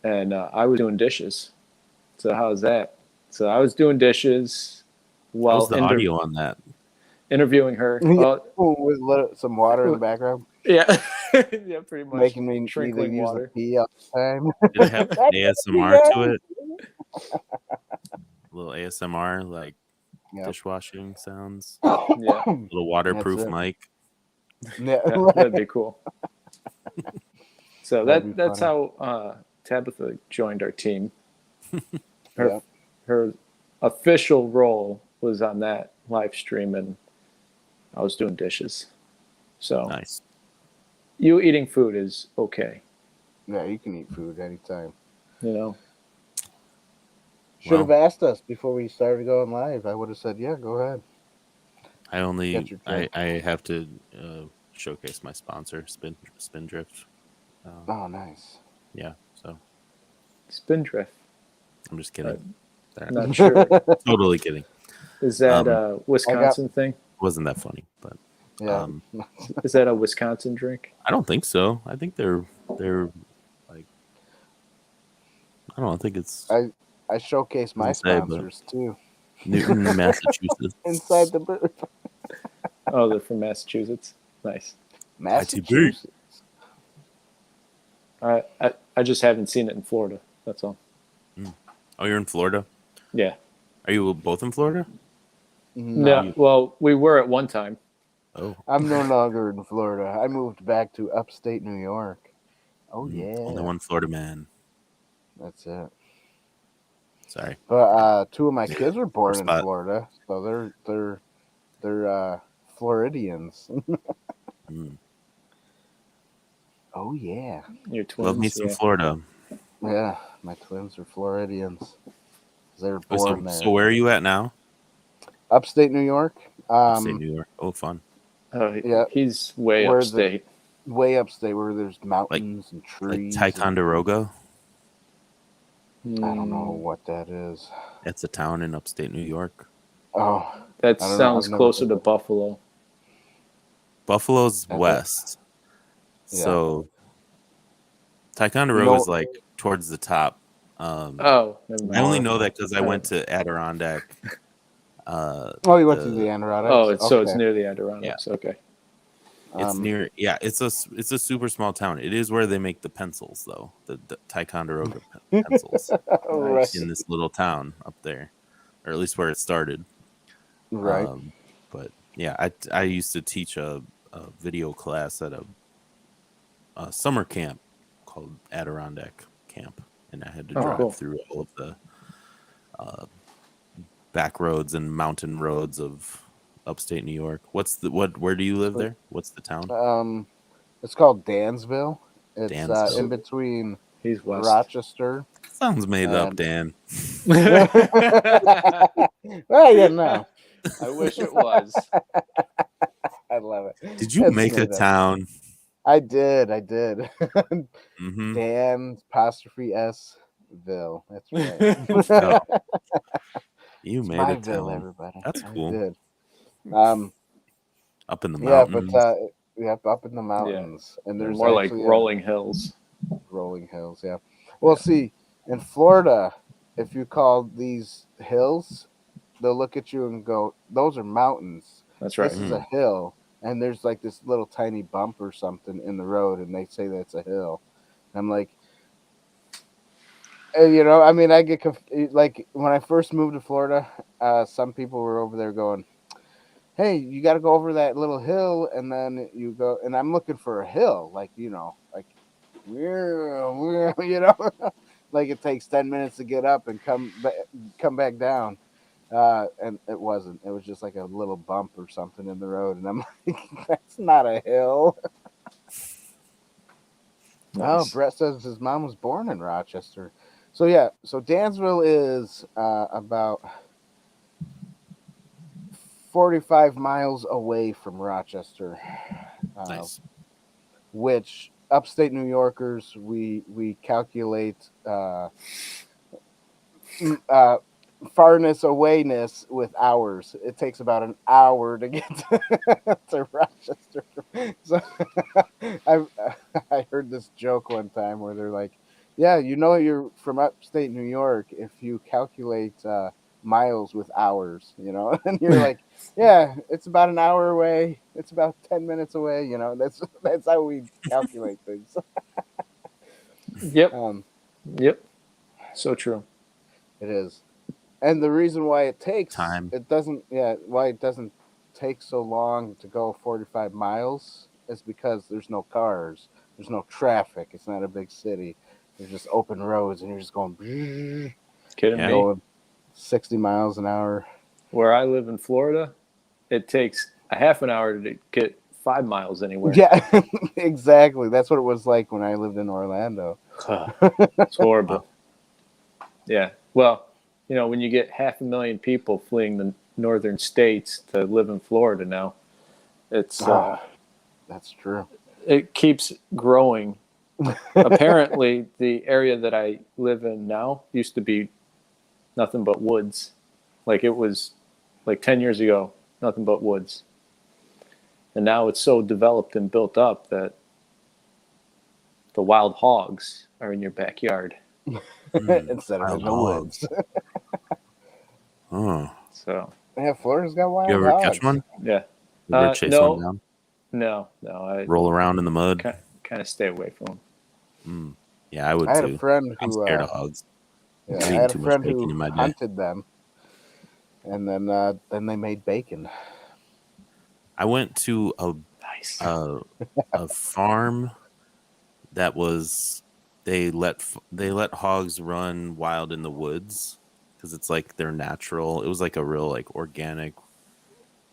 Speaker 6: and I was doing dishes. So how's that? So I was doing dishes while
Speaker 5: How's the audio on that?
Speaker 6: interviewing her.
Speaker 1: With some water in the background,
Speaker 6: Yeah, yeah, pretty much.
Speaker 1: making me either
Speaker 6: trickling
Speaker 1: use
Speaker 6: water.
Speaker 1: the pee all the time.
Speaker 5: Did it have ASMR to it? A little ASMR, like
Speaker 1: Yep.
Speaker 5: dishwashing sounds.
Speaker 6: Yeah,
Speaker 5: A little waterproof
Speaker 1: That's it.
Speaker 5: mic.
Speaker 1: Yeah.
Speaker 6: that'd be cool. So
Speaker 1: That'd be
Speaker 6: that's
Speaker 1: funny.
Speaker 6: how Tabitha joined our team.
Speaker 1: Yep.
Speaker 6: Her official role was on that live stream, and I was doing dishes. So
Speaker 5: Nice.
Speaker 6: you eating food is okay,
Speaker 1: Yeah, you can eat food anytime. Should have
Speaker 5: Well-
Speaker 1: asked us before we started going live. I would have said, "Yeah, go ahead."
Speaker 5: I only
Speaker 1: Get your drink.
Speaker 5: I have to showcase my sponsor, Spindrift.
Speaker 1: Oh, nice.
Speaker 5: Yeah, so
Speaker 6: Spindrift.
Speaker 5: I'm just kidding.
Speaker 6: Not sure.
Speaker 5: Totally kidding.
Speaker 6: Is that a Wisconsin thing?
Speaker 5: Wasn't that funny, but
Speaker 1: Yeah.
Speaker 6: Is that a Wisconsin drink?
Speaker 5: I don't think so. I think they're like I don't know, I think it's
Speaker 1: I showcase my
Speaker 5: Doesn't say, but-
Speaker 1: sponsors too
Speaker 5: Newton, Massachusetts.
Speaker 1: inside the booth.
Speaker 6: Oh, they're from Massachusetts. Nice.
Speaker 1: Massachusetts.
Speaker 6: I just haven't seen it in Florida. That's all.
Speaker 5: Oh, you're in Florida?
Speaker 6: Yeah.
Speaker 5: Are you both in Florida?
Speaker 6: No. Well, we were at one time.
Speaker 5: Oh,
Speaker 1: I'm no longer in Florida. I moved back to upstate New York. Oh yeah,
Speaker 5: only one Florida man.
Speaker 1: that's it.
Speaker 5: Sorry.
Speaker 1: But 2 of my kids were born in
Speaker 5: spot.
Speaker 1: Florida, so they're Floridians.
Speaker 5: Mm.
Speaker 1: Oh yeah,
Speaker 6: Your twins.
Speaker 5: Love me some Florida.
Speaker 1: yeah. My twins are Floridians. They were
Speaker 5: Oh,
Speaker 1: born there.
Speaker 5: so where are you at now?
Speaker 1: Upstate New York.
Speaker 5: Upstate New York. Oh, fun.
Speaker 1: Yeah,
Speaker 6: He's way
Speaker 1: Where
Speaker 6: upstate.
Speaker 1: way upstate where there's mountains and
Speaker 5: Like
Speaker 1: trees.
Speaker 5: Ticonderoga.
Speaker 1: I don't know what that is.
Speaker 5: It's a town in upstate New York.
Speaker 1: Oh,
Speaker 6: That
Speaker 1: I don't know.
Speaker 6: sounds
Speaker 1: I've never
Speaker 6: closer
Speaker 1: heard
Speaker 6: to
Speaker 1: of it.
Speaker 6: Buffalo.
Speaker 5: Buffalo's
Speaker 1: Okay.
Speaker 5: west.
Speaker 1: Yeah.
Speaker 5: So Ticonderoga is like towards the top.
Speaker 6: Oh, never
Speaker 5: I only
Speaker 6: mind.
Speaker 5: know that because I went to Adirondack.
Speaker 1: Oh, you went to the Adirondacks.
Speaker 6: Oh, so it's near the Adirondacks.
Speaker 5: Yeah.
Speaker 6: Okay.
Speaker 5: It's near. Yeah, it's a super small town. It is where they make the pencils, though. The Ticonderoga pencils
Speaker 1: Right.
Speaker 5: in this little town up there, or at least where it started.
Speaker 1: Right.
Speaker 5: But yeah, I used to teach a video class at a summer camp called Adirondack Camp, and I had to drive through all of the back roads and mountain roads of upstate New York. Where do you live there? What's the town?
Speaker 1: It's called Dansville. It's
Speaker 5: Dansville.
Speaker 1: in between
Speaker 6: He's west.
Speaker 1: Rochester.
Speaker 5: Sounds made up, Dan.
Speaker 1: Well, yeah, no.
Speaker 6: I wish it was.
Speaker 1: I love it.
Speaker 5: Did you make a town?
Speaker 1: I did.
Speaker 5: Mm-hmm.
Speaker 1: Dan apostrophe S Ville. That's right.
Speaker 5: You
Speaker 1: It's
Speaker 5: made
Speaker 1: my
Speaker 5: a
Speaker 1: Ville,
Speaker 5: town.
Speaker 1: everybody.
Speaker 5: That's cool.
Speaker 1: I did.
Speaker 5: Up in the
Speaker 1: Yeah,
Speaker 5: mountains.
Speaker 1: but up in the mountains, and
Speaker 6: They're
Speaker 1: there's
Speaker 6: more like
Speaker 1: actually,
Speaker 6: rolling hills.
Speaker 1: rolling hills. Yeah. Well, see, in Florida, if you call these hills, they'll look at you and go, "Those are mountains.
Speaker 6: That's right.
Speaker 1: This is a hill." And there's like this little tiny bump or something in the road, and they say that's a hill. And I'm like, I mean, I get like when I first moved to Florida, some people were over there going, "Hey, you got to go over that little hill," and then you go, and I'm looking for a hill, like like it takes 10 minutes to get up and come back down. And it wasn't. It was just like a little bump or something in the road, and I'm like, "That's not a hill."
Speaker 6: Nice.
Speaker 1: Oh, Brett says his mom was born in Rochester. So yeah, so Dansville is about 45 miles away from Rochester,
Speaker 5: Nice.
Speaker 1: which upstate New Yorkers we calculate farness awayness with hours. It takes about an hour to get to Rochester. So I heard this joke one time where they're like, "Yeah, you're from upstate New York if you calculate miles with hours, and you're like, yeah, it's about an hour away. It's about 10 minutes away. That's how we calculate things."
Speaker 6: Yep. Yep. So true.
Speaker 1: It is. And the reason why it takes
Speaker 5: time,
Speaker 1: why it doesn't take so long to go 45 miles is because there's no cars, there's no traffic. It's not a big city. There's just open roads, and you're just going,
Speaker 6: Kidding me?
Speaker 1: going 60 miles an hour.
Speaker 6: Where I live in Florida, it takes a half an hour to get 5 miles anywhere.
Speaker 1: Yeah, exactly. That's what it was like when I lived in Orlando.
Speaker 6: It's horrible. Yeah. Well, when you get 500,000 people fleeing the northern states to live in Florida now, it's
Speaker 1: that's true.
Speaker 6: It keeps growing. Apparently, the area that I live in now used to be nothing but woods. Like it was like 10 years ago, nothing but woods. And now it's so developed and built up that the wild hogs are in your backyard.
Speaker 1: Instead of in the woods.
Speaker 5: Oh.
Speaker 6: So
Speaker 1: yeah, Florida's got wild
Speaker 5: hogs. You ever
Speaker 1: hogs.
Speaker 5: catch one?
Speaker 6: Yeah.
Speaker 5: You ever chase one down?
Speaker 6: No. I
Speaker 5: roll around in the mud.
Speaker 6: Kind of stay away from them.
Speaker 5: Yeah, I would
Speaker 1: I had
Speaker 5: too.
Speaker 1: a friend who
Speaker 5: I'm scared of hogs.
Speaker 1: Yeah, I had a friend who hunted them, and then they made bacon.
Speaker 5: I went to a farm that was they let hogs run wild in the woods, because it's like they're natural. It was like a real like organic,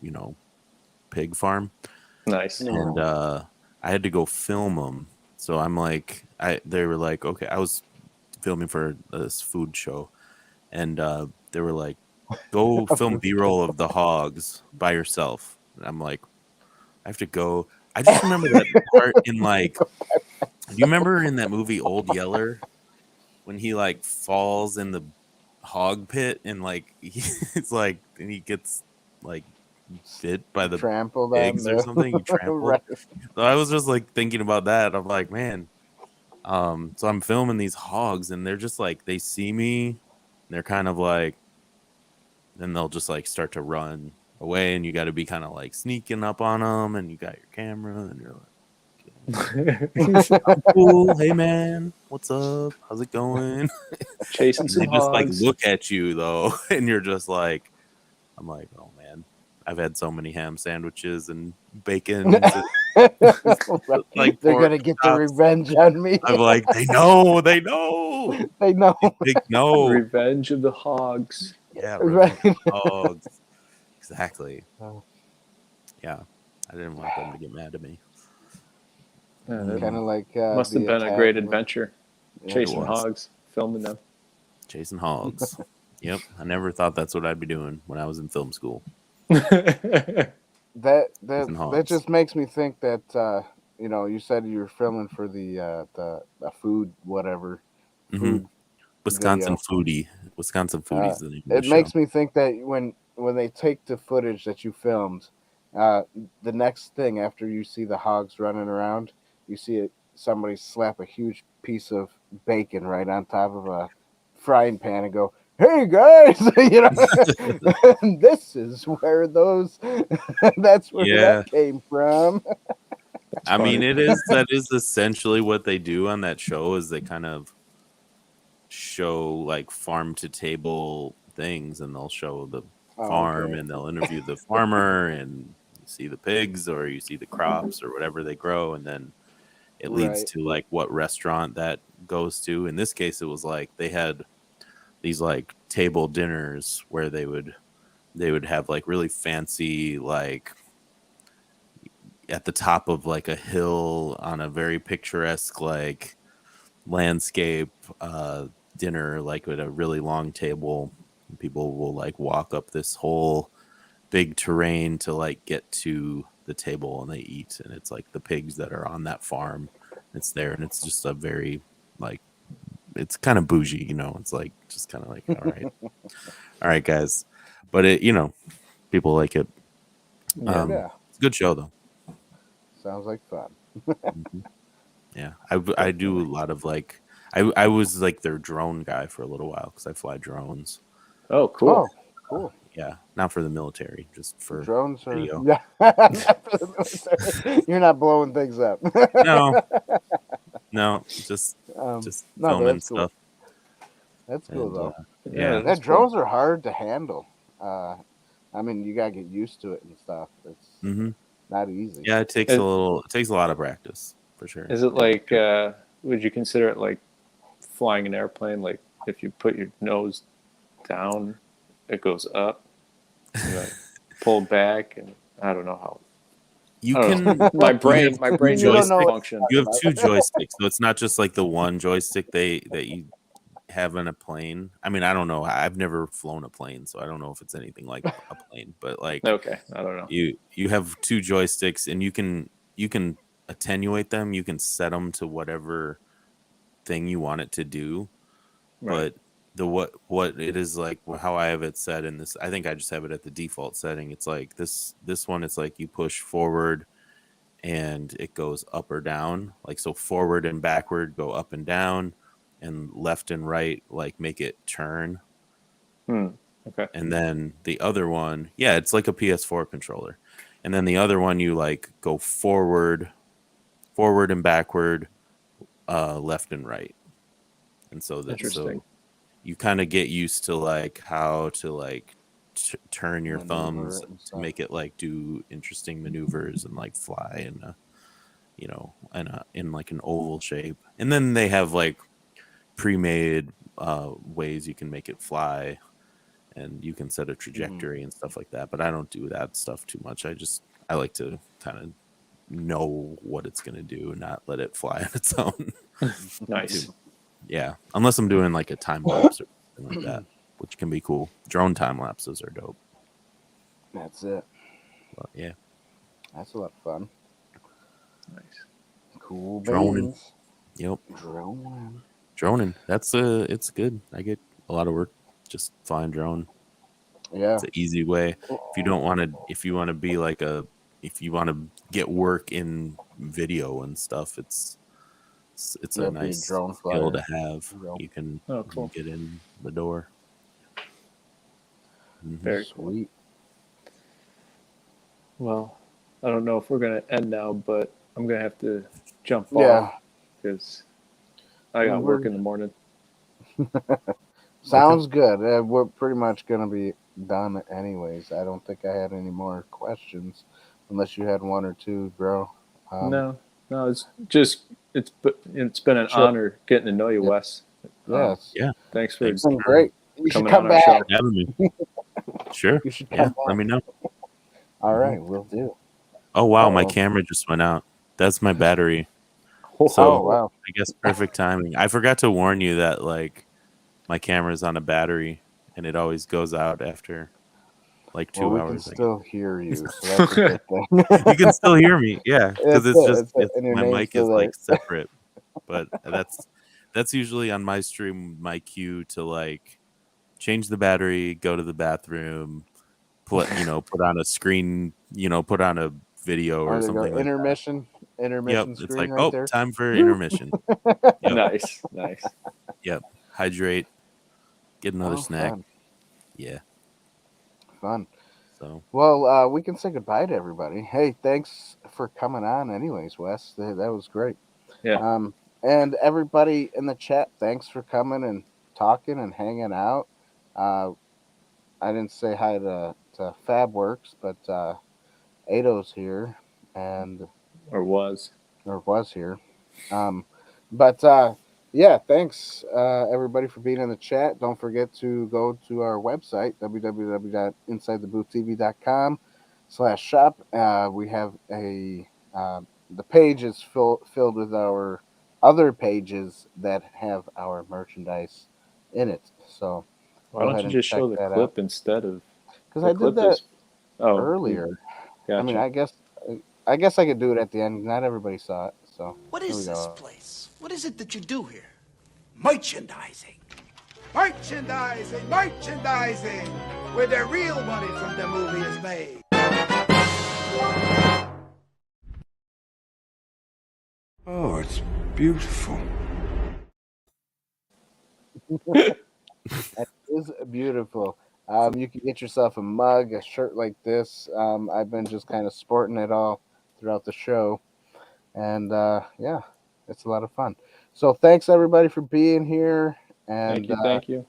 Speaker 5: you know, pig farm.
Speaker 6: Nice.
Speaker 5: And I had to go film them. So I'm like, they were like, okay, I was filming for this food show, and they were like, go film B-roll of the hogs by yourself. And I'm like, I have to go. I just remember that part in like, do you remember in that movie Old Yeller when he like falls in the hog pit and like he's like, and he gets like bit by the
Speaker 1: trampled
Speaker 5: pigs or something? He trampled.
Speaker 1: Right.
Speaker 5: So I was just like thinking about that. I'm like, man. So I'm filming these hogs, and they're just like, they see me, and they're kind of like, then they'll just like start to run away, and you got to be kind of like sneaking up on them, and you got your camera, and you're like, I'm cool. Hey man, what's up? How's it going?
Speaker 6: Chasing
Speaker 5: And
Speaker 6: some
Speaker 5: they just like
Speaker 6: hogs.
Speaker 5: look at you though, and you're just like, I'm like, oh man, I've had so many ham sandwiches and bacon. Like
Speaker 1: they're gonna get the revenge on me.
Speaker 5: I'm like, they know.
Speaker 1: They know.
Speaker 5: Big no.
Speaker 6: Revenge of the hogs.
Speaker 5: Yeah,
Speaker 1: Right.
Speaker 5: hogs. Exactly.
Speaker 1: Oh.
Speaker 5: Yeah, I didn't want them to get mad at me.
Speaker 1: Kind of like
Speaker 6: Must have been a great adventure.
Speaker 1: Yeah,
Speaker 6: Chasing hogs, filming them.
Speaker 5: Chasing hogs. Yep, I never thought that's what I'd be doing when I was in film school.
Speaker 1: That just makes me think that you know, you said you were filming for the food whatever. Food
Speaker 5: Wisconsin
Speaker 1: video.
Speaker 5: Wisconsin Foodie is the name of
Speaker 1: It
Speaker 5: the
Speaker 1: makes
Speaker 5: show.
Speaker 1: me think that when they take the footage that you filmed, the next thing after you see the hogs running around, you see somebody slap a huge piece of bacon right on top of a frying pan and go, "Hey guys, you know, this is where that's where that came from."
Speaker 5: I mean, that is essentially what they do on that show. Is they kind of show like farm to table things, and they'll show the farm, and they'll interview the farmer, and you see the pigs, or you see the crops, or whatever they grow, and then it leads to like what restaurant that goes to. In this case, it was like they had these like table dinners where they would have like really fancy, like at the top of like a hill on a very picturesque like landscape dinner, like with a really long table. People will like walk up this whole big terrain to like get to the table, and they eat, and it's like the pigs that are on that farm. It's there, and it's just a very like, it's kind of bougie, you know. It's like just kind of like, all right guys, but it, you know, people like it. It's a good show though.
Speaker 1: Sounds like fun.
Speaker 5: Yeah, I do a lot of like, I was like their drone guy for a little while because I fly drones.
Speaker 6: Oh, cool.
Speaker 1: Cool.
Speaker 5: Yeah, not for the military, just for
Speaker 1: drones.
Speaker 5: video.
Speaker 1: Yeah, not for the military. You're not blowing things up.
Speaker 5: No, just
Speaker 1: no,
Speaker 5: filming stuff.
Speaker 1: Cool. That's cool though.
Speaker 5: Yeah,
Speaker 1: that drones are hard to handle. I mean, you gotta get used to it and stuff. It's not easy.
Speaker 5: Yeah, it takes a lot of practice for sure.
Speaker 6: Is it like? Would you consider it like flying an airplane? Like if you put your nose down, it goes up. You like pull back, and I don't know how.
Speaker 5: You can.
Speaker 6: My brain doesn't function.
Speaker 5: You have two joysticks, so it's not just like the one joystick that you have in a plane. I mean, I don't know. I've never flown a plane, so I don't know if it's anything like a plane. But like,
Speaker 6: okay, I don't know.
Speaker 5: You have two joysticks, and you can attenuate them. You can set them to whatever thing you want it to do. Right. But what it is like, how I have it set in this, I think I just have it at the default setting. It's like this one, it's like you push forward and it goes up or down. Like, so forward and backward go up and down, and left and right like make it turn.
Speaker 6: Okay.
Speaker 5: And then the other one, yeah, it's like a PS4 controller. And then the other one, you like go forward and backward, left and right. And so that's
Speaker 6: interesting.
Speaker 5: So you kind of get used to like how to like turn your thumbs to make it like do interesting maneuvers and like fly in a, you know, in like an oval shape. And then they have like pre-made ways you can make it fly. and you can set a trajectory and stuff like that. But I don't do that stuff too much. I like to kind of know what it's going to do and not let it fly on its own.
Speaker 6: Nice.
Speaker 5: Yeah. Unless I'm doing like a time lapse or something like that, which can be cool. Drone time lapses are dope.
Speaker 1: That's it.
Speaker 5: But yeah.
Speaker 1: That's a lot of fun.
Speaker 6: Nice.
Speaker 1: Cool
Speaker 5: Droning.
Speaker 1: beans.
Speaker 5: Yep.
Speaker 1: Droning.
Speaker 5: That's it's good. I get a lot of work just flying drone.
Speaker 1: Yeah.
Speaker 5: It's an easy way. If you want to get work in video and stuff, it's a nice
Speaker 1: drone
Speaker 5: skill to
Speaker 1: flyer.
Speaker 5: have. You can
Speaker 6: cool.
Speaker 5: get in the door.
Speaker 6: Very
Speaker 1: sweet.
Speaker 6: Well, I don't know if we're going to end now, but I'm going to have to jump
Speaker 1: off
Speaker 6: because I got work in the morning.
Speaker 1: Sounds good. We're pretty much going to be done anyways. I don't think I had any more questions unless you had one or two, bro.
Speaker 6: No, it's just it's been an honor getting to know you, Wes.
Speaker 1: Yes.
Speaker 5: Yeah.
Speaker 6: Thanks for
Speaker 1: it's been great. You should
Speaker 6: coming
Speaker 1: come
Speaker 6: on our
Speaker 1: back.
Speaker 6: show.
Speaker 5: Sure.
Speaker 1: You should come back.
Speaker 5: Let me know.
Speaker 1: All right, we'll do.
Speaker 5: Oh wow, my camera just went out. That's my battery. So
Speaker 1: wow.
Speaker 5: I guess perfect timing. I forgot to warn you that like my camera's on a battery and it always goes out after like 2 hours.
Speaker 1: We can still hear you, so that's a good thing.
Speaker 5: You can still hear me, yeah, because my mic is like separate. But that's usually on my stream my cue to like change the battery, go to the bathroom, put on a screen, put on a video or something like
Speaker 1: intermission.
Speaker 5: That.
Speaker 1: Intermission.
Speaker 5: Yep, it's like
Speaker 1: right there.
Speaker 5: Time for intermission.
Speaker 6: Yep. Nice.
Speaker 5: Yep, hydrate, get another snack.
Speaker 1: Fun.
Speaker 5: Yeah,
Speaker 1: fun.
Speaker 5: So
Speaker 1: well, we can say goodbye to everybody. Hey, thanks for coming on. Anyways, Wes, that was great.
Speaker 6: Yeah.
Speaker 1: And everybody in the chat, thanks for coming and talking and hanging out. I didn't say hi to Fabworks, but Ado's here
Speaker 6: or was
Speaker 1: here. Yeah, thanks everybody for being in the chat. Don't forget to go to our website, www.insidetheboottv.com/shop. We have the page is filled with our other pages that have our merchandise in it. So
Speaker 6: why don't you just show the clip instead of?
Speaker 1: Because I did that earlier.
Speaker 6: Gotcha.
Speaker 1: I mean, I guess I could do it at the end. Not everybody saw it. So
Speaker 3: what is this place? What is it that you do here? Merchandising. Merchandising. Where the real money from the movie is made.
Speaker 7: Oh, it's beautiful.
Speaker 1: That is beautiful. You can get yourself a mug, a shirt like this. I've been just kind of sporting it all throughout the show. And yeah, it's a lot of fun. So thanks everybody for being here. And
Speaker 6: thank you.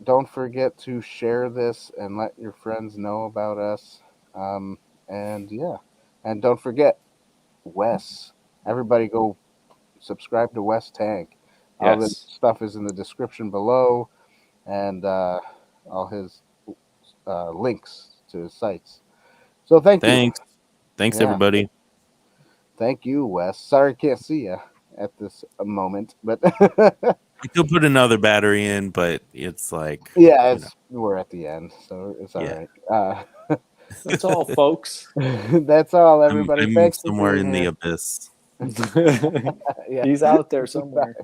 Speaker 1: Don't forget to share this and let your friends know about us. And yeah, and don't forget, Wes. Everybody go subscribe to Wes Tank.
Speaker 6: Yes.
Speaker 1: All this stuff is in the description below, and all his links to his sites. So thanks.
Speaker 5: Thanks everybody.
Speaker 1: Thank you, Wes. Sorry I can't see you at this moment, but
Speaker 5: you could put another battery in, but it's like
Speaker 1: we're at the end, so it's all right.
Speaker 6: That's all, folks.
Speaker 1: That's all, everybody.
Speaker 5: I'm
Speaker 1: Thanks
Speaker 5: somewhere in
Speaker 1: the
Speaker 5: abyss.
Speaker 6: He's out there somewhere.